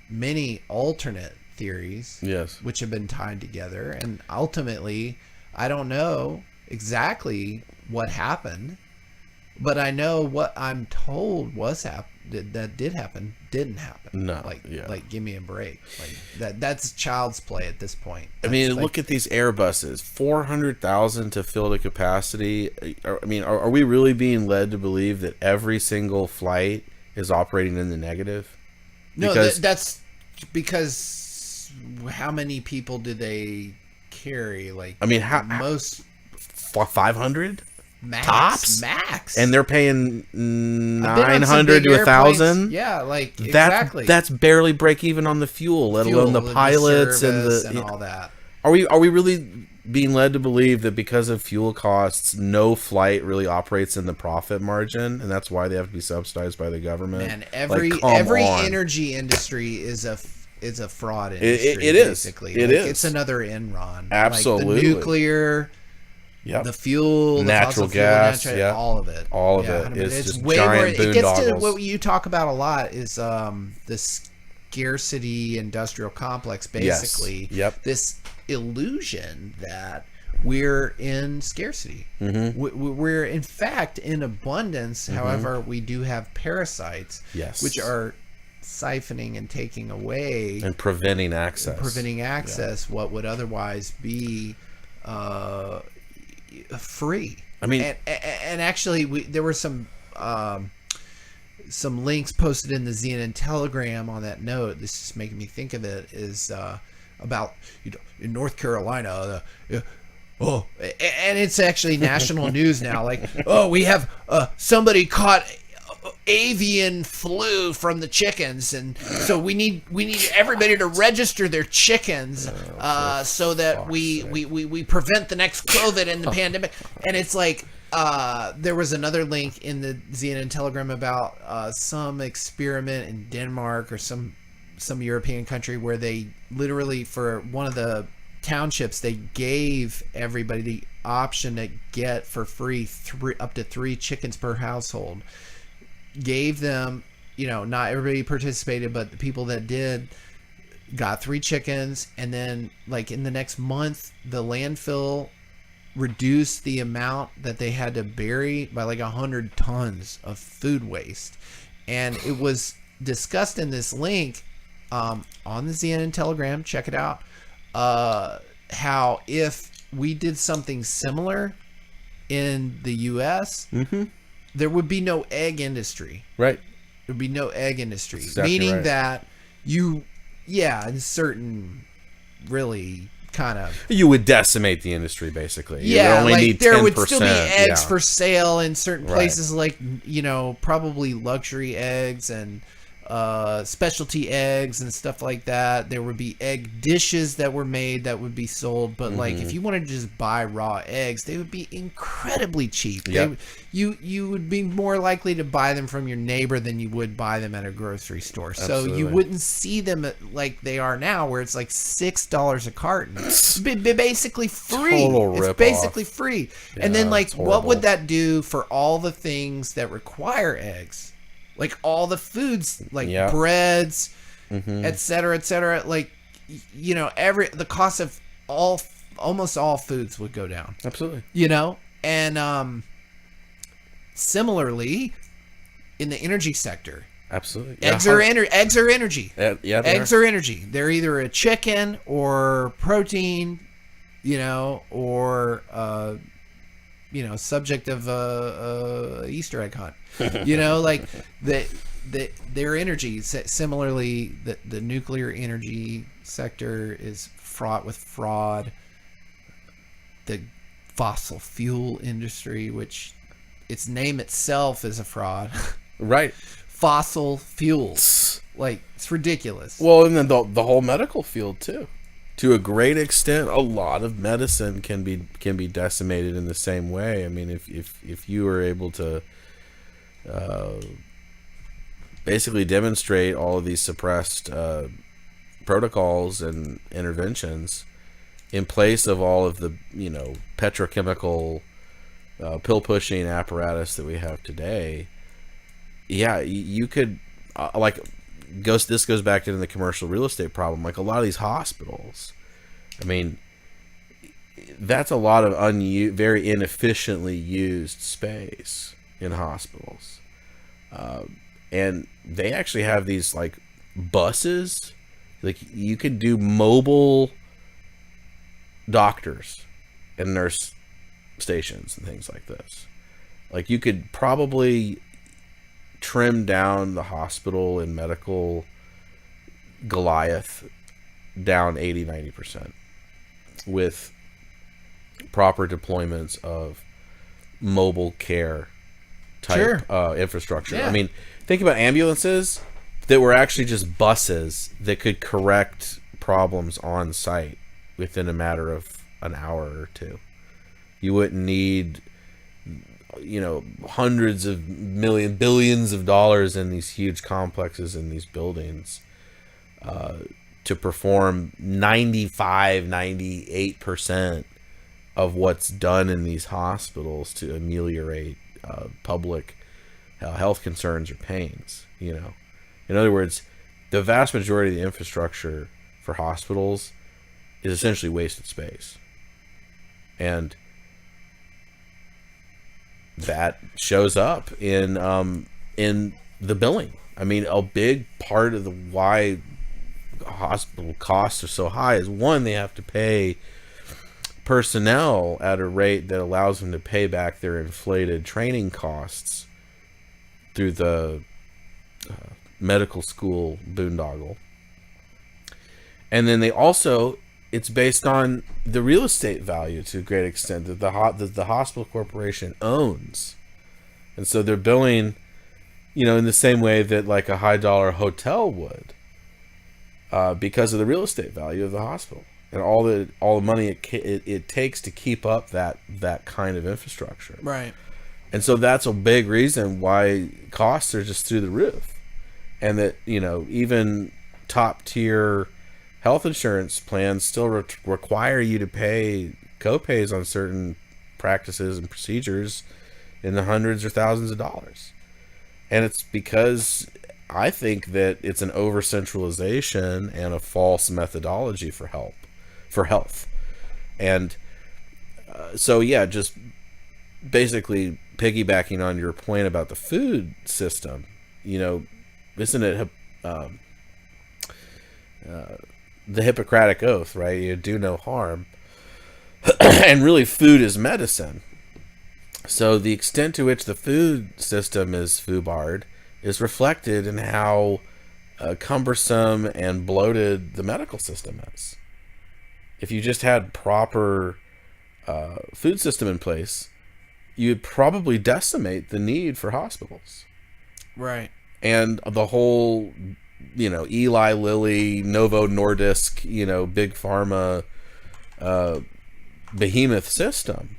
many alternate theories, yes, which have been tied together. And ultimately, I don't know exactly what happened, but I know what I'm told was that did happen didn't happen. No, like give me a break. Like that's child's play at this point. I mean, look at these Airbuses, 400,000 to fill the capacity. I mean, are we really being led to believe that every single flight is operating in the negative? No, that's because how many people do they carry? Like, I mean, most 500 max, and they're paying 900 to 1,000. Yeah, like exactly. That's barely break even on the fuel, let alone the pilots and all that. Are we really being led to believe that because of fuel costs, no flight really operates in the profit margin, and that's why they have to be subsidized by the government? Man, every energy industry is a fraud industry. It is. Basically. It is. It's another Enron. Absolutely. Like the nuclear. Yep. The fuel, natural the gas, all of it. All of it. It's just way giant more. It gets to boondoggles. what you talk about a lot is the scarcity industrial complex. Basically, Yes. Yep. This illusion that we're in scarcity. We're in fact in abundance. However, we do have parasites, Yes. which are siphoning and taking away and preventing access. what would otherwise be free. I mean, and actually, there were some links posted in the ZNN Telegram on that note. This is making me think of it. Is about in North Carolina. And it's actually national news now. Like, we have somebody caught avian flu from the chickens, and so we need everybody to register their chickens so that we prevent the next COVID in the pandemic. And it's like there was another link in the ZNN Telegram about some experiment in Denmark or some European country where they literally, for one of the townships, they gave everybody the option to get for free up to 3 chickens per household. Gave them, not everybody participated, but the people that did got 3 chickens, and then like in the next month the landfill reduced the amount that they had to bury by like 100 tons of food waste. And it was discussed in this link on the ZNN Telegram, check it out, how if we did something similar in the US, there would be no egg industry. Right. There would be no egg industry. Exactly meaning right. that in certain really kind of... You would decimate the industry, basically. You Yeah, would only need there 10%. would still be eggs Yeah. for sale in certain Right. places, like, probably luxury eggs and specialty eggs and stuff like that. There would be egg dishes that were made that would be sold, but like if you wanted to just buy raw eggs, they would be incredibly cheap. Yep. You would be more likely to buy them from your neighbor than you would buy them at a grocery store. So Absolutely. you wouldn't see them like they are now, where it's like $6 a carton. It's basically free. Total It's rip-off. basically free. And then Yeah, like it's what would horrible. that do for all the things that require eggs? Like all the foods, like Yeah. breads, et cetera, like, the cost of almost all foods would go down, Absolutely. and similarly in the energy sector, Absolutely. eggs are energy. Yeah, they Eggs are energy. They're either a chicken or protein, or subject of a Easter egg hunt. Like their energy. Similarly, the nuclear energy sector is fraught with fraud. The fossil fuel industry, which its name itself is a fraud. Right. Fossil fuels, like, it's ridiculous. Well, and then the whole medical field too. To a great extent, a lot of medicine can be decimated in the same way. I mean, if you were able to basically demonstrate all of these suppressed protocols and interventions in place of all of the petrochemical pill pushing apparatus that we have today, you could this goes back into the commercial real estate problem. Like a lot of these hospitals, I mean, that's a lot of very inefficiently used space in hospitals, and they actually have these like buses. Like you could do mobile doctors and nurse stations and things like this. Like you could probably trim down the hospital and medical Goliath down 80-90% with proper deployments of mobile care type infrastructure. Yeah. I mean, think about ambulances that were actually just buses that could correct problems on site within a matter of an hour or two. You wouldn't need hundreds of billions of dollars in these huge complexes in these buildings to perform 95-98% of what's done in these hospitals to ameliorate public health concerns or pains. In other words, the vast majority of the infrastructure for hospitals is essentially wasted space. And that shows up in the billing. I mean, a big part of the why hospital costs are so high is, one, they have to pay personnel at a rate that allows them to pay back their inflated training costs through the medical school boondoggle. And then they also, it's based on the real estate value to a great extent that the hospital corporation owns. And so they're billing, in the same way that like a high dollar hotel would, because of the real estate value of the hospital and all the money it takes to keep up that kind of infrastructure. Right. And so that's a big reason why costs are just through the roof. And that, even top tier health insurance plans still require you to pay copays on certain practices and procedures in the hundreds or thousands of dollars. And it's because I think that it's an over centralization and a false methodology for health. And so, yeah, just basically piggybacking on your point about the food system, isn't it the Hippocratic Oath, right? You do no harm. And really, food is medicine. So the extent to which the food system is foobarred is reflected in how cumbersome and bloated the medical system is. If you just had proper food system in place, you'd probably decimate the need for hospitals. Right. And the whole, Eli Lilly, Novo Nordisk, big pharma, behemoth system,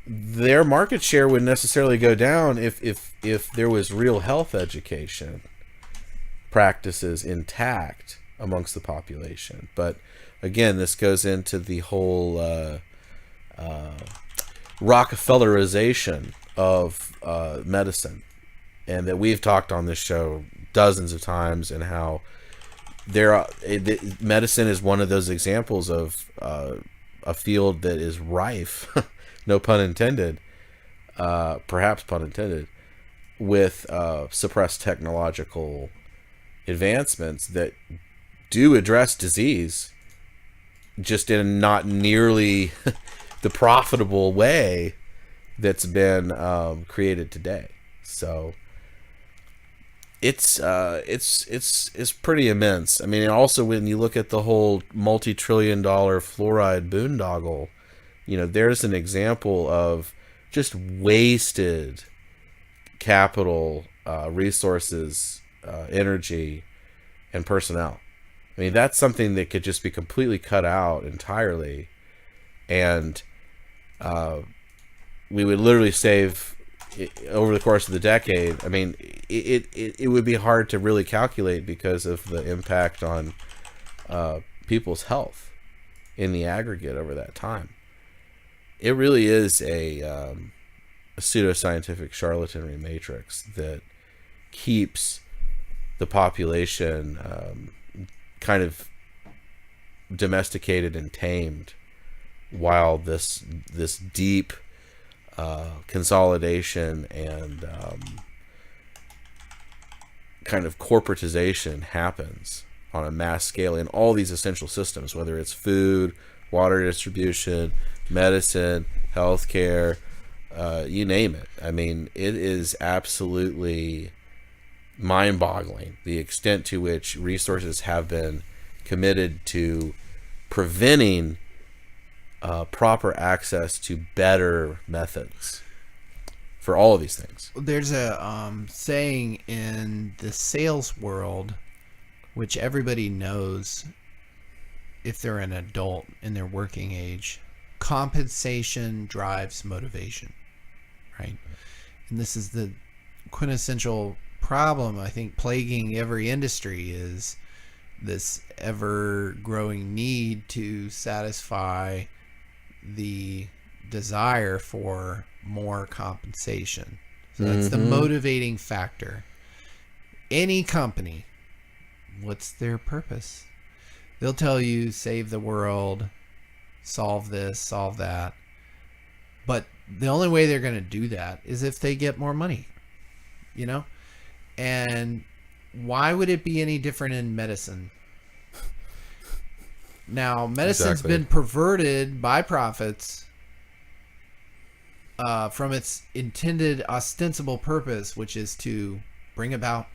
their market share would necessarily go down if there was real health education practices intact amongst the population. But again, this goes into the whole Rockefellerization of medicine, and that we've talked on this show dozens of times, and how medicine is one of those examples of a field that is rife, no pun intended, perhaps pun intended, with suppressed technological advancements that do address disease, just in not nearly the profitable way that's been created today. So it's pretty immense. I mean, and also when you look at the whole multi-trillion-dollar fluoride boondoggle, there's an example of just wasted capital, resources, energy, and personnel. I mean, that's something that could just be completely cut out entirely, and we would literally save, over the course of the decade. I mean, it would be hard to really calculate because of the impact on people's health in the aggregate over that time. It really is a pseudoscientific charlatanry matrix that keeps the population kind of domesticated and tamed, while this deep consolidation and kind of corporatization happens on a mass scale in all these essential systems, whether it's food, water distribution, medicine, healthcare, you name it. I mean, it is absolutely mind-boggling the extent to which resources have been committed to preventing proper access to better methods for all of these things. There's a saying in the sales world, which everybody knows if they're an adult in their working age: compensation drives motivation, right? And this is the quintessential problem, I think, plaguing every industry, is this ever-growing need to satisfy the desire for more compensation. So that's the motivating factor. Any company, what's their purpose? They'll tell you save the world, solve this, solve that. But the only way they're going to do that is if they get more money, you know? And why would it be any different in medicine? Now, medicine's been perverted by profits from its intended ostensible purpose, which is to bring about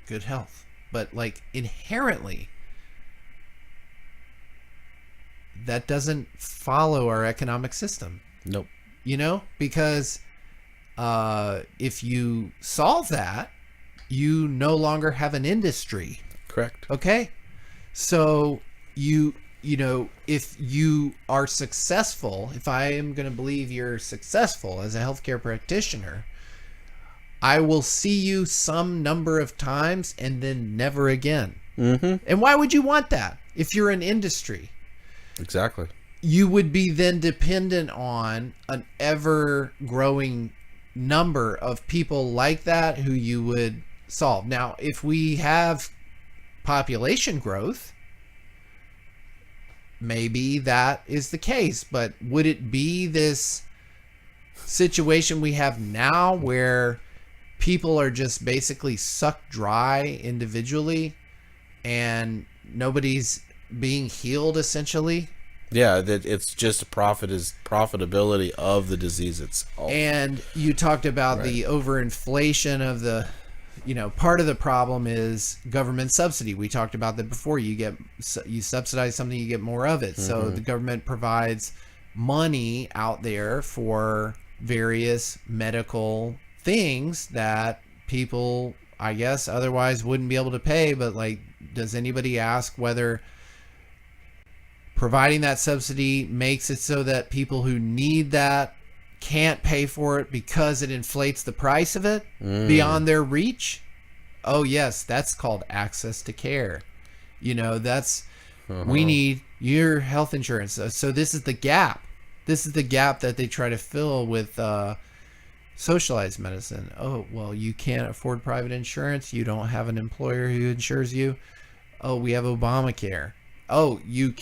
good health. But like inherently, that doesn't follow our economic system. Nope. You know, because if you solve that, you no longer have an industry. Correct. Okay? So you know, if you are successful, if I am going to believe you're successful as a healthcare practitioner, I will see you some number of times and then never again. Mm-hmm. And why would you want that if you're an industry? Exactly. You would be then dependent on an ever-growing number of people like that who you would solve. Now, if we have population growth, maybe that is the case, but would it be this situation we have now where people are just basically sucked dry individually and nobody's being healed essentially? Yeah, that it's just profitability of the disease itself. And you talked about the overinflation of the, you know, part of the problem is government subsidy. We talked about that before. You subsidize something, you get more of it. Mm-hmm. So the government provides money out there for various medical things that people, I guess, otherwise wouldn't be able to pay. But like, does anybody ask whether providing that subsidy makes it so that people who need that can't pay for it because it inflates the price of it beyond their reach? Oh yes, that's called access to care. You know, that's we need your health insurance. So this is the gap. This is the gap that they try to fill with socialized medicine. Oh, well, you can't afford private insurance. You don't have an employer who insures you. Oh, we have Obamacare. Oh, you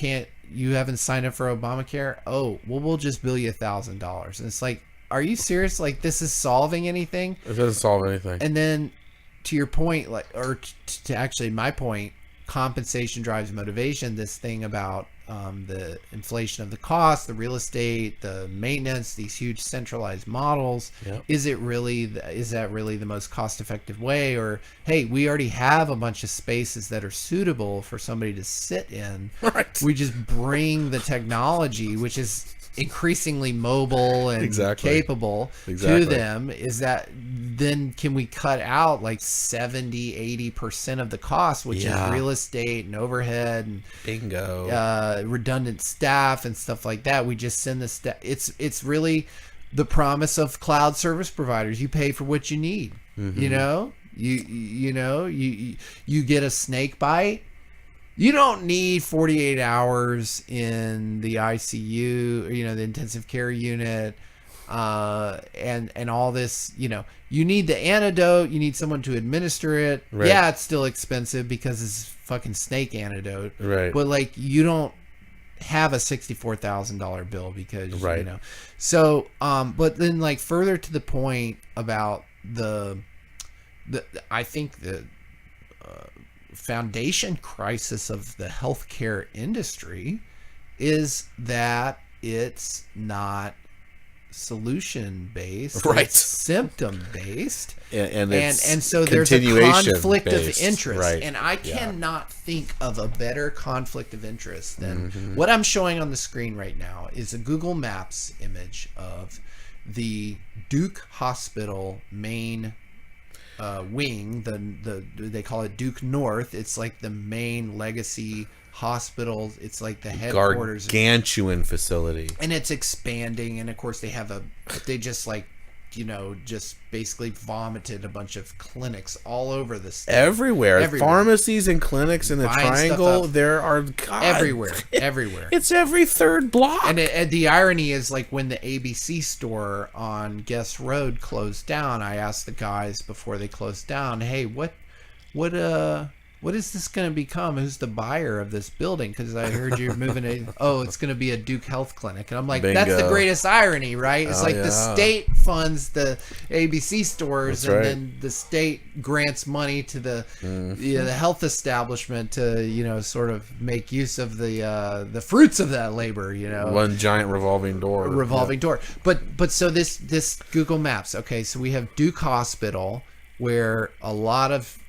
haven't signed up for Obamacare? Oh, well, we'll just bill you $1,000. And it's like, are you serious? Like, this is solving anything? It doesn't solve anything. And then to your point, like, or to actually my point, compensation drives motivation. This thing about the inflation of the cost, the real estate, the maintenance, these huge centralized models. Yep. Is that really the most cost-effective way? Or, hey, we already have a bunch of spaces that are suitable for somebody to sit in. Right. We just bring the technology, which is increasingly mobile and capable to them. Is that then can we cut out like 70-80% of the cost, which is real estate and overhead and redundant staff and stuff like that? We just send the staff. It's really the promise of cloud service providers. You pay for what you need. You know, you get a snake bite. You don't need 48 hours in the ICU, or, you know, the intensive care unit, and all this. You know, you need the antidote. You need someone to administer it. Right. Yeah, it's still expensive because it's fucking snake antidote. Right. But like, you don't have a $64,000 bill because you know. So, but then like further to the point about I think the foundation crisis of the healthcare industry is that it's not solution based, it's symptom based, and so there's a conflict of interest, and I cannot think of a better conflict of interest than what I'm showing on the screen right now. Is a Google Maps image of the Duke Hospital main wing. They call it Duke North. It's like the main legacy hospital. It's like the headquarters, gargantuan facility, and it's expanding. And of course they just basically vomited a bunch of clinics all over the state. Everywhere. Pharmacies and clinics in the triangle. There are everywhere. It's every third block. And the irony is, like, when the ABC store on Guest Road closed down, I asked the guys before they closed down, hey, what what is this going to become? Who's the buyer of this building? Because I heard you're moving it. Oh, it's going to be a Duke Health Clinic. And I'm like, that's the Bingo. greatest irony, right? It's like the state funds the ABC stores, That's and right. then the state grants money to the the health establishment to sort of make use of the fruits of that labor. One giant revolving door. Door. But so this Google Maps. Okay, so we have Duke Hospital, where a lot of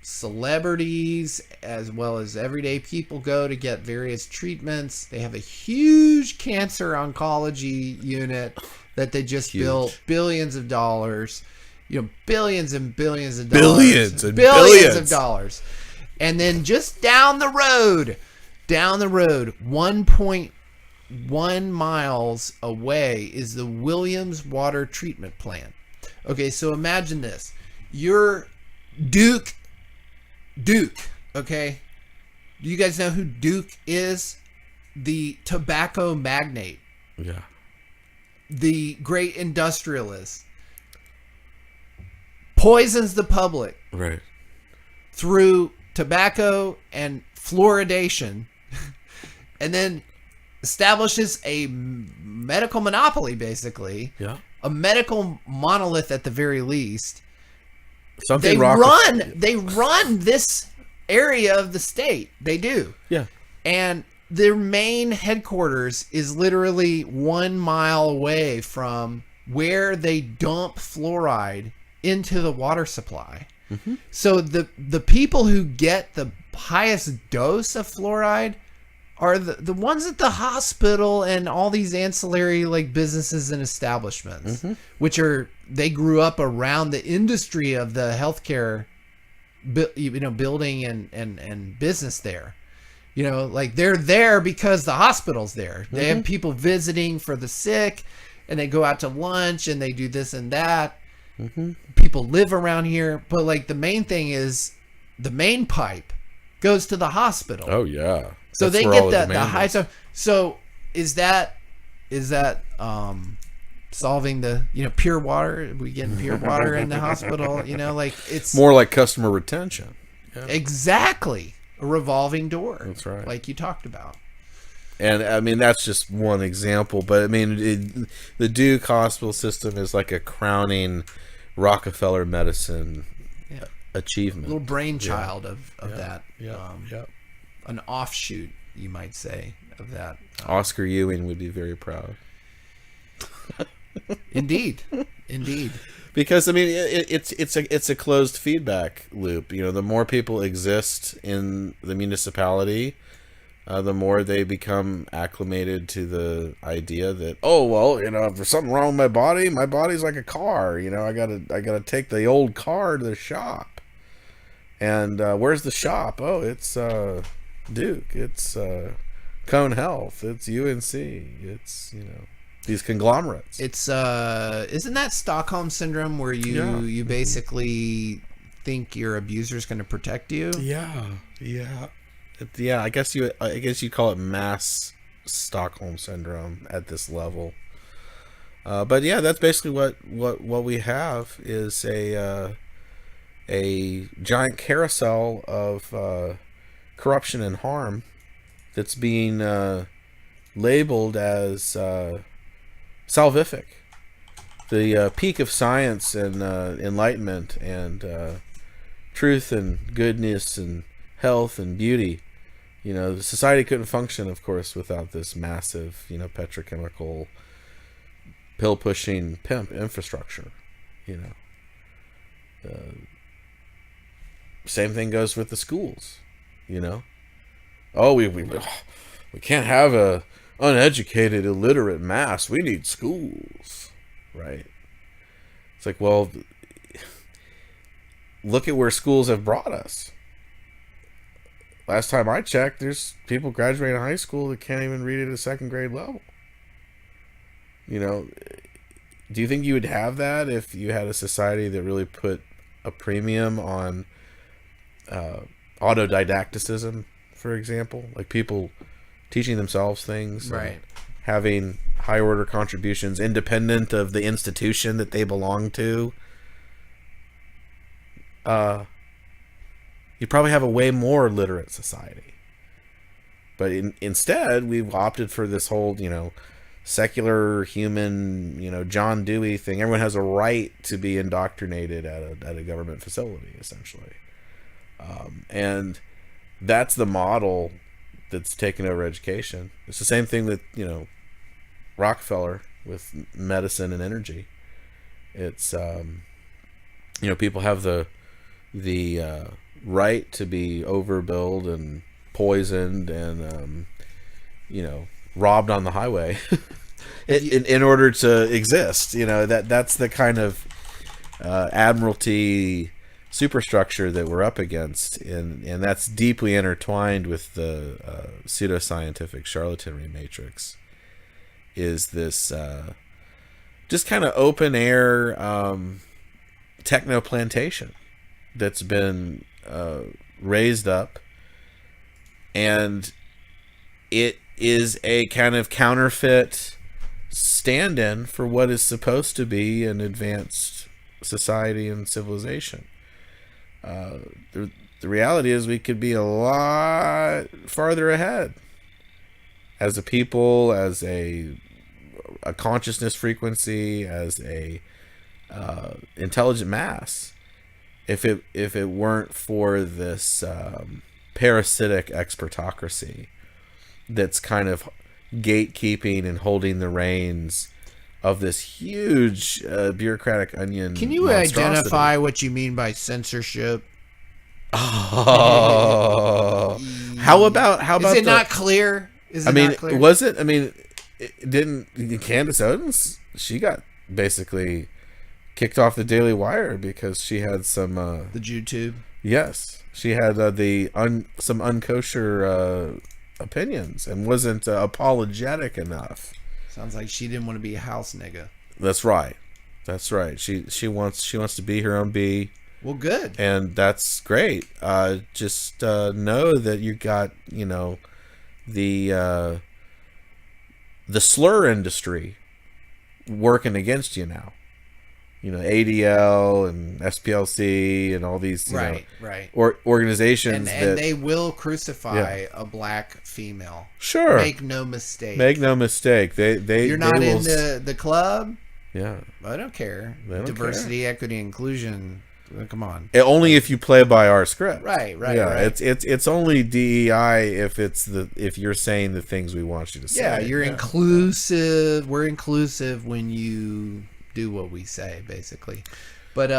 celebrities as well as everyday people go to get various treatments. They have a huge cancer oncology unit that they just built, billions of dollars, billions and billions of dollars, billions of dollars. And then just down the road, 1.1 miles away is the Williams Water Treatment Plant. Okay, so imagine this. You're Duke, okay? Do you guys know who Duke is? The tobacco magnate. Yeah. The great industrialist. Poisons the public. Right. Through tobacco and fluoridation. And then establishes a medical monopoly, basically. Yeah. A medical monolith at the very least. Something They run this area of the state. They do. Yeah. And their main headquarters is literally 1 mile away from where they dump fluoride into the water supply. Mm-hmm. So the people who get the highest dose of fluoride are the ones at the hospital and all these ancillary like businesses and establishments, which they grew up around the industry of the healthcare, building and business there. Like they're there because the hospital's there. They have people visiting for the sick, and they go out to lunch and they do this and that. People live around here, but like the main thing is the main pipe goes to the hospital. Oh yeah. So That's they where all get the demand high is. stuff. So is that solving the pure water? We getting pure water in the hospital? Like it's More like customer retention. Yeah. exactly a revolving door. That's right. Like you talked about. And I mean, that's just one example, but I mean, the Duke hospital system is like a crowning Rockefeller medicine achievement. Little brainchild of that. Yeah. An offshoot, you might say, of that. Oscar Ewing would be very proud. Indeed. Because I mean, it's a closed feedback loop. The more people exist in the municipality, the more they become acclimated to the idea that, if there's something wrong with my body's like a car. I gotta take the old car to the shop. And where's the shop? Oh, it's Duke. It's Cone Health. It's UNC. It's these conglomerates. It's isn't that Stockholm syndrome where you basically think your abuser is going to protect you? Yeah. I guess you call it mass Stockholm syndrome at this level. But yeah, that's basically what we have is a giant carousel of corruption and harm that's being labeled as salvific. The peak of science and enlightenment and truth and goodness and health and beauty. The society couldn't function, of course, without this massive, petrochemical, pill-pushing pimp infrastructure. Same thing goes with the schools. Oh, we can't have a uneducated, illiterate mass. We need schools, right? It's like, well, look at where schools have brought us. Last time I checked, there's people graduating high school that can't even read at a second grade level. Do you think you would have that if you had a society that really put a premium on autodidacticism, for example? Like people teaching themselves things, Right. Having high order contributions independent of the institution that they belong to. you'd probably have a way more literate society. But instead, we've opted for this whole, secular human, John Dewey thing. Everyone has a right to be indoctrinated at a government facility, essentially. And that's the model that's taken over education. It's the same thing with, Rockefeller with medicine and energy. It's, people have the right to be overbilled and poisoned and, robbed on the highway in order to exist. That's the kind of admiralty superstructure that we're up against, and that's deeply intertwined with the pseudoscientific charlatanry matrix. Is this just kind of open air techno plantation that's been raised up, and it is a kind of counterfeit stand-in for what is supposed to be an advanced society and civilization. The reality is we could be a lot farther ahead as a people, as a consciousness frequency, as a intelligent mass, if it weren't for this parasitic expertocracy that's kind of gatekeeping and holding the reins of this huge bureaucratic onion. Can you identify what you mean by censorship? Oh, how about? Is it not clear? Not clear? Was it? Didn't Candace Owens? She got basically kicked off the Daily Wire because she had some the YouTube. Yes, she had some unkosher opinions and wasn't apologetic enough. Sounds like she didn't want to be a house nigga. That's right. She wants to be her own bee. Well, good. And that's great. Just know that you got the slur industry working against you now. ADL and SPLC and all these right. organizations and they will crucify a black female. Sure, make no mistake. You're not in the club. Yeah, I don't care. They don't Diversity, care. Equity, inclusion. Come on. Only if you play by our script. Right. Yeah, right. It's only DEI if you're saying the things we want you to say. Yeah, you're inclusive. We're inclusive when you do what we say, basically. But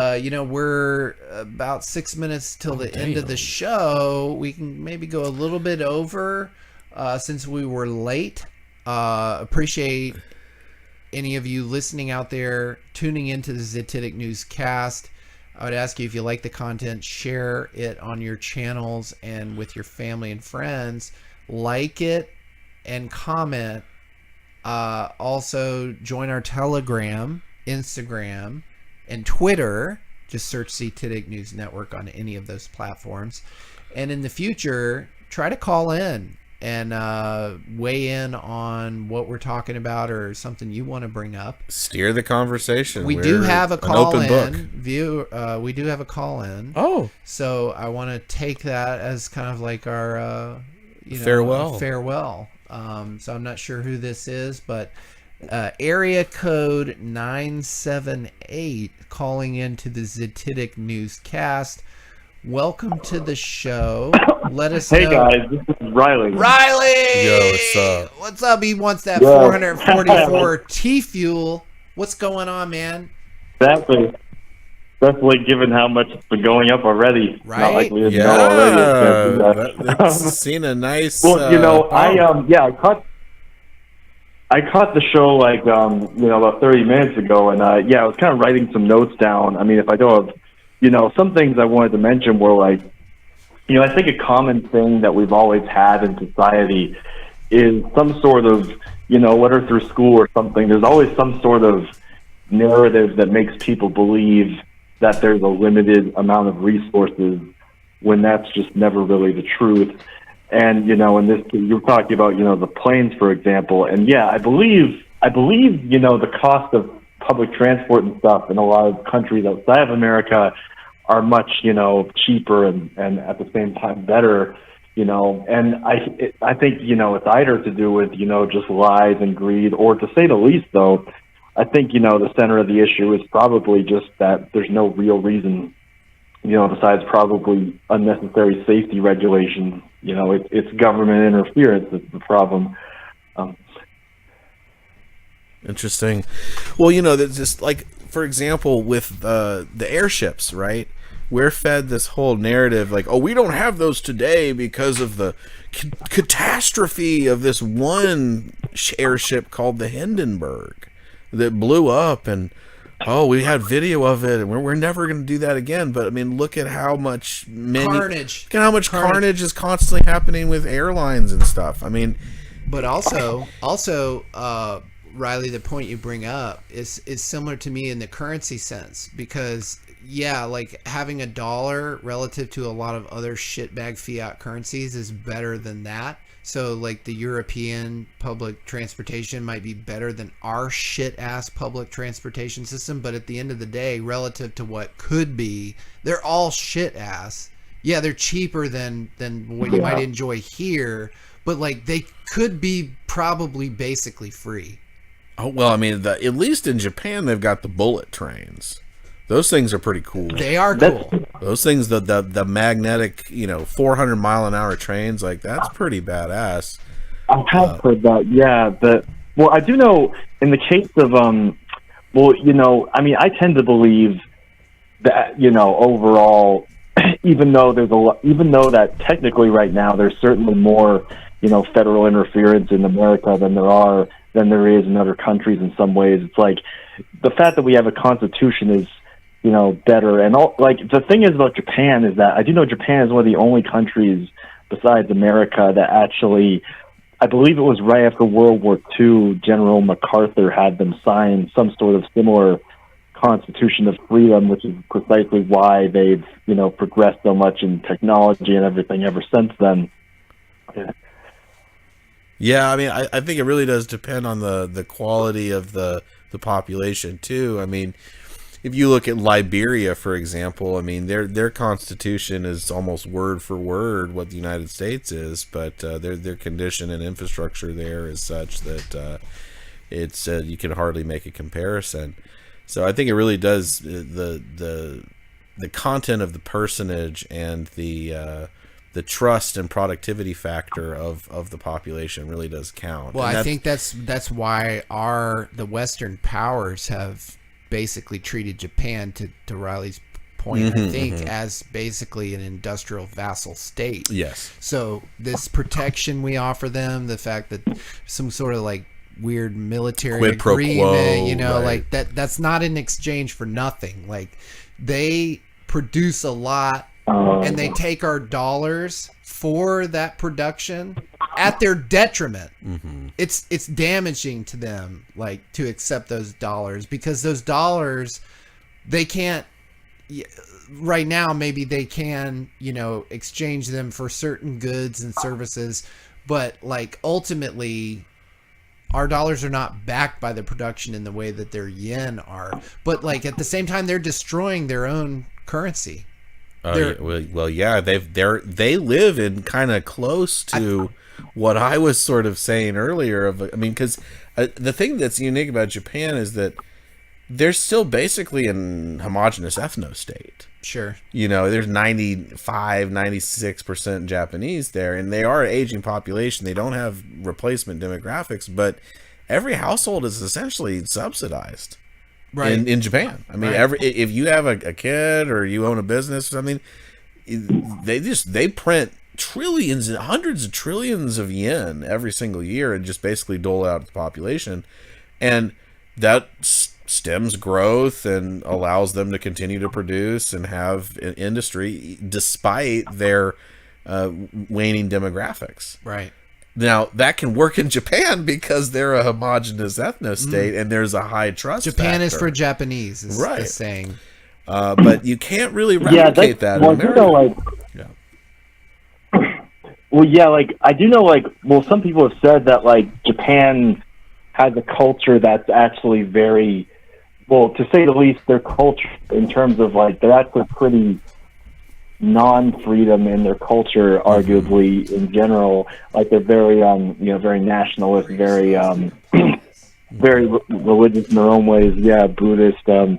we're about 6 minutes till the end of the show. We can maybe go a little bit over since we were late. Appreciate any of you listening out there, tuning into the Zititic Newscast. I would ask you, if you like the content, share it on your channels and with your family and friends. Like it and comment. Also, join our Telegram, Instagram, and Twitter. Just search Zititic News Network on any of those platforms. And in the future, try to call in and weigh in on what we're talking about or something you want to bring up. Steer the conversation. We do have a call in. We do have a call in. Oh. So I want to take that as kind of like our farewell. So I'm not sure who this is, but area code 978 calling into the Zititic Newscast. Welcome to the show. Let us know. Hey guys, this is Riley. Yo, what's up? What's up? He wants that 444 Tfuel. What's going on, man? Exactly. Especially given how much it's been going up already. Right? Not like we didn't know already. That's seen a nice. Well, I caught the show about 30 minutes ago, and I was kind of writing some notes down. I mean, if I don't have, some things I wanted to mention were I think a common thing that we've always had in society is some sort of, whether through school or something, there's always some sort of narrative that makes people believe that there's a limited amount of resources when that's just never really the truth. And, in this, you're talking about, the planes, for example. And I believe, the cost of public transport and stuff in a lot of countries outside of America are much, cheaper and at the same time better, and I think, it's either to do with, just lies and greed, or to say the least, though, I think, the center of the issue is probably just that there's no real reason, besides probably unnecessary safety regulations. It's government interference that's the problem. Interesting. Well, that's just like, for example, with the airships, right? We're fed this whole narrative like, oh, we don't have those today because of the catastrophe of this one airship called the Hindenburg that blew up, and we had video of it, and we're never going to do that again. But I mean, look at how much carnage. Look at how much carnage is constantly happening with airlines and stuff. I mean, but also, Riley, the point you bring up is similar to me in the currency sense, because like having a dollar relative to a lot of other shitbag fiat currencies is better than that. So like the European public transportation might be better than our shit ass public transportation system, but at the end of the day, relative to what could be, they're all shit ass. Yeah, they're cheaper than what you might enjoy here, but like they could be probably basically free. Oh, well, I mean, at least in Japan, they've got the bullet trains. Those things are pretty cool. They are cool. Those things, the magnetic, 400-mile-an-hour trains, like, that's pretty badass. I have heard that, yeah. Well, I do know in the case of, I tend to believe that, overall, even though that technically right now there's certainly more, federal interference in America than there is in other countries in some ways. It's like the fact that we have a constitution is, better. And the thing is about Japan is that I do know Japan is one of the only countries besides America that actually, I believe it was right after World War II, General MacArthur had them sign some sort of similar Constitution of Freedom, which is precisely why they've, progressed so much in technology and everything ever since then. Yeah, I mean, I think it really does depend on the quality of the population, too. I mean, if you look at Liberia, for example, I mean, their constitution is almost word for word what the United States is, but their condition and infrastructure there is such that it's you can hardly make a comparison. So I think it really does the content of the personage and the trust and productivity factor of the population really does count. Well, I think that's why the Western powers have basically treated Japan, to Riley's point, I think, as basically an industrial vassal state. Yes. So this protection we offer them, the fact that some sort of like weird military quid pro agreement, quo, right. like that's not in exchange for nothing. Like they produce a lot and they take our dollars for that production at their detriment. It's damaging to them, like, to accept those dollars, because those dollars, they can't right now. Maybe they can, exchange them for certain goods and services, but like ultimately our dollars are not backed by the production in the way that their yen are. But like at the same time, they're destroying their own currency. They live in kind of close to what I was sort of saying earlier. Because the thing that's unique about Japan is that they're still basically an homogenous ethno-state. Sure. There's 96% Japanese there, and they are an aging population. They don't have replacement demographics, but every household is essentially subsidized. Right. In Japan. I mean, if you have a kid or you own a business or something, they print trillions and hundreds of trillions of yen every single year and just basically dole out to the population. And that stems growth and allows them to continue to produce and have an industry despite their waning demographics. Right. Now, that can work in Japan because they're a homogenous ethno-state and there's a high trust Japan factor. is for Japanese, is the saying. But you can't really replicate that in America. I do know, some people have said that, Japan has a culture that's actually very well, to say the least, their culture in terms of like that's a pretty non-freedom in their culture, arguably in general. Like they're very, very nationalist, very, very religious in their own ways. Yeah, Buddhist. I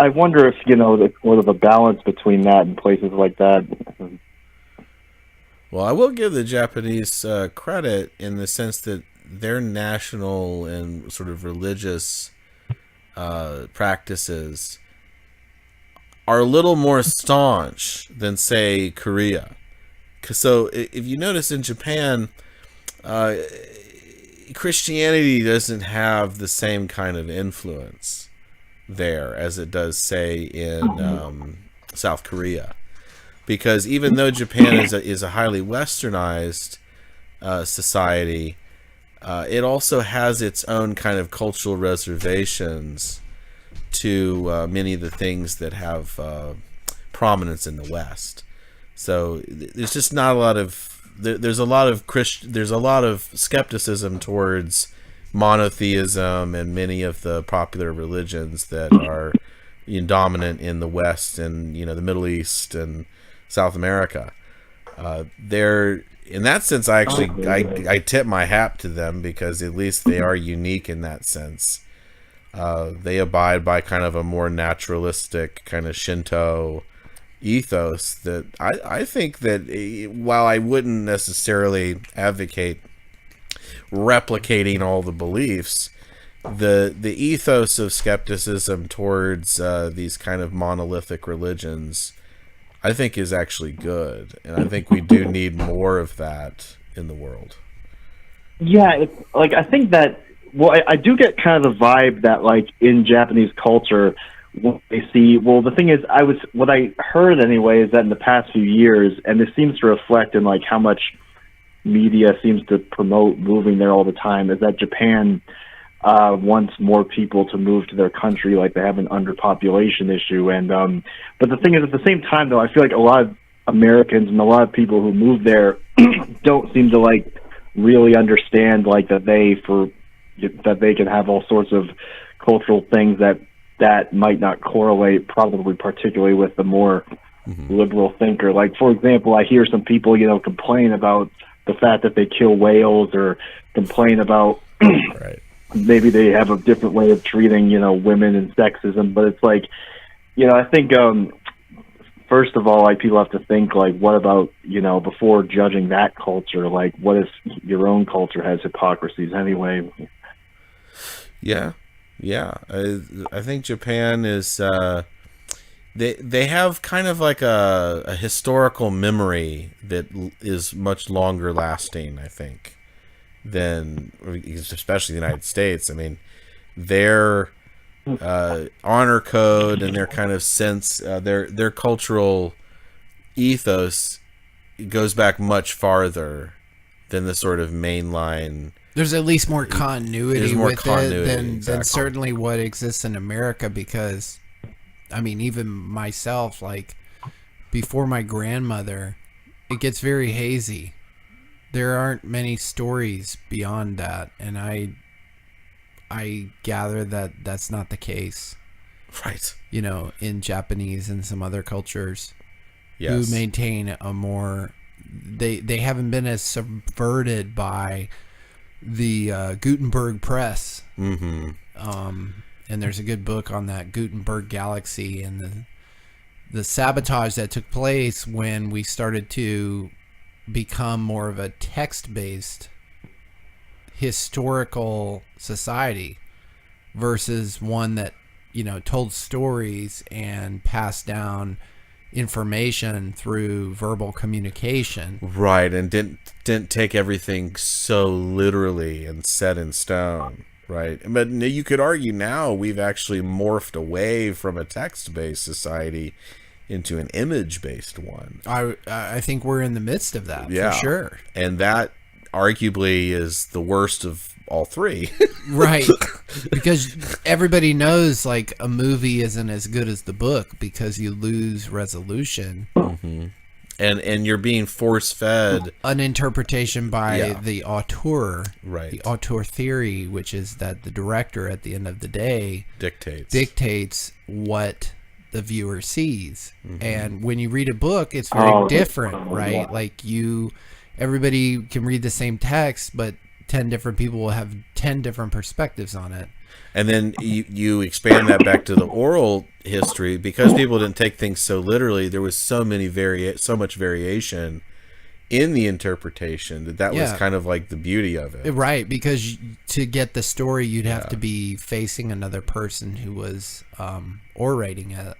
wonder if there's sort of a balance between that and places like that. Well, I will give the Japanese credit in the sense that their national and sort of religious practices are a little more staunch than, say, Korea. So if you notice in Japan, Christianity doesn't have the same kind of influence there as it does, say, in South Korea. Because even though Japan is a highly westernized society, it also has its own kind of cultural reservations to many of the things that have prominence in the West. So there's just not a lot of there's a lot of skepticism towards monotheism and many of the popular religions that are dominant in the West and the Middle East and South America. They're in that sense, I tip my hat to them because at least they are unique in that sense. They abide by kind of a more naturalistic kind of Shinto ethos that I think that while I wouldn't necessarily advocate replicating all the beliefs, the ethos of skepticism towards these kind of monolithic religions, I think is actually good, and I think we do need more of that in the world. Yeah, it's like I think that. Well, I do get kind of the vibe that, like, in Japanese culture, what they see. Well, the thing is, what I heard anyway is that in the past few years, and this seems to reflect in like how much media seems to promote moving there all the time, is that Japan wants more people to move to their country, like they have an underpopulation issue. And but the thing is, at the same time, though, I feel like a lot of Americans and a lot of people who move there don't seem to like really understand like that they can have all sorts of cultural things that might not correlate probably particularly with the more liberal thinker. Like, for example, I hear some people, complain about the fact that they kill whales or complain about right. Maybe they have a different way of treating, women and sexism. But it's like, I think, first of all, like people have to think like, what about, before judging that culture, like what if your own culture has hypocrisies anyway? Yeah. I think Japan is they have kind of like a historical memory that is much longer lasting, I think, than especially the United States. I mean, their honor code and their kind of sense, their cultural ethos goes back much farther than the sort of mainline. There's at least more continuity with it than exactly. certainly what exists in America, because, I mean, even myself, like, before my grandmother, it gets very hazy. There aren't many stories beyond that, and I gather that that's not the case. Right. In Japanese and some other cultures yes. who maintain a more... They haven't been as subverted by the Gutenberg press. Mm-hmm. And there's a good book on that Gutenberg galaxy and the sabotage that took place when we started to become more of a text-based historical society versus one that told stories and passed down information through verbal communication. Right, and didn't take everything so literally and set in stone. Right, but you could argue now we've actually morphed away from a text-based society into an image-based one. I think we're in the midst of that, yeah. for sure. And that arguably is the worst of all three. Right. Because everybody knows like a movie isn't as good as the book because you lose resolution. Mm-hmm. and you're being force fed an interpretation by the auteur, right? The auteur theory, which is that the director at the end of the day dictates what the viewer sees. And when you read a book, it's very different, right? Like everybody can read the same text, but 10 different people will have 10 different perspectives on it. And then you expand that back to the oral history, because people didn't take things so literally. There was so much variation in the interpretation that was kind of like the beauty of it, right? Because to get the story, you'd have to be facing another person who was orating it,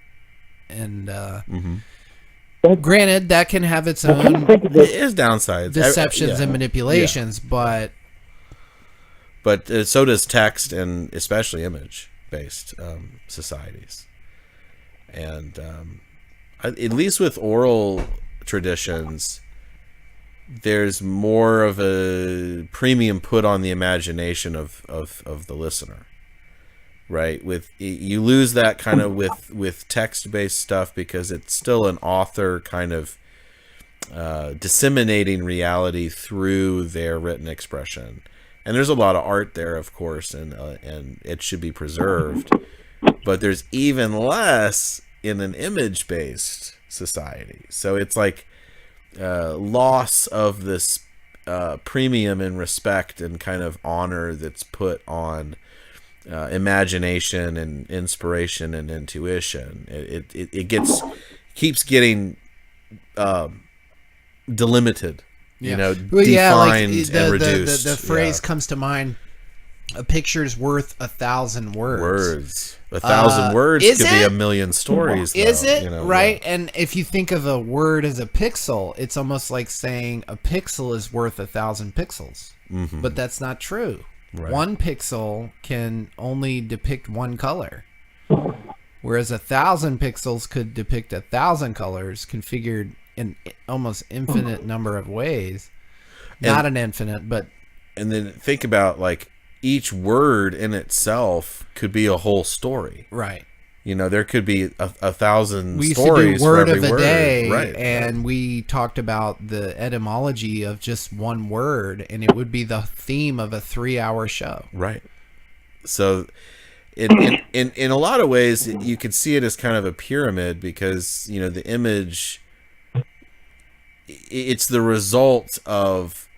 and granted, that can have its own it is downsides, deceptions and manipulations, but so does text, and especially image-based societies. And at least with oral traditions, there's more of a premium put on the imagination of the listener, right? You lose that kind of with text-based stuff, because it's still an author kind of disseminating reality through their written expression. And there's a lot of art there, of course, and it should be preserved. But there's even less in an image-based society. So it's like loss of this premium and respect and kind of honor that's put on imagination and inspiration and intuition. It keeps getting delimited. Defined and reduced. The phrase comes to mind: a picture's worth 1,000 words. 1,000 words could be a million stories, though, is it? Right? Yeah. And if you think of a word as a pixel, it's almost like saying a pixel is worth 1,000 pixels. But that's not true. Right. One pixel can only depict one color, whereas 1,000 pixels could depict 1,000 colors configured in almost infinite number of ways. Not an infinite, but... And then think about, like, each word in itself could be a whole story. Right. There could be 1,000 we stories used to do word for every of a day, right, and we talked about the etymology of just one word, and it would be the theme of a 3-hour show. Right. So... In a lot of ways, you could see it as kind of a pyramid, because, the image... It's the result of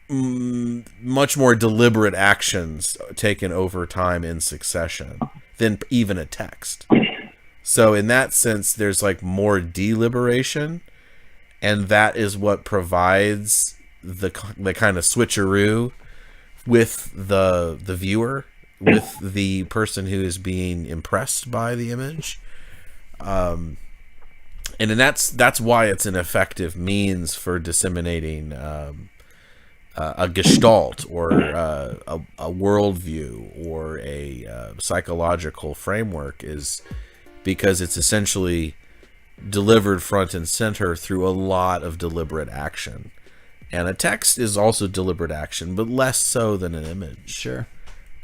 much more deliberate actions taken over time in succession than even a text. So in that sense, there's like more deliberation, and that is what provides the kind of switcheroo with the viewer, with the person who is being impressed by the image. And then that's why it's an effective means for disseminating a gestalt, or a worldview, or a psychological framework, is because it's essentially delivered front and center through a lot of deliberate action. And a text is also deliberate action, but less so than an image. Sure.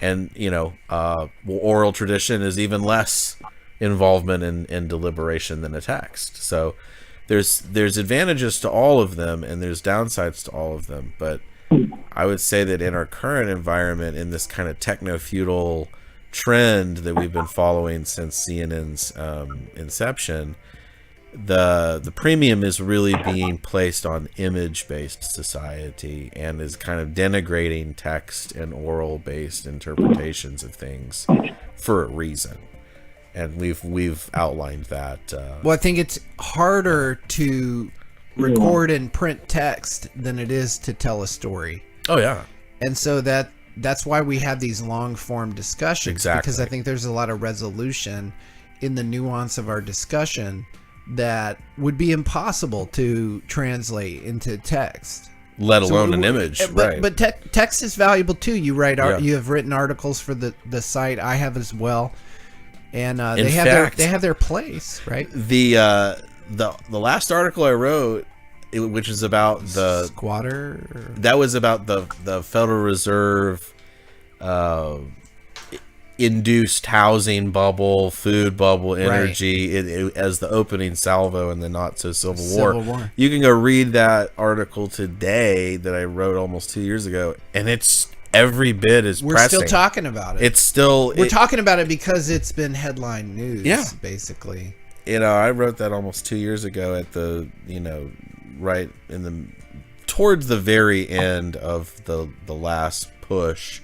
And, oral tradition is even less involvement in deliberation than a text. So there's advantages to all of them, and there's downsides to all of them. But I would say that in our current environment, in this kind of techno-feudal trend that we've been following since ZNN's inception, the premium is really being placed on image-based society, and is kind of denigrating text and oral-based interpretations of things for a reason. And we've outlined that. Well, I think it's harder to record and print text than it is to tell a story. Oh yeah. And so that's why we have these long form discussions. Exactly. Because I think there's a lot of resolution in the nuance of our discussion that would be impossible to translate into text. Let alone an image, right? But text is valuable too. You write you have written articles for the site. I have as well. And they have their place, right? The last article I wrote, which is about the squatter, that was about the Federal Reserve induced housing bubble, food bubble energy as the opening salvo in the not-so-Civil War. You can go read that article today that I wrote almost 2 years ago, and it's every bit as We're pressing. still talking about it. It's still... We're talking about it because it's been headline news, basically. You know, I wrote that almost 2 years ago at the, you know, right in the... towards the very end of the last push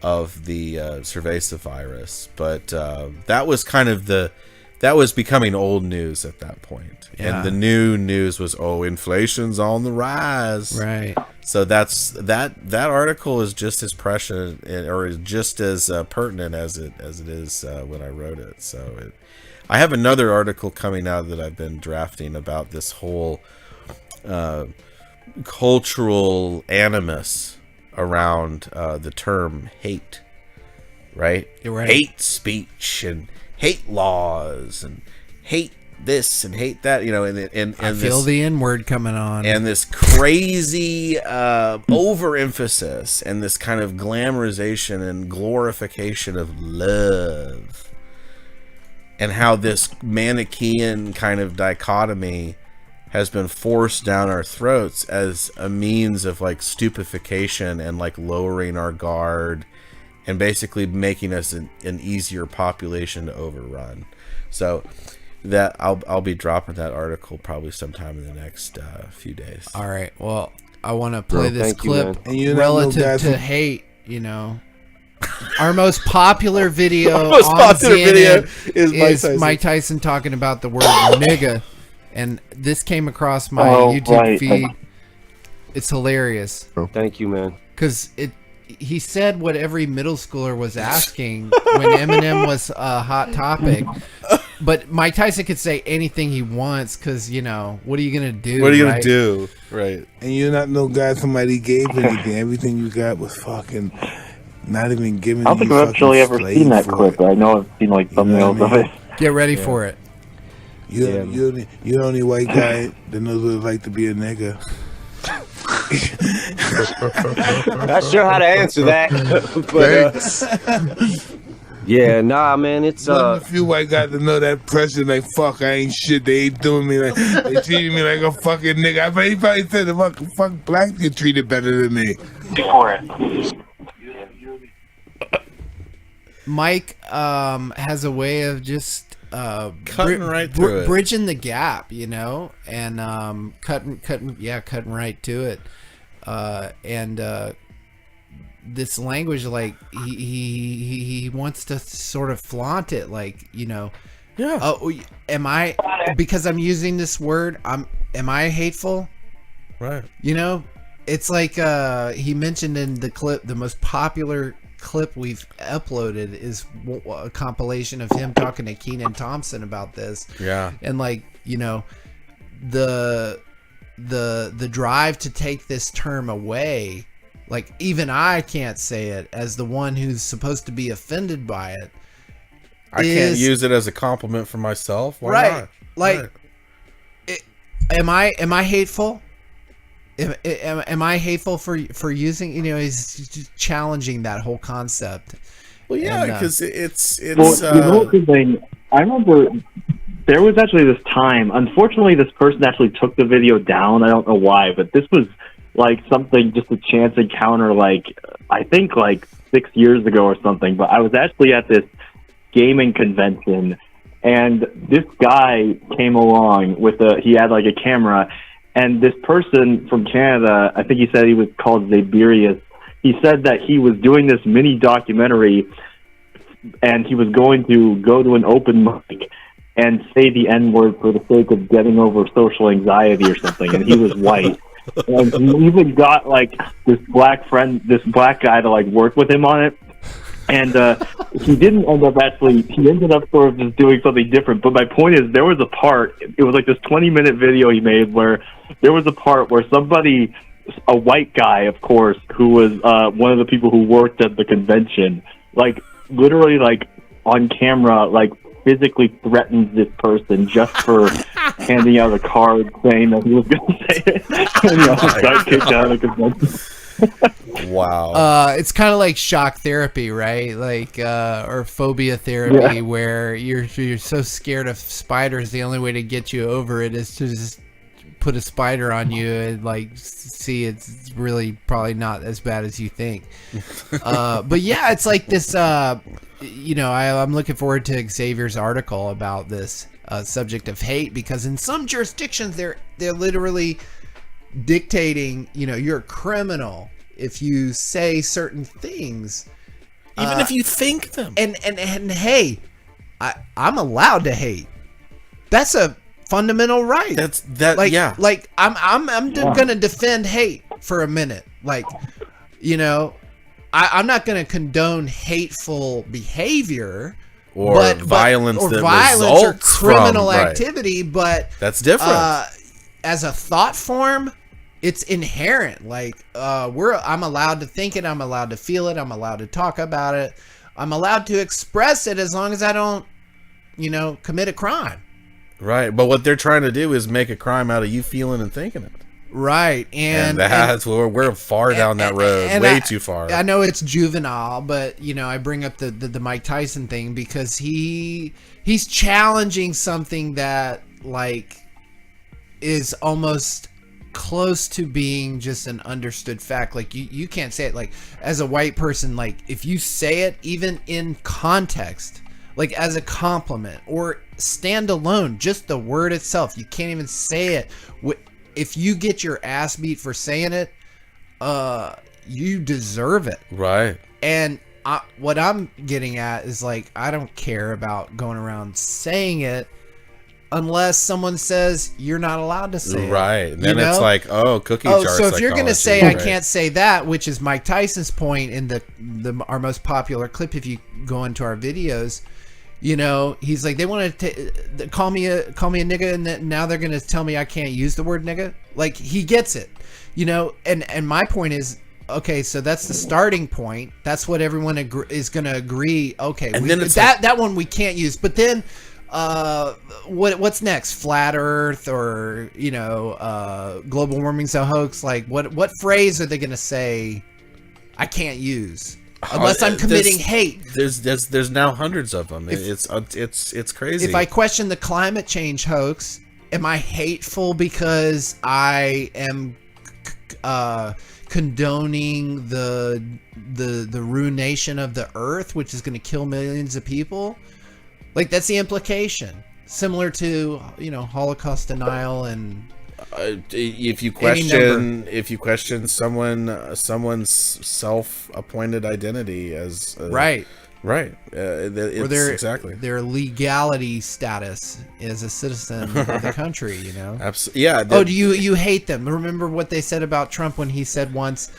of the cerveza virus, but that was kind of that was becoming old news at that point. And the new news was, inflation's on the rise, right? So that article is just as prescient or is just as pertinent as it is when I wrote it. So I have another article coming out that I've been drafting about this whole cultural animus around the term hate, right? Hate speech and hate laws and hate this and hate that, you know, and I feel the N-word coming on, and this crazy overemphasis and this kind of glamorization and glorification of love, and how this Manichaean kind of dichotomy has been forced down our throats as a means of like stupefaction and like lowering our guard and basically making us an easier population to overrun. So that I'll be dropping that article probably sometime in the next few days. All right. Well, I want to play this clip You, relative to hate, you know. Our most popular video on ZNN is Mike Tyson talking about the word nigga. And this came across my YouTube feed. It's hilarious. Thank you, man. Because he said what every middle schooler was asking when Eminem was a hot topic. But Mike Tyson could say anything he wants because, you know, what are you going to do? What are you going to do? Right. And you're not no guy somebody gave anything. Everything you got was fucking not even giving you. I don't think I've actually ever seen that clip. I know I've seen like thumbnails of it. Get ready for it. You're the only white guy that knows what it's like to be a nigga. Not sure how to answer that. But, yeah, nah, man, it's a few white guys that know that pressure, like, fuck, I ain't shit. They ain't doing me like, they treating me like a fucking nigga. I bet he probably said the fuck black get treated better than me. For it. Mike has a way of just cutting right through it, bridging the gap, you know, and cutting right to it, and this language, like he wants to sort of flaunt it, like, you know, am I, because I'm using this word, am I hateful, right? You know, it's like he mentioned in the clip, the most popular clip we've uploaded is a compilation of him talking to Kenan Thompson about this. Yeah. And like, you know, the drive to take this term away, like even I can't say it as the one who's supposed to be offended by it. I can't use it as a compliment for myself. Why not? Like, am I hateful? Am I hateful for using, you know, he's just challenging that whole concept. Well, yeah, because it's you know what the thing, I remember there was actually this time, unfortunately this person actually took the video down. I don't know why, but this was like something, just a chance encounter, like I think like 6 years ago or something, but I was actually at this gaming convention and this guy came along with he had like a camera. And this person from Canada, I think he said he was called Zaberius. He said that he was doing this mini documentary and he was going to go to an open mic and say the N-word for the sake of getting over social anxiety or something. And he was white. And he even got like this black guy to like work with him on it. And he didn't end up he ended up sort of just doing something different. But my point is, there was a part, it was like this 20-minute video he made where there was a part where somebody, a white guy, of course, who was one of the people who worked at the convention, like literally like on camera, like physically threatens this person just for handing out a card saying that he was going to say it. And, got kicked out of the convention. Wow. It's kind of like shock therapy, right? Like or phobia therapy, where you're so scared of spiders. The only way to get you over it is to just put a spider on you and like see it's really probably not as bad as you think. But yeah, it's like this. I'm looking forward to Xavier's article about this subject of hate, because in some jurisdictions they're literally dictating, you're a criminal if you say certain things, Even if you think them. and hey, I'm allowed to hate. That's a fundamental right. Like I'm gonna defend hate for a minute. Like, I'm not gonna condone hateful behavior or violence or results criminal from, activity, but that's different. As a thought form, it's inherent. Like I'm allowed to think it, I'm allowed to feel it, I'm allowed to talk about it, I'm allowed to express it, as long as I don't, commit a crime. Right, but what they're trying to do is make a crime out of you feeling and thinking it. Right, and that's where we're far down that road, way too far. I know it's juvenile, but I bring up the Mike Tyson thing because he's challenging something that like is almost close to being just an understood fact. Like you can't say it. Like as a white person, like if you say it even in context, like as a compliment or stand alone, just the word itself, you can't even say it. If you get your ass beat for saying it, you deserve it. Right. And what I'm getting at is like, I don't care about going around saying it unless someone says you're not allowed to say it. Right. And then it's like, cookie jar so if you're going to say right. I can't say that, which is Mike Tyson's point in our most popular clip, if you go into our videos, he's like, they want to call me a nigga, and now they're going to tell me I can't use the word nigga. Like, he gets it, and my point is, okay, so that's the starting point. That's what everyone is going to agree. Okay, and then it's that one we can't use. But then, what's next? Flat Earth or global warming's a hoax? Like, what phrase are they going to say I can't use? Unless I'm committing hate. There's now hundreds of them. It's crazy. If I question the climate change hoax, am I hateful because I am condoning the ruination of the earth, which is going to kill millions of people? Like, that's the implication. Similar to Holocaust denial and. If you question someone's self-appointed identity as right, or their legality status as a citizen of the country, Absolutely, yeah. Do you hate them? Remember what they said about Trump when he said once,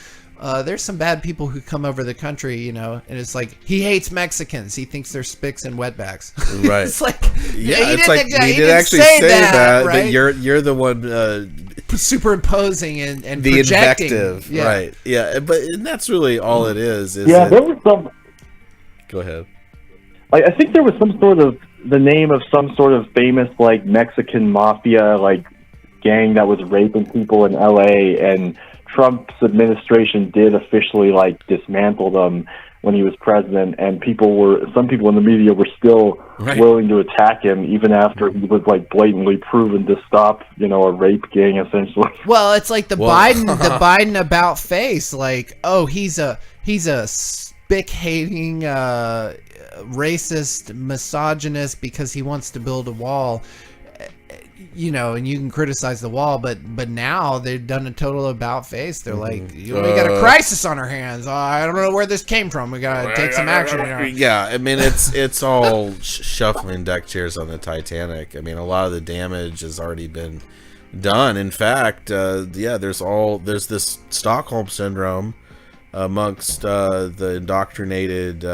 there's some bad people who come over the country, and it's like he hates Mexicans. He thinks they're spicks and wetbacks. Right. It's like, yeah, it's like he did actually say that, right? But you're the one superimposing and the projecting. Invective, yeah. Right? Yeah, and that's really all it is. There was some. Go ahead. I think there was some sort of the name of some sort of famous like Mexican mafia like gang that was raping people in LA, and Trump's administration did officially like dismantle them when he was president, and some people in the media were still willing to attack him even after he was like blatantly proven to stop, a rape gang essentially. Well, it's like the Biden about face, like, oh, he's a spick hating racist misogynist because he wants to build a wall. And you can criticize the wall, but now they've done a total about face. They're like, we got a crisis on our hands. I don't know where this came from. We gotta take some action. Yeah, I mean, it's all shuffling deck chairs on the Titanic. I mean, a lot of the damage has already been done. In fact, there's this Stockholm syndrome amongst the indoctrinated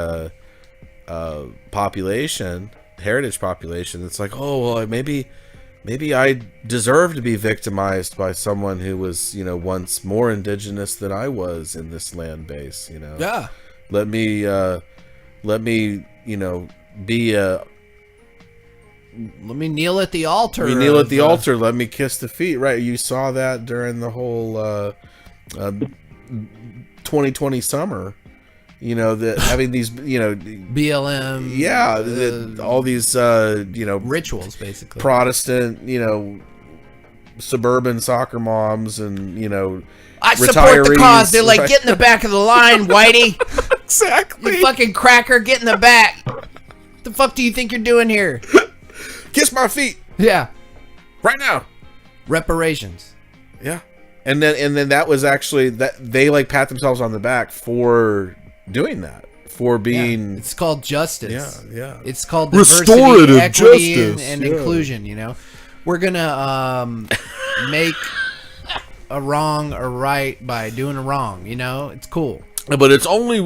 population, heritage population. It's like, oh well, maybe I deserve to be victimized by someone who was, once more indigenous than I was in this land base, Yeah. Let me, be a... Let me kneel at the altar. Let me kiss the feet. Right. You saw that during the whole 2020 summer. You know, having these, you know, BLM. Yeah, all these, you know, rituals, basically. Protestant, you know, suburban soccer moms and, you know, I support the cause. They're like, get in the back of the line, Whitey. Exactly. You fucking cracker, get in the back. The fuck do you think you're doing here? Kiss my feet. Yeah. Right now. Reparations. Yeah. And then that was actually that they like pat themselves on the back for doing that, for being. Yeah. It's called justice. Yeah. It's called diversity, restorative equity, justice and inclusion. You know, we're gonna make a wrong a right by doing a wrong. You know, it's cool. But it's only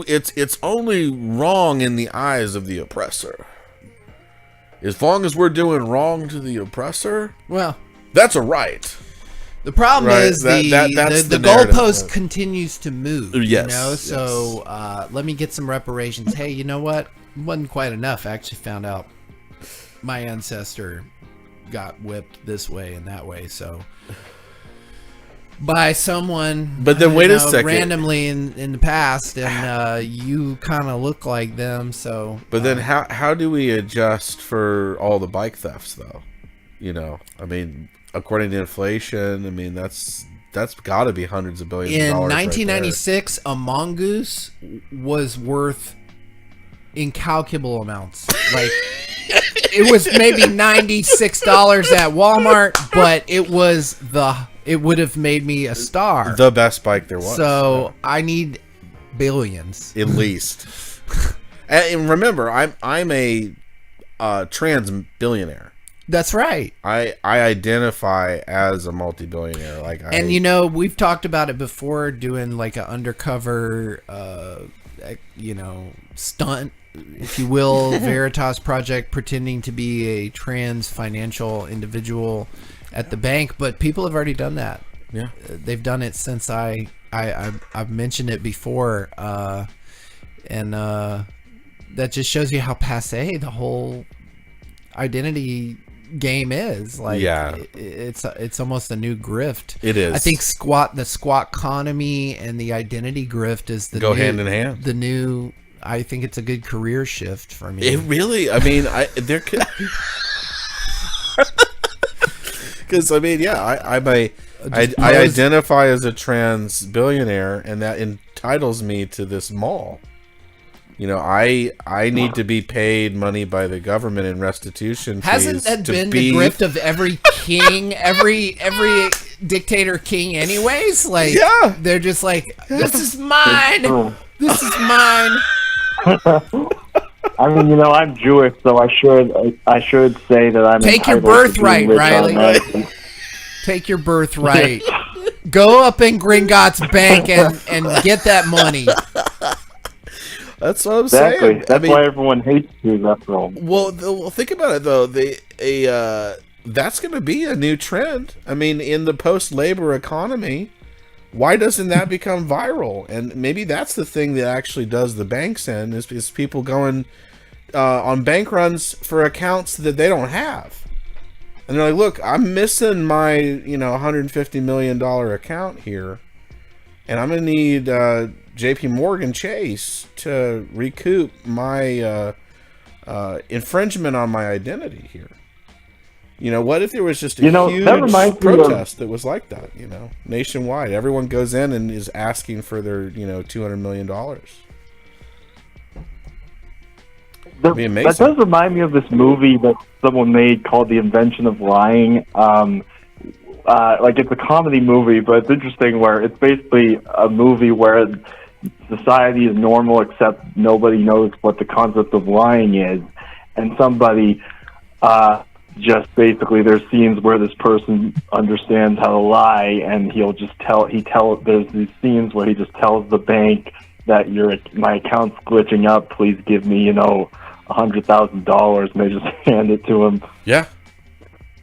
wrong in the eyes of the oppressor. As long as we're doing wrong to the oppressor, well, that's a right. The problem is the goalpost continues to move. Yes. You know, so let me get some reparations. Hey, you know what? Wasn't quite enough. I actually found out my ancestor got whipped this way and that way. So by someone, but then wait a second, randomly in the past, and you kind of look like them. So, but then how do we adjust for all the bike thefts, though? You know, I mean, according to inflation, I mean that's got to be hundreds of billions of dollars. In 1996, a mongoose was worth incalculable amounts. Like it was maybe $96 at Walmart, but it would have made me a star. The best bike there was. So I need billions at least. And remember, I'm a trans billionaire. That's right. I identify as a multi-billionaire. And you know, we've talked about it before, doing like an undercover, you know, stunt, if you will, Veritas project, pretending to be a trans financial individual at the bank. But people have already done that. Yeah, they've done it since I've mentioned it before, and that just shows you how passé the whole identity game is. Like, yeah, it's almost a new grift. It is. I think the Squatconomy and the identity grift is go hand in hand. The new. I think it's a good career shift for me. It really. I mean, there could. Because I mean, yeah, I identify as a trans billionaire, and that entitles me to this mall. You know, I need to be paid money by the government in restitution fees. Hasn't that been the grift of every king, every dictator king anyways? Like, yeah, they're just like, this is mine. This is mine. I mean, you know, I'm Jewish, so I should say that I'm take your birthright, Riley. Take your birthright. Go up in Gringotts Bank and get that money. That's what I'm saying. That's why everyone hates you. That's wrong. Well, think about it though. That's going to be a new trend. I mean, in the post-labor economy, why doesn't that become viral? And maybe that's the thing that actually does the banks in is people going on bank runs for accounts that they don't have, and they're like, "Look, I'm missing my $150 million account here, and I'm going to need J.P. Morgan Chase to recoup my infringement on my identity here." You know, what if there was just a huge protest that was like that, nationwide? Everyone goes in and is asking for their, $200 million. That'd be amazing. That does remind me of this movie that someone made called The Invention of Lying. Like, it's a comedy movie, but it's interesting where it's basically a movie where society is normal except nobody knows what the concept of lying is. And somebody... just basically there's scenes where this person understands how to lie, and there's these scenes where he just tells the bank that my account's glitching up, please give me $100,000, and they just hand it to him. Yeah,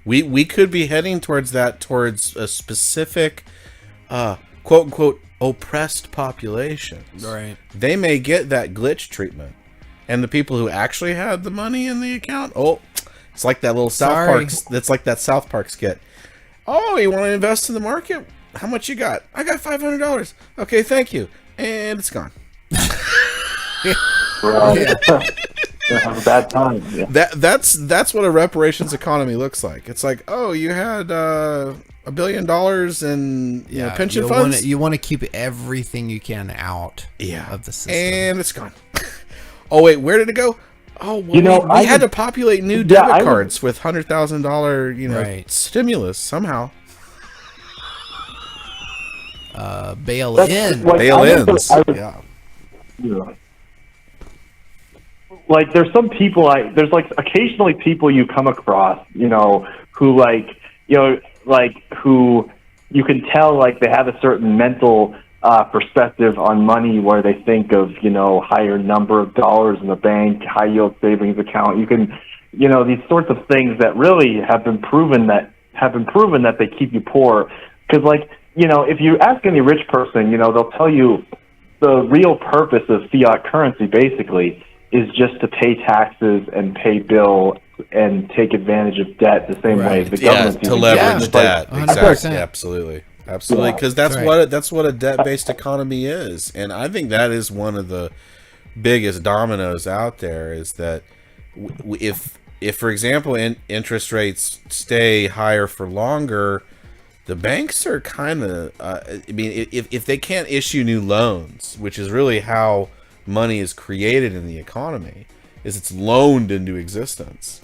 we could be heading towards a specific quote unquote oppressed population. Right, they may get that glitch treatment, and the people who actually had the money in the account, it's like that little South Park. That's like that South Park skit. Oh, you want to invest in the market? how much you got? I got $500. Okay, thank you. And it's gone. Have a bad time. Yeah. That's what a reparations economy looks like. It's like, oh, you had $1 billion in pension funds. You want to keep everything you can out of the system, and it's gone. Oh wait, where did it go? Oh, well, we had to populate new debit cards with $100,000, stimulus somehow. Bail-ins. Yeah. Like, there's some people there's like occasionally people you come across, who who you can tell like they have a certain mental perspective on money where they think of, higher number of dollars in the bank, high yield savings account. You can, these sorts of things that really have been proven that they keep you poor. Because if you ask any rich person, they'll tell you the real purpose of fiat currency basically is just to pay taxes and pay bill and take advantage of debt the same way as the government to leverage debt. Exactly. 100%. Absolutely, because that's what a debt-based economy is, and I think that is one of the biggest dominoes out there. Is that if for example, interest rates stay higher for longer, the banks are kind of. If they can't issue new loans, which is really how money is created in the economy, is it's loaned into existence.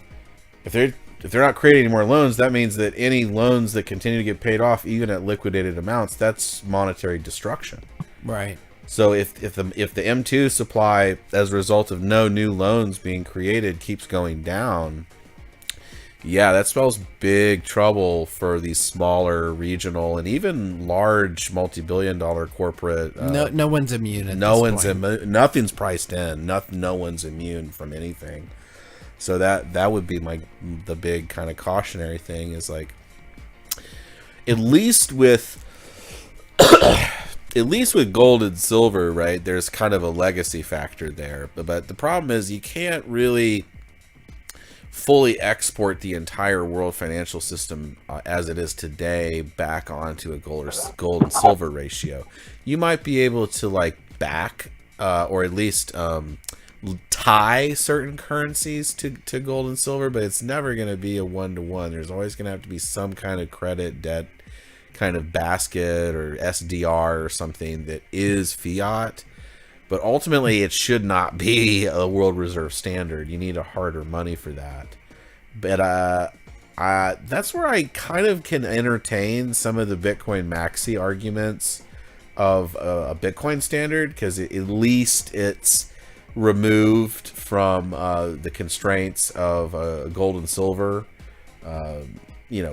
If they're not creating any more loans, that means that any loans that continue to get paid off, even at liquidated amounts, that's monetary destruction. Right. So if the M2 supply, as a result of no new loans being created, keeps going down, that spells big trouble for these smaller regional and even large multi-billion-dollar corporate. No one's immune. Nothing's priced in. No one's immune from anything. So that would be the big kind of cautionary thing is like, at least with gold and silver, right? There's kind of a legacy factor there, but the problem is you can't really fully export the entire world financial system as it is today back onto a gold and silver ratio. You might be able to back or at least tie certain currencies to gold and silver, but it's never going to be a one-to-one. There's always going to have to be some kind of credit debt kind of basket or SDR or something that is fiat. But ultimately, it should not be a world reserve standard. You need a harder money for that. But that's where I kind of can entertain some of the Bitcoin maxi arguments of a Bitcoin standard, because at least it's removed from the constraints of gold and silver,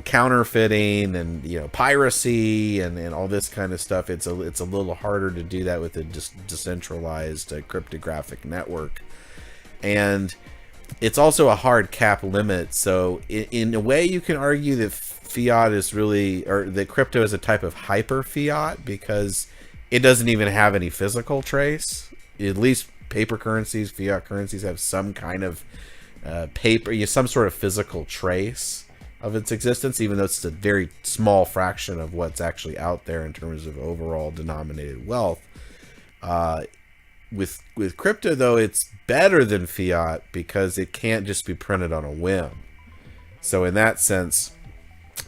counterfeiting and piracy and all this kind of stuff. It's a little harder to do that with a decentralized cryptographic network, and it's also a hard cap limit. So in a way, you can argue that fiat is really, or that crypto is a type of hyper fiat, because it doesn't even have any physical trace. At least paper currencies, fiat currencies, have some kind of some sort of physical trace of its existence, even though it's a very small fraction of what's actually out there in terms of overall denominated wealth. With crypto, though, it's better than fiat because it can't just be printed on a whim. So in that sense,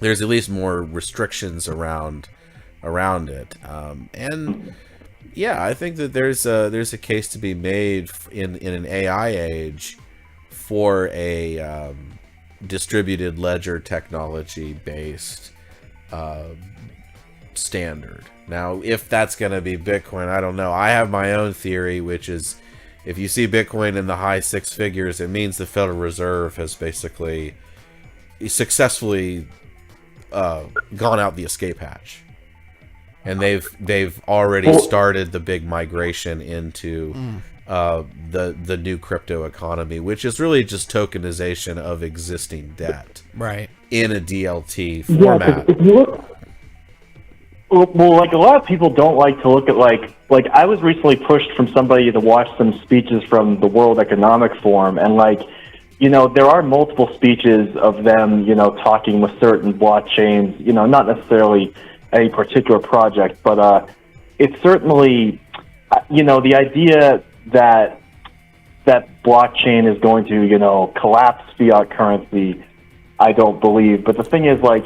there's at least more restrictions around it. And yeah, I think that there's a case to be made in an AI age for a distributed ledger technology based standard. Now, if that's going to be Bitcoin, I don't know. I have my own theory, which is if you see Bitcoin in the high six figures, it means the Federal Reserve has basically successfully gone out the escape hatch, and they've already started the big migration into the new crypto economy, which is really just tokenization of existing debt, right, in a DLT format. If you look, well, a lot of people don't like to look at like I was recently pushed from somebody to watch some speeches from the World Economic Forum, and there are multiple speeches of them, talking with certain blockchains, not necessarily a particular project, but it's certainly, the idea that blockchain is going to, collapse fiat currency, I don't believe. But the thing is, I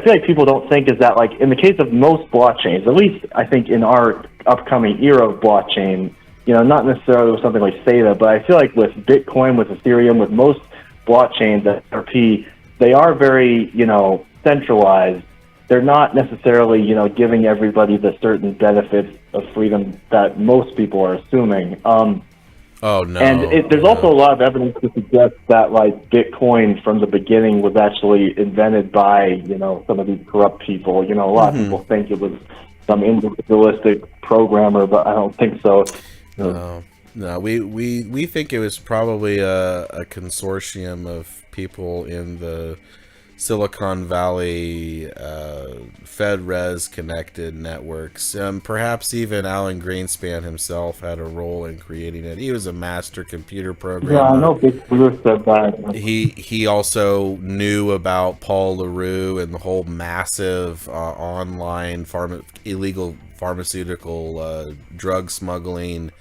feel like people don't think is that, like, in the case of most blockchains, at least I think in our upcoming era of blockchain, not necessarily with something like SATA, but I feel like with Bitcoin, with Ethereum, with most blockchains, XRP, they are very, centralized. They're not necessarily, giving everybody the certain benefits of freedom that most people are assuming. Oh no! And there's also a lot of evidence to suggest that, like, Bitcoin from the beginning was actually invented by, some of these corrupt people. A lot of people think it was some individualistic programmer, but I don't think so. No, we think it was probably a consortium of people in the Silicon Valley FedRes connected networks. Perhaps even Alan Greenspan himself had a role in creating it. He was a master computer programmer. Yeah, I know Big Blue said that. He also knew about Paul LaRue and the whole massive online illegal pharmaceutical drug smuggling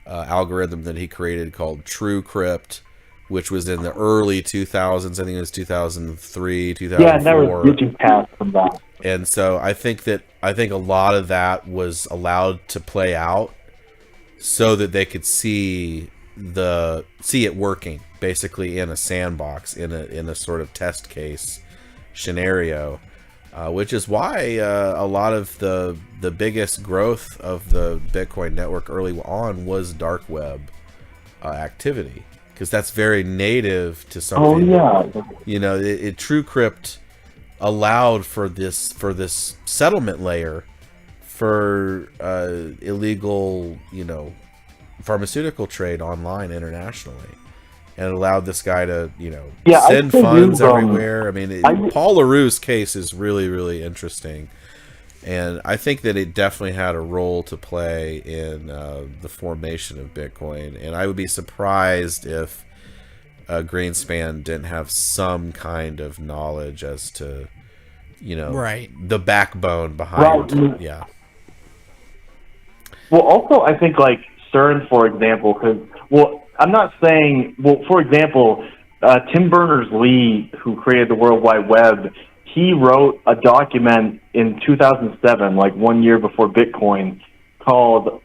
algorithm that he created called TrueCrypt, which was in the early 2000s. I think it was 2003, 2004. Yeah, and there was DigiPass from that. And so I think a lot of that was allowed to play out so that they could see it working, basically in a sandbox, in a sort of test case scenario, which is why a lot of the biggest growth of the Bitcoin network early on was dark web activity. Because that's very native to something. Oh yeah. TrueCrypt allowed for this settlement layer for illegal, pharmaceutical trade online internationally, and it allowed this guy to, send funds everywhere. I mean, Paul LaRue's case is really, really interesting. And I think that it definitely had a role to play in the formation of Bitcoin. And I would be surprised if Greenspan didn't have some kind of knowledge as to, the backbone behind. Right. Yeah. Well, also, I think, like, CERN, for example, I'm not saying, for example, Tim Berners-Lee, who created the World Wide Web, he wrote a document in 2007, like 1 year before Bitcoin, called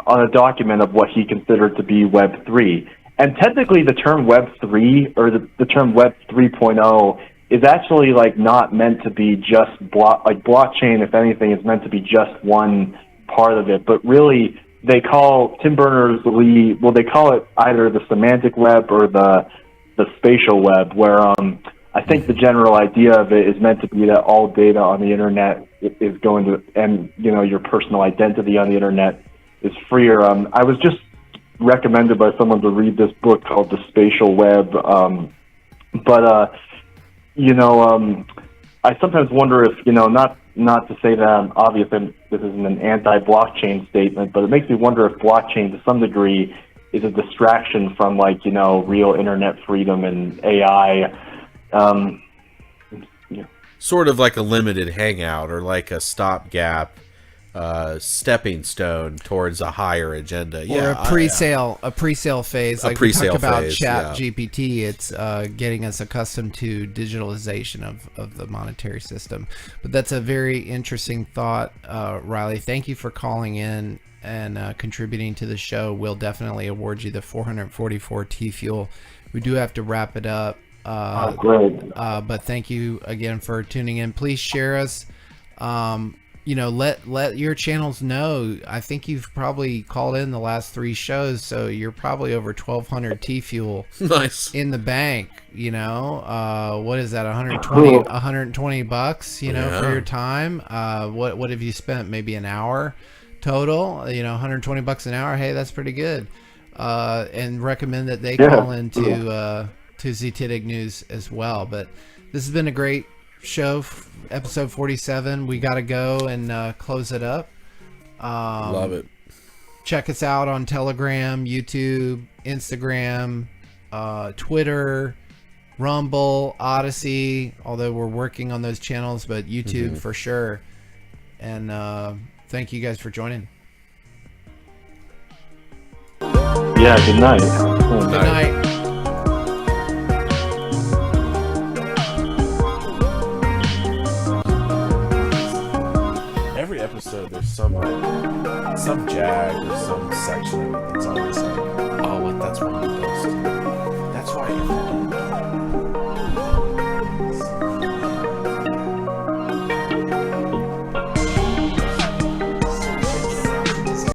on a document of what he considered to be Web 3. And technically the term Web 3 or the term Web 3.0 is actually, like, not meant to be just blockchain. If anything, is meant to be just one part of it. But really, they call Tim Berners-Lee, they call it either the semantic web or the spatial web, where I think the general idea of it is meant to be that all data on the internet is going to, and your personal identity on the internet is freer. I was just recommended by someone to read this book called The Spatial Web, I sometimes wonder if, not to say that obviously this isn't an anti-blockchain statement, but it makes me wonder if blockchain to some degree is a distraction from, like, real internet freedom and AI. Sort of like a limited hangout or like a stopgap stepping stone towards a higher agenda. Or a pre-sale phase. Like we talked about Chat yeah. GPT, it's getting us accustomed to digitalization of the monetary system. But that's a very interesting thought, Riley. Thank you for calling in and contributing to the show. We'll definitely award you the 444 Tfuel. We do have to wrap it up. Great. But thank you again for tuning in. Please share us. Let your channels know. I think you've probably called in the last 3 shows, so you're probably over 1,200 Tfuel nice in the bank. What is that? 120 bucks. For your time. What have you spent? Maybe an hour total. 120 bucks an hour. Hey, that's pretty good. And recommend that they call into to ZTIDIC News as well. But this has been a great show, episode 47. We got to go and close it up. Love it. Check us out on Telegram, YouTube, Instagram, Twitter, Rumble, Odyssey, although we're working on those channels, but YouTube for sure. And thank you guys for joining. Yeah, good night. Good night. Every episode, there's some jag or some section of it that's always like